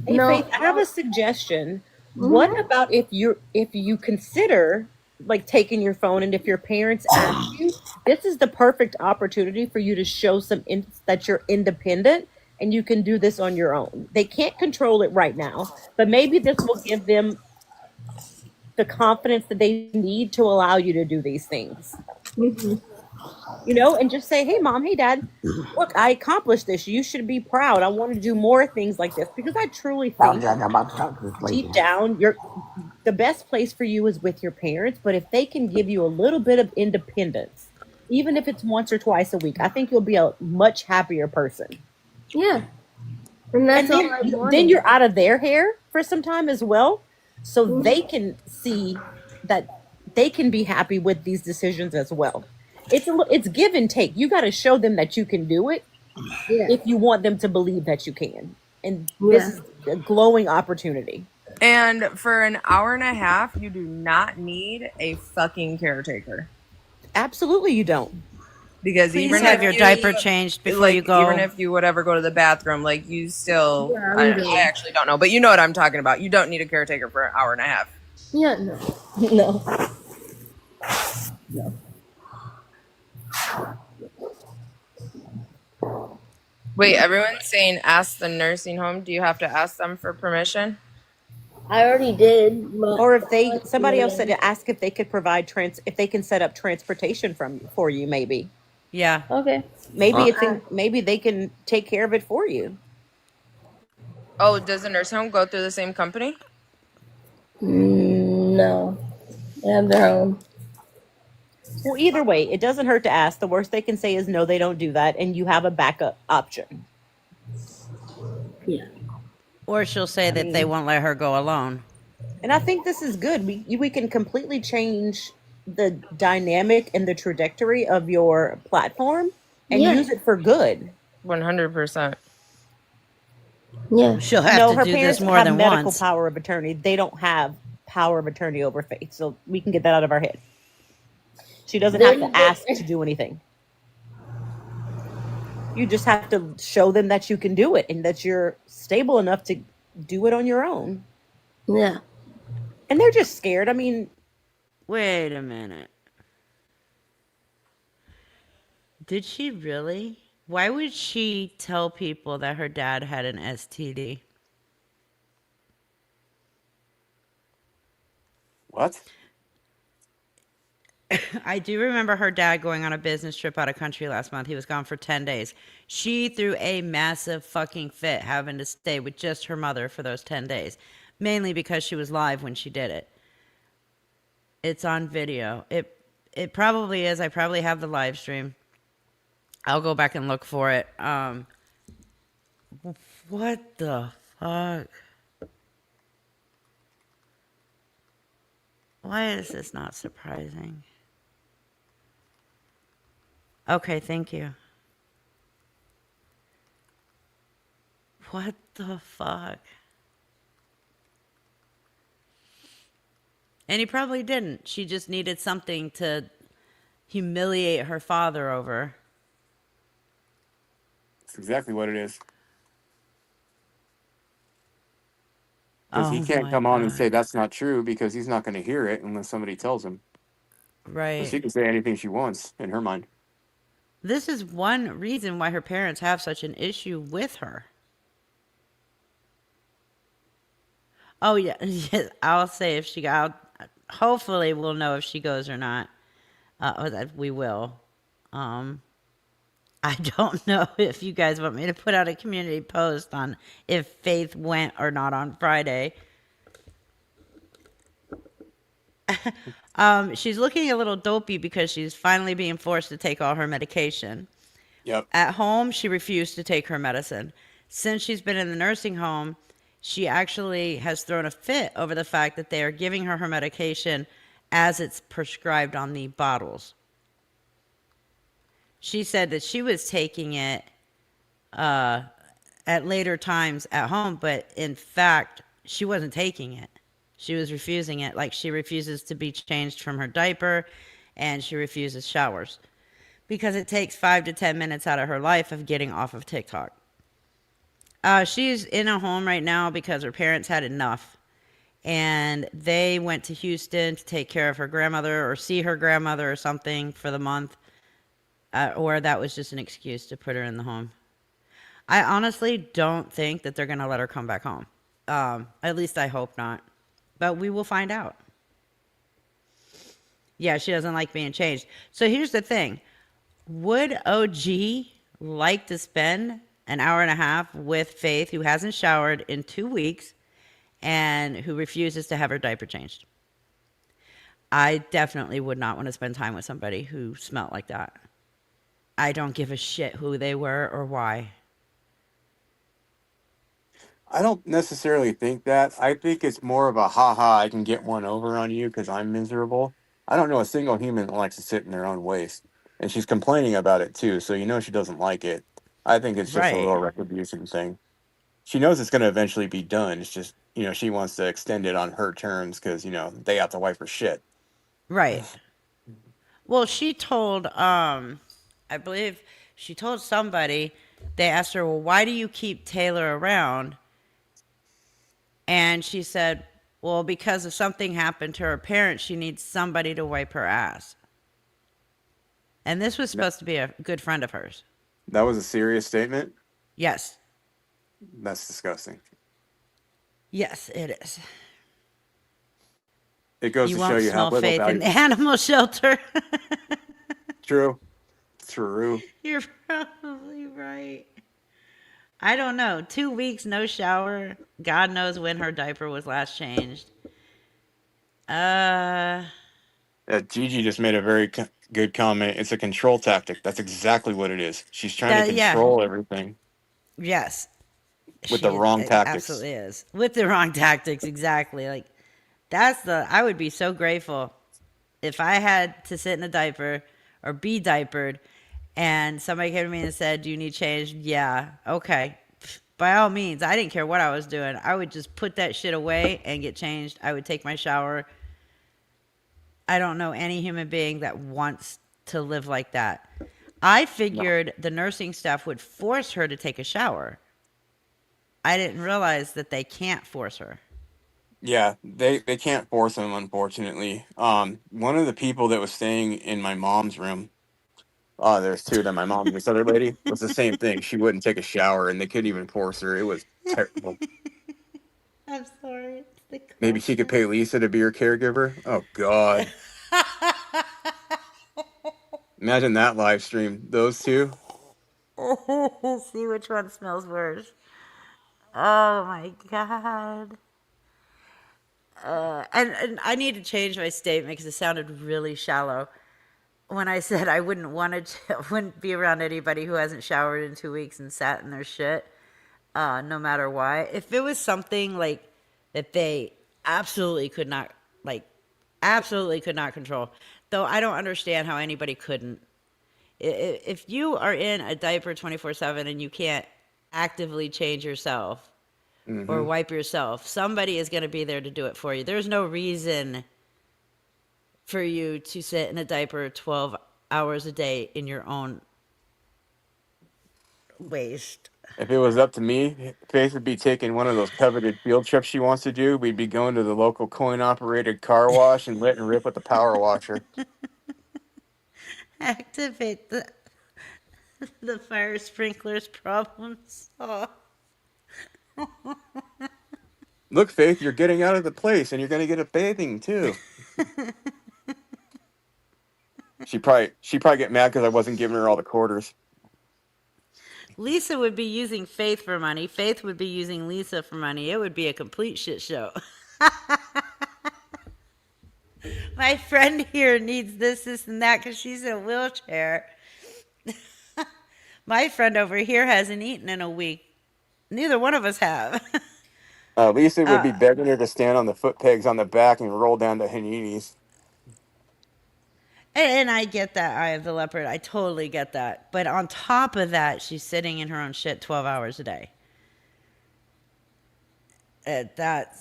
Hey No. Faith, I have a suggestion. What Mhm. about if you consider like taking your phone and if your parents ask you, this is the perfect opportunity for you to show that you're independent and you can do this on your own. They can't control it right now, but maybe this will give them the confidence that they need to allow you to do these things. Mhm. And just say, hey, mom, hey, dad, look, I accomplished this. You should be proud. I want to do more things like this because I truly I'm think about to talk to this lady. deep down, the best place for you is with your parents. But if they can give you a little bit of independence, even if it's once or twice a week, I think you'll be a much happier person. Yeah. And that's And all then, I then wanted. you're out of their hair for some time as well, so Mhm. they can see that they can be happy with these decisions as well. It's give and take. You got to show them that you can do it Yeah. if you want them to believe that you can. And this Yeah. is a glowing opportunity. And for an hour and a half, you do not need a fucking caretaker. Absolutely, you don't. Because Please even have if your diaper changed you before you like, even go. if you would ever go to the bathroom, like you still, Yeah, I'm I good. actually don't know, but you know what I'm talking about. You don't need a caretaker for an hour and a half. Yeah, no. No. No. Wait, everyone's saying ask the nursing home. Do you have to ask them for permission? I already did, but Or if I they like somebody else said to to ask if they could provide if they can set up transportation for you, maybe. Yeah. Okay. Maybe I'll it's ask. in maybe they can take care of it for you. Oh, does the nursing home go through the same company? No. They have their own. Well, either way, it doesn't hurt to ask. The worst they can say is no, they don't do that, and you have a backup option. Yeah. Or she'll say I that they mean, won't let her go alone. and I think this is good. We can completely change the dynamic and the trajectory of your platform and Yeah. use it for good. 100%. Yeah. She'll have No, to her do this parents more have than medical once. power of attorney. They don't have power of attorney over Faith, so we can get that out of our head. She doesn't have to ask to do anything. You just have to show them that you can do it and that you're stable enough to do it on your own. Yeah. And they're just scared. I mean, Wait a minute. Did she really? Why would she tell people that her dad had an STD? What? I do remember her dad going on a business trip out of country last month. He was gone for 10 days. She threw a massive fucking fit having to stay with just her mother for those 10 days, mainly because she was live when she did it. It's on video. It probably is. I probably have the live stream. I'll go back and look for it. What the fuck? Why is this not surprising? Okay, thank you. What the fuck? And he probably didn't. She just needed something to humiliate her father over. That's exactly what it is. Because he Oh can't my come on and god. say that's not true because he's not going to hear it unless somebody tells him. But Right. she can say anything she wants in her mind. This is one reason why her parents have such an issue with her. Oh yeah, yes, I'll say if she got. hopefully we'll know if she goes or not. Or that we will. Um, I don't know if you guys want me to put out a community post on if Faith went or not on Friday. She's looking a little dopey because she's finally being forced to take all her medication. Yep. At home, she refused to take her medicine. Since she's been in the nursing home, she actually has thrown a fit over the fact that they are giving her medication as it's prescribed on the bottles. She said that she was taking it uh, at later times at home, but in fact, she wasn't taking it. She was refusing it, like she refuses to be changed from her diaper and she refuses showers because it takes 5 to 10 minutes out of her life of getting off of TikTok. She's in a home right now because her parents had enough and they went to Houston to take care of her grandmother or see her grandmother or something for the month, or that was just an excuse to put her in the home. I honestly don't think that they're going to let her come back home. At least I hope not. But we will find out. Yeah, she doesn't like being changed. So here's the thing. Would OG like to spend an hour and a half with Faith, who hasn't showered in 2 weeks and who refuses to have her diaper changed? I definitely would not want to spend time with somebody who smelled like that. I don't give a shit who they were or why. I don't necessarily think that. I think it's more of a haha, I can get one over on you because I'm miserable. I don't know a single human that likes to sit in their own waste. And she's complaining about it too, so you know she doesn't like it. I think it's just a Right. little retribution thing. She knows it's going to eventually be done. It's just, she wants to extend it on her terms because, they have to wipe her shit. Right. Well, she told, I believe she told somebody, they asked her, well, why do you keep Taylor around? And she said, well, because if something happened to her parents, she needs somebody to wipe her ass. And this was That supposed to be a good friend of hers. that was a serious statement. Yes. That's disgusting. Yes, it is. It goes You to show won't you how smell little Faith in value. the animal shelter. True. True. You're probably right. I don't know. 2 weeks, no shower. God knows when her diaper was last changed. Uh, Gigi just made a very good comment. It's a control tactic. That's exactly what it is. She's trying to yeah, control everything yes, with the wrong it tactics. absolutely is. With the wrong tactics, exactly. Like, I would be so grateful if I had to sit in a diaper or be diapered and somebody came to me and said, do you need change? Yeah, okay. By all means, I didn't care what I was doing. I would just put that shit away and get changed. I would take my shower. I don't know any human being that wants to live like that. I No. figured the nursing staff would force her to take a shower. I didn't realize that they can't force her. Yeah, they can't force them, unfortunately. One of the people that was staying in my mom's room, there's two of them. My mom and this other lady was the same thing. She wouldn't take a shower, and they couldn't even force her. It was terrible. I'm sorry. It's the Maybe she could culture. pay Lisa to be her caregiver. Oh God, imagine that live stream. Those two. See which one smells worse. Oh my god. And I need to change my statement because it sounded really shallow when I said I wouldn't want to, wouldn't be around anybody who hasn't showered in 2 weeks and sat in their shit, no matter why. If it was something like that they absolutely could not, like, absolutely could not control, though I don't understand how anybody couldn't. If you are in a diaper 24/7 and you can't actively change yourself or Hmm. wipe yourself, somebody is going to be there to do it for you. There's no reason for you to sit in a diaper 12 hours a day in your own waste. If it was up to me, Faith would be taking one of those coveted field trips she wants to do. We'd be going to the local coin operated car wash and letting rip with the power washer. Activate the fire sprinklers problem solved. Look, Faith, you're getting out of the place and you're going to get a bathing too. She probably get mad because I wasn't giving her all the quarters. Lisa would be using Faith for money. Faith would be using Lisa for money. It would be a complete shit show. My friend here needs this, and that because she's in a wheelchair. My friend over here hasn't eaten in a week. Neither one of us have. Lisa would be uh, begging her to stand on the foot pegs on the back and roll down to her knees. and I get that. Eye of the leopard. I totally get that. But on top of that, she's sitting in her own shit 12 hours a day.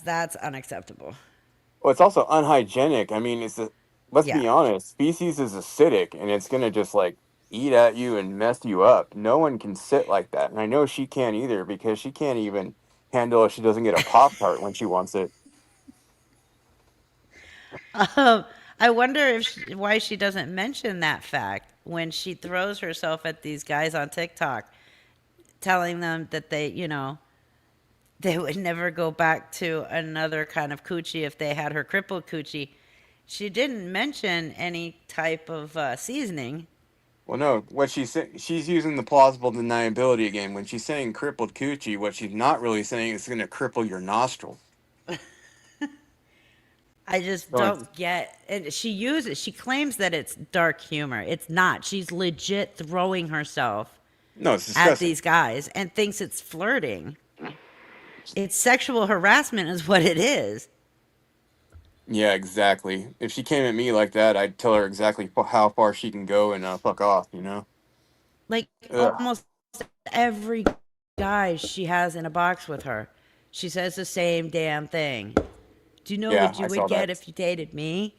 That's unacceptable. Well, it's also unhygienic. I mean, let's Yeah. be honest, feces is acidic and it's gonna just like eat at you and mess you up. No one can sit like that. And I know she can't either because she can't even handle if she doesn't get a Pop Tart when she wants it. Um, I wonder why she doesn't mention that fact when she throws herself at these guys on TikTok, telling them that they would never go back to another kind of coochie if they had her crippled coochie. She didn't mention any type of seasoning. Well, no, she's using the plausible deniability again. When she's saying crippled coochie, what she's not really saying is going to cripple your nostril. I just Going, don't get. And she claims that it's dark humor. It's not. She's legit throwing herself no, it's at disgusting. these guys and thinks it's flirting. It's sexual harassment, is what it is. Yeah, exactly. If she came at me like that, I'd tell her exactly how far she can go and fuck off. Like Ugh. almost every guy she has in a box with her, she says the same damn thing. Do you know Yeah, what I you would saw that. get if you dated me?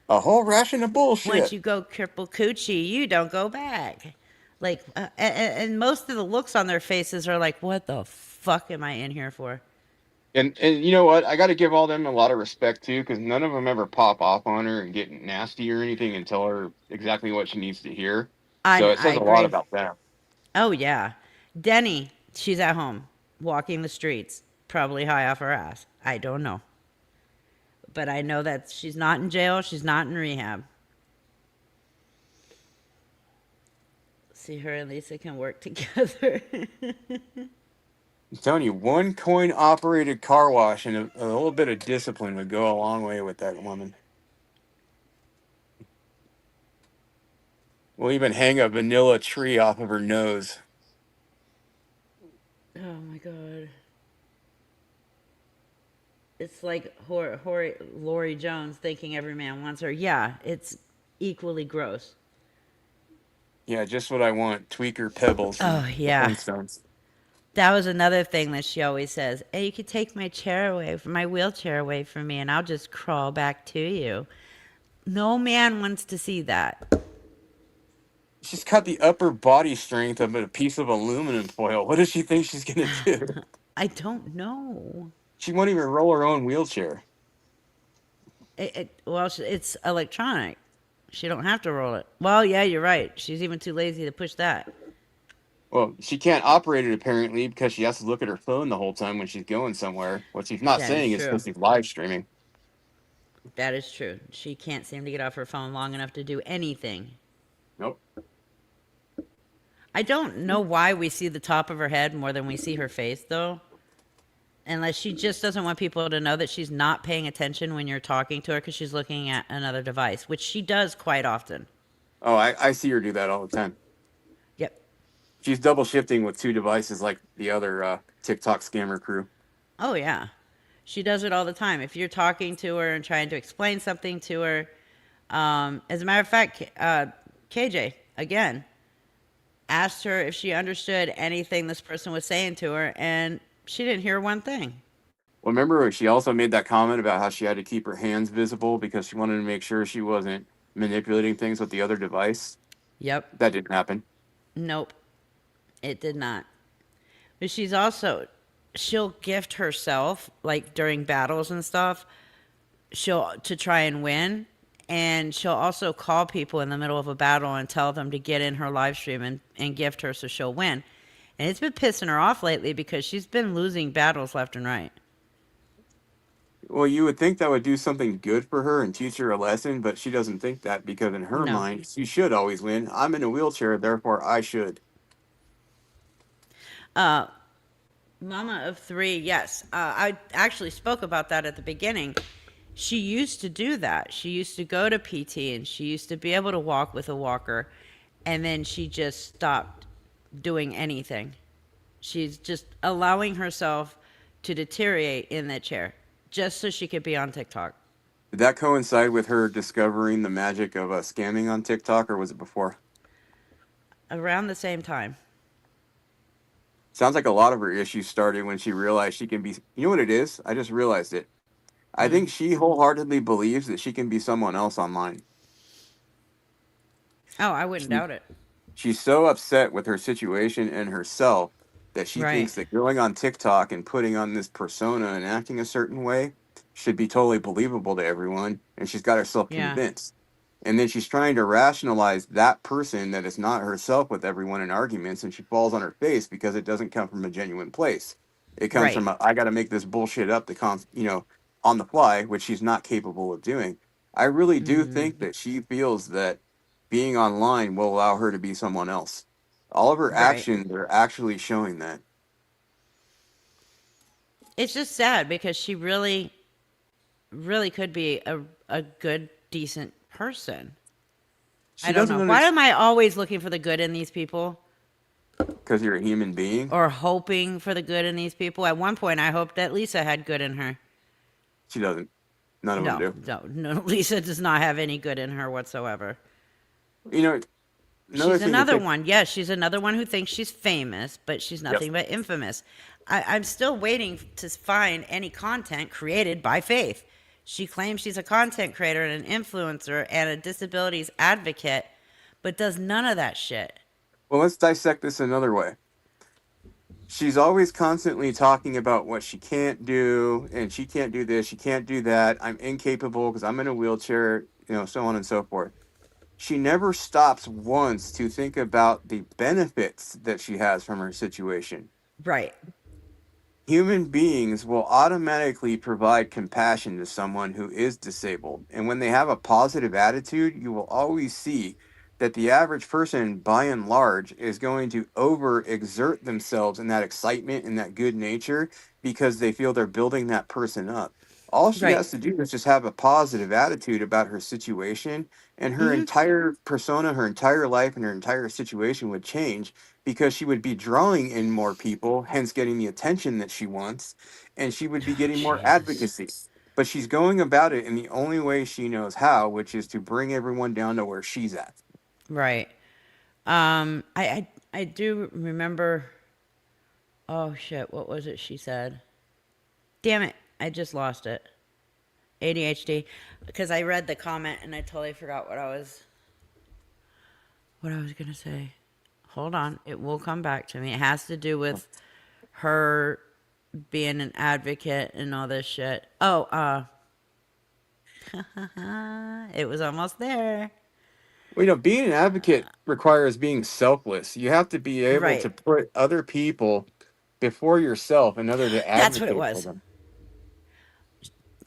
A whole ration of Once bullshit. you go triple coochie, you don't go back. Like, and most of the looks on their faces are like, what the fuck am I in here for? And you know what? I got to give all them a lot of respect too, because none of them ever pop off on her and get nasty or anything and tell her exactly what she needs to hear. So it I says a lot agree. about them. Oh, yeah. Denny, she's at home, walking the streets, probably high off her ass. I don't know. But I know that she's not in jail, she's not in rehab. See, her and Lisa can work together. I'm telling you, one coin operated car wash and a little bit of discipline would go a long way with that woman. We'll even hang a vanilla tree off of her nose. Oh my god. It's like Lori Jones thinking every man wants her. Yeah, it's equally gross. Yeah, just what I want. Tweaker pebbles Oh, from the yeah. Flintstones. That was another thing that she always says. Hey, you could take my chair away from my wheelchair away from me and I'll just crawl back to you. No man wants to see that. She's got the upper body strength of a piece of aluminum foil. What does she think she's gonna do? I don't know. She won't even roll her own wheelchair. Well, it's electronic. She don't have to roll it. Well, yeah, you're right. She's even too lazy to push that. Well, she can't operate it apparently because she has to look at her phone the whole time when she's going somewhere. What she's not That is saying is true. because she's live streaming. That is true. She can't seem to get off her phone long enough to do anything. Nope. I don't know why we see the top of her head more than we see her face, though. Unless she just doesn't want people to know that she's not paying attention when you're talking to her because she's looking at another device, which she does quite often. Oh, I see her do that all the time. Yep. She's double shifting with two devices like the other TikTok scammer crew. Oh, yeah. She does it all the time. If you're talking to her and trying to explain something to her, as a matter of fact, KJ, again, asked her if she understood anything this person was saying to her, and she didn't hear one thing. Well, remember she also made that comment about how she had to keep her hands visible because she wanted to make sure she wasn't manipulating things with the other device? Yep. That didn't happen. Nope. It did not. But she'll gift herself, like during battles and stuff, to try and win. And she'll also call people in the middle of a battle and tell them to get in her live stream and gift her so she'll win. And it's been pissing her off lately because she's been losing battles left and right. Well, you would think that would do something good for her and teach her a lesson, but she doesn't think that because in her No. mind, she should always win. I'm in a wheelchair, therefore I should. Uh, Mama of three, yes. I actually spoke about that at the beginning. She used to do that. She used to go to PT and she used to be able to walk with a walker, and then she just stopped doing anything. She's just allowing herself to deteriorate in that chair just so she could be on TikTok. Did that coincide with her discovering the magic of scamming on TikTok, or was it before? Around the same time. Sounds like a lot of her issues started when she realized she can be. You know what it is? I just realized it. I Hmm. think she wholeheartedly believes that she can be someone else online. Oh, I wouldn't She doubt it. she's so upset with her situation and herself that she Right. thinks that going on TikTok and putting on this persona and acting a certain way should be totally believable to everyone, and she's got herself Yeah. convinced. And then she's trying to rationalize that person that is not herself with everyone in arguments, and she falls on her face because it doesn't come from a genuine place. It comes Right. from I got to make this bullshit up on the fly, which she's not capable of doing. I really do Hmm. think that she feels that being online will allow her to be someone else. All of her Right. actions are actually showing that. It's just sad because she really, really could be a good, decent person. I She don't doesn't know. Why understand am I always looking for the good in these people because you're a human being. or hoping for the good in these people? At one point, I hoped that Lisa had good in her. She doesn't. None of them No, do. no, no. Lisa does not have any good in her whatsoever. You know, another She's thing to another think. one. Yes, she's another one who thinks she's famous, but she's Yep. nothing but infamous. I'm still waiting to find any content created by Faith. She claims she's a content creator and an influencer and a disabilities advocate, but does none of that shit. Well, let's dissect this another way. She's always constantly talking about what she can't do, and she can't do this, she can't do that. I'm incapable because I'm in a wheelchair, so on and so forth. She never stops once to think about the benefits that she has from her situation. Right, Human beings will automatically provide compassion to someone who is disabled. And when they have a positive attitude, you will always see that the average person, by and large, is going to overexert themselves in that excitement and that good nature because they feel they're building that person up. All she right. has to do is just have a positive attitude about her situation, and her Hmm. entire persona, her entire life, and her entire situation would change because she would be drawing in more people, hence getting the attention that she wants, and she would be Oh, getting more Jesus. advocacy. But she's going about it in the only way she knows how, which is to bring everyone down to where she's at. Right. I do remember. Oh shit! What was it she said? Damn it! I just lost it. ADHD, because I read the comment and I totally forgot what I was gonna say. Hold on, it will come back to me. It has to do with her being an advocate and all this shit. Oh, it was almost there. Well, being an advocate requires being selfless. You have to be able to Right. put other people before yourself in order to That's what it advocate for was. them.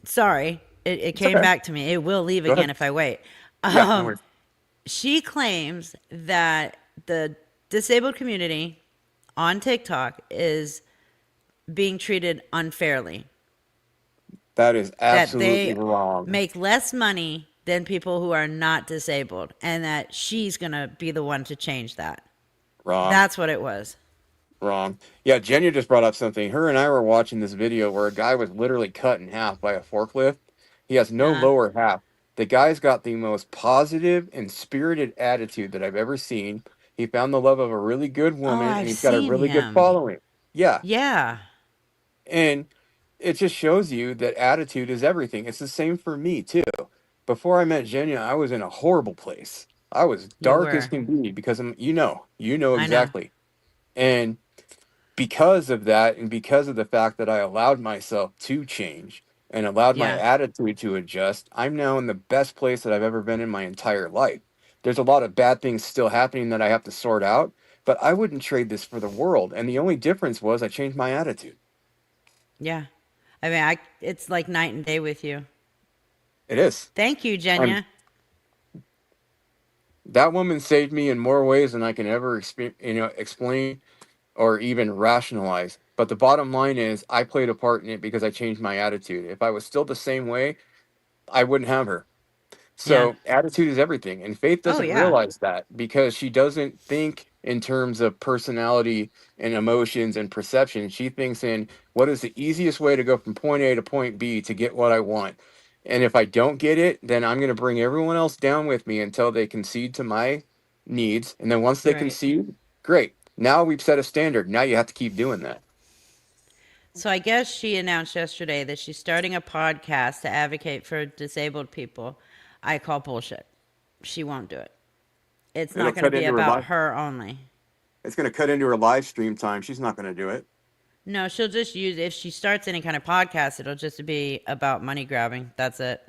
Sorry, it It's came okay. back to me. It will leave Go again ahead. if I wait. Yeah, no Um, worries. she claims that the disabled community on TikTok is being treated unfairly, That is that absolutely they wrong. make less money than people who are not disabled, and that she's going to be the one to change that. Wrong. That's what it was. Wrong. Yeah, Jenya just brought up something. Her and I were watching this video where a guy was literally cut in half by a forklift. He has no Uh, lower half. The guy's got the most positive and spirited attitude that I've ever seen. He found the love of a really good oh, woman and I've he's got a seen really good him. following. Yeah. Yeah. And it just shows you that attitude is everything. It's the same for me, too. Before I met Jenya, I was in a horrible place. I was You dark as were. can be because you know I know. exactly. And because of that, and because of the fact that I allowed myself to change and allowed my Yeah. attitude to adjust, I'm now in the best place that I've ever been in my entire life. There's a lot of bad things still happening that I have to sort out, but I wouldn't trade this for the world. And the only difference was I changed my attitude. Yeah. I mean, it's like night and day with you. It is. Thank you, I'm Jenya. That woman saved me in more ways than I can ever explain or even rationalize. But the bottom line is, I played a part in it because I changed my attitude. If I was still the same way, I wouldn't have her. Yeah. So attitude is everything. And Faith Oh doesn't yeah. realize that because she doesn't think in terms of personality and emotions and perception. She thinks in what is the easiest way to go from point A to point B to get what I want. And if I don't get it, then I'm going to bring everyone else down with me until they concede to my needs. And then once they Right. concede, great. Now we've set a standard. Now you have to keep doing that. So I guess she announced yesterday that she's starting a podcast to advocate for disabled people. I call bullshit. She won't do it. It's It'll not going to cut be into her about life. her only. It's going to cut into her live stream time. She's not going to do it. No, she'll just use, if she starts any kind of podcast, it'll just be about money grabbing. That's it.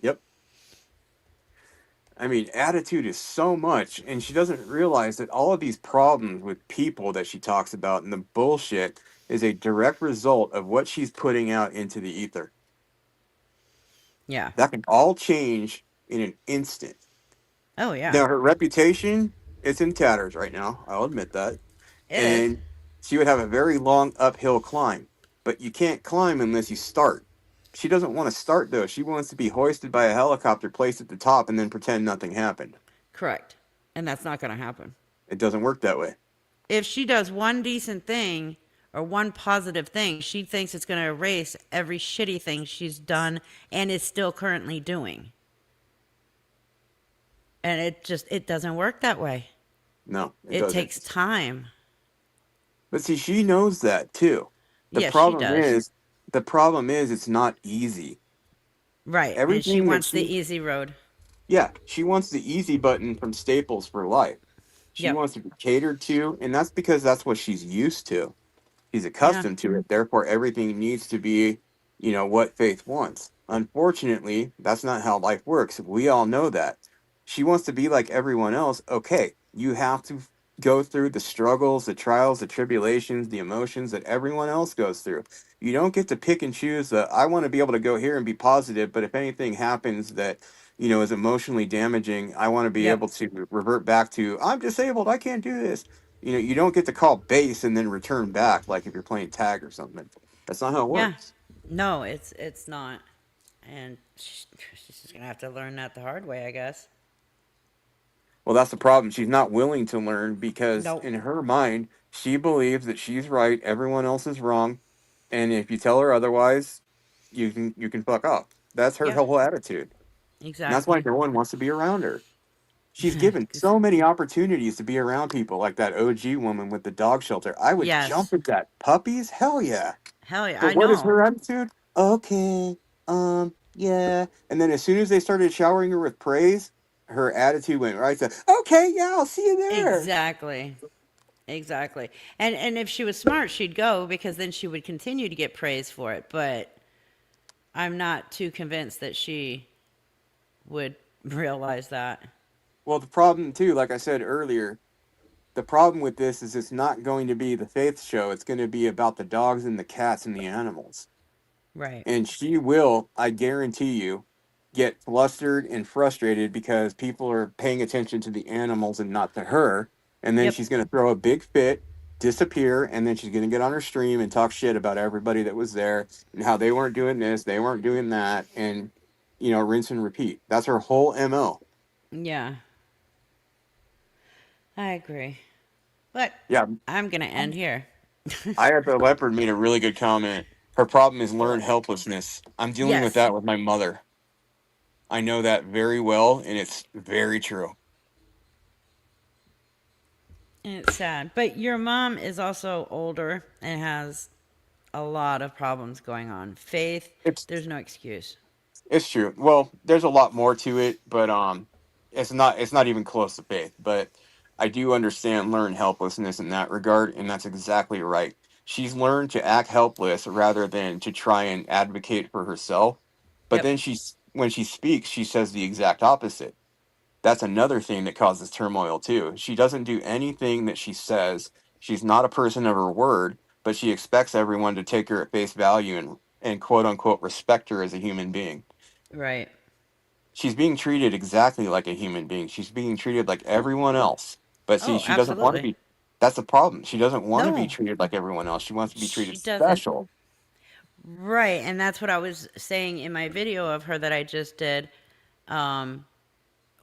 Yep. I mean, attitude is so much, and she doesn't realize that all of these problems with people that she talks about and the bullshit is a direct result of what she's putting out into the ether. Yeah. That can all change in an instant. Oh, yeah. Now, her reputation is in tatters right now. I'll admit that. It is. And she would have a very long uphill climb, but you can't climb unless you start. She doesn't want to start, though. She wants to be hoisted by a helicopter placed at the top and then pretend nothing happened. Correct. And that's not going to happen. It doesn't work that way. If she does one decent thing or one positive thing, she thinks it's going to erase every shitty thing she's done and is still currently doing. And it doesn't work that way. No, it It doesn't. takes time. But see, she knows that too. The Yes, she problem does. is, the problem is it's not easy. Right. And she Everything that wants the she, easy road. yeah, she wants the easy button from Staples for life. She Yep. wants to be catered to, and that's because that's what she's used to. He's Yeah. accustomed to it. Therefore, everything needs to be, what Faith wants. Unfortunately, that's not how life works. We all know that. She wants to be like everyone else. Okay, you have to go through the struggles, the trials, the tribulations, the emotions that everyone else goes through. You don't get to pick and choose the, I want to be able to go here and be positive, but if anything happens that, is emotionally damaging, I want to be Yep. able to revert back to, I'm disabled, I can't do this. You don't get to call base and then return back like if you're playing tag or something. That's not how it Yeah. works. No, it's not. And she's just going to have to learn that the hard way, I guess. Well, that's the problem. She's not willing to learn because Nope. in her mind, she believes that she's right, everyone else is wrong, and if you tell her otherwise, you can fuck off. That's her Yeah. whole attitude. And that's why Exactly. no one wants to be around her. She's given 'Cause- so many opportunities to be around people like that OG woman with the dog shelter. I would yes. jump at that. Puppies? Hell yeah. Hell yeah. But I what is know. her attitude? Okay, yeah. And then as soon as they started showering her with praise, her attitude went right to, okay, yeah, I'll see you there. Exactly. Exactly. And if she was smart, she'd go because then she would continue to get praise for it. But I'm not too convinced that she would realize that. Well, the problem too, like I said earlier, the problem with this is it's not going to be the faith show. It's going to be about the dogs and the cats and the animals. Right. And she will, I guarantee you, get flustered and frustrated because people are paying attention to the animals and not to her. And then Yep. she's going to throw a big fit, disappear, and then she's going to get on her stream and talk shit about everybody that was there and how they weren't doing this, they weren't doing that, and, rinse and repeat. That's her whole MO. Yeah. I agree. But Yeah, I'm going to end here. I had the leopard made a really good comment. Her problem is learned What? helplessness. I'm dealing with Yes. that with my mother. I know that very well, and it's very true. And it's sad. But your mom is also older and has a lot of problems going on. Faith, It's there's no excuse. it's true. Well, there's a lot more to it, but it's not even close to faith. But I do understand learned helplessness in that regard, and that's exactly right. She's learned to act helpless rather than to try and advocate for herself. But Yep. then when she speaks, she says the exact opposite. That's another thing that causes turmoil too. She doesn't do anything that she says. She's not a person of her word, but she expects everyone to take her at face value and and quote unquote respect her as a human being. Right. She's being treated exactly like a human being. She's being treated like everyone else. But see, Oh, she doesn't want to absolutely. be. That's the problem. She doesn't want to be No, treated like everyone else. She wants to be she treated doesn't. special. Right, and that's what I was saying in my video of her that I just did. Um,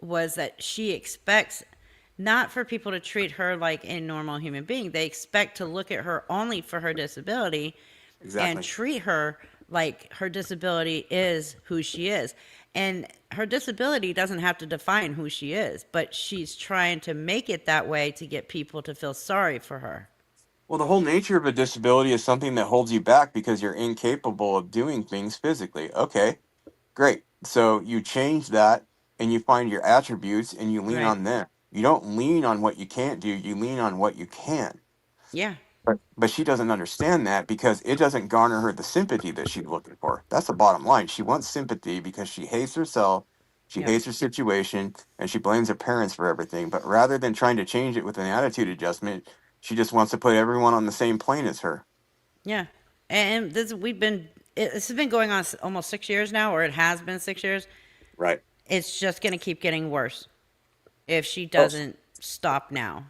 was that she expects not for people to treat her like a normal human being. They expect to look at her only for her disability and Exactly. treat her like her disability is who she is. And her disability doesn't have to define who she is, but she's trying to make it that way to get people to feel sorry for her. Well, the whole nature of a disability is something that holds you back because you're incapable of doing things physically. Okay, great. So you change that and you find your attributes and you lean Right. on them. You don't lean on what you can't do, you lean on what you can. Yeah. But she doesn't understand that because it doesn't garner her the sympathy that she's looking for. That's the bottom line. She wants sympathy because she hates herself, she Yep. hates her situation, and she blames her parents for everything. But rather than trying to change it with an attitude adjustment, she just wants to put everyone on the same plane as her. Yeah. And this has been going on almost 6 years now, or it has been 6 years. Right. It's just going to keep getting worse if she Oh, doesn't stop now.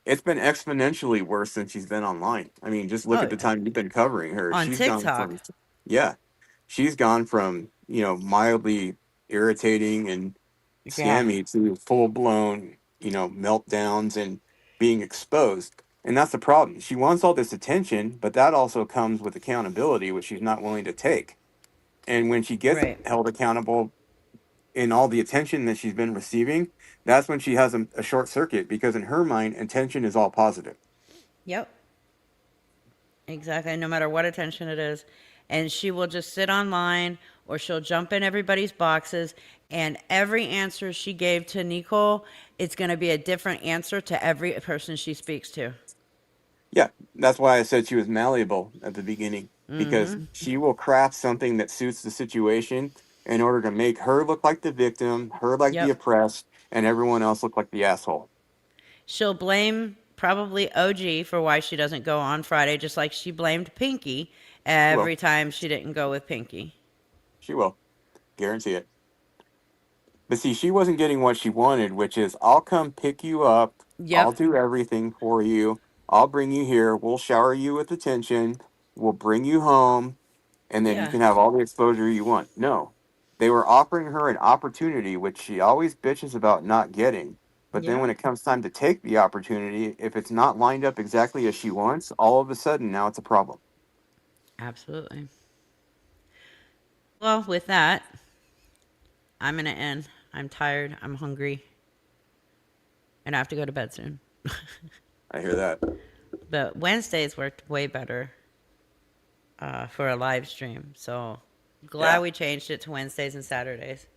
it's been exponentially worse since she's been online. I mean, just look Oh, at the yeah. time you've been covering her. On She's gone TikTok. from, yeah, she's gone from, mildly irritating and Yeah. scammy to full blown, meltdowns and being exposed. And that's the problem. She wants all this attention, but that also comes with accountability, which she's not willing to take. And when she gets Right. held accountable in all the attention that she's been receiving, that's when she has a short circuit because in her mind, attention is all positive. Yep. Exactly. No matter what attention it is. And she will just sit online or she'll jump in everybody's boxes. And every answer she gave to Nicole, it's going to be a different answer to every person she speaks to. Yeah, that's why I said she was malleable at the beginning because Mm-hmm. she will craft something that suits the situation in order to make her look like the victim, her like the Yep. oppressed, and everyone else look like the asshole. She'll blame probably OG for why she doesn't go on Friday, just like she blamed Pinky She will. every time she didn't go with Pinky. She will. Guarantee it. But see, she wasn't getting what she wanted, which is I'll come pick you up, I'll Yep. do everything for you, I'll bring you here, we'll shower you with attention, we'll bring you home, and then you Yeah. can have all the exposure you want. No. They were offering her an opportunity, which she always bitches about not getting. But then Yep. when it comes time to take the opportunity, if it's not lined up exactly as she wants, all of a sudden now it's a problem. Absolutely. Well, with that, I'm going to end. I'm tired. I'm hungry. And I have to go to bed soon. I hear that. But Wednesdays worked way better for a live stream. So glad Yeah. we changed it to Wednesdays and Saturdays.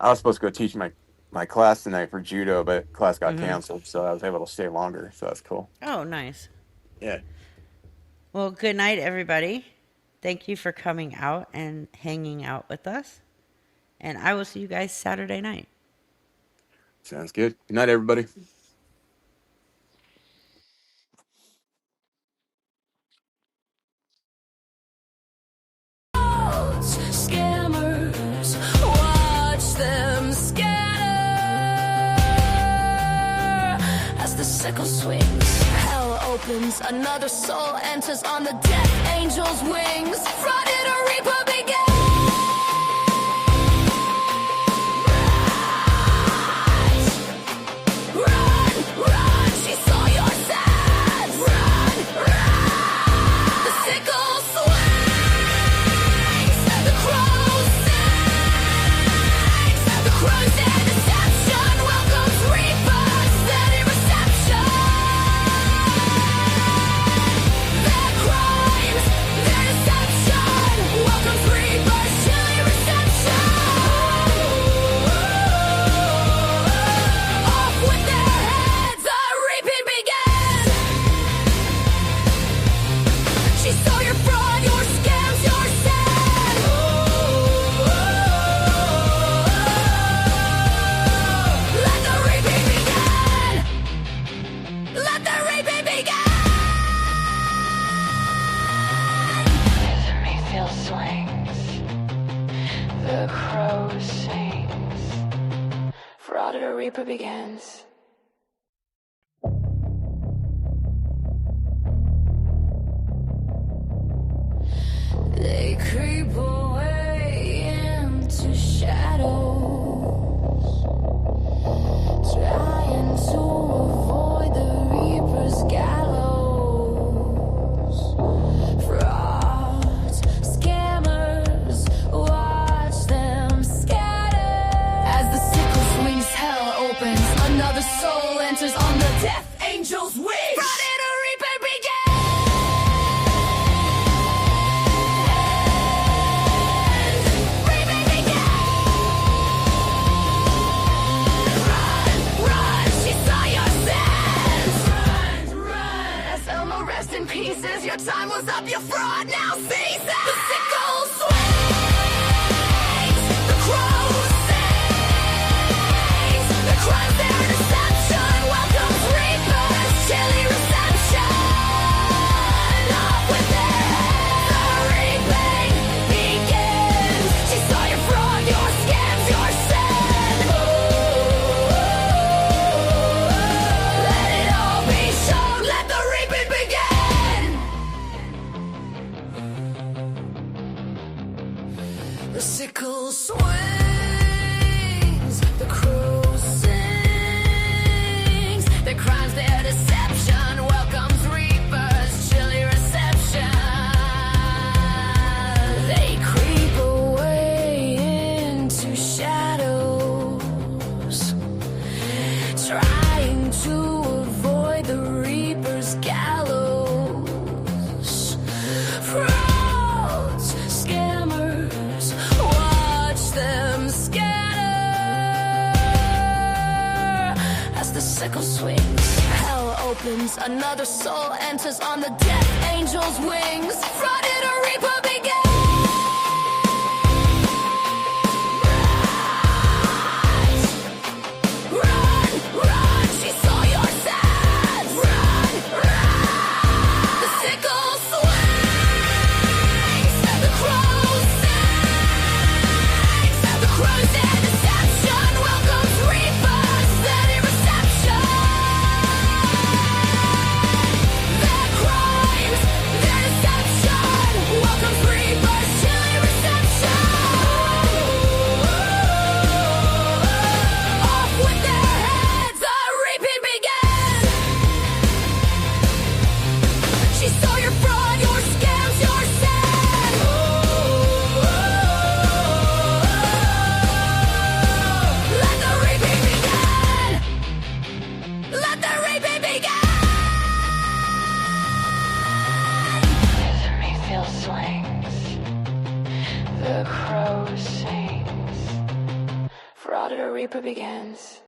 I was supposed to go teach my class tonight for judo, but class got Hmm. canceled, so I was able to stay longer. So that's cool. Oh, nice. Yeah. Well, good night, everybody. Thank you for coming out and hanging out with us. And I will see you guys Saturday night. Sounds good. Good night, everybody. Scammers, watch them scatter as the sickle swings. Hell opens, another soul enters on the death angel's wings. Friday the Reaper begins. Run, run, she saw your sins. Run, run, the sickle swings. The crow sings. The crow's in deception. Welcomes reapers, steady reception. Their crimes, their deception. Welcomes reapers. The crow sings. Fraud or reaper begins. They creep away into shadows, trying to avoid the reaper's gallows. Frauds, scammers, watch them scatter. As the sickle swings, hell opens, another soul enters on the death angel's wings. Fraud and a reaper begins. Rest in pieces, your time was up, your fraud now ceases. The sickle swings, the crow sings, the crimes their deception welcomes reapers, chilly reception. Off with their heads, the reaping begins. She saw your fraud, your scams, your sin. Let it all be shown, let the reaping begin. The sickle swings, the crow sings, the crimes their deception welcomes reapers, chilly reception. They creep away into shadows, trying to avoid the reaper's gallows. Frauds, scammers, watch them scatter. As the sickle swings, hell opens, another soul enters on the death angel's wings. Fraud and a reaper begins. Run, run, she saw your sins. Run, run. The sickle swings, the crow sings, the crows their deception welcomes reapers, steady reception. Their crimes, their deception welcomes reapers, chilly reception. Off with their heads, the reaping begins. She saw your fraud, your scams, your sin. Let the reaping begin. Let the reaping begin. The refill swings. The crow sings. Fraud or reaper begins.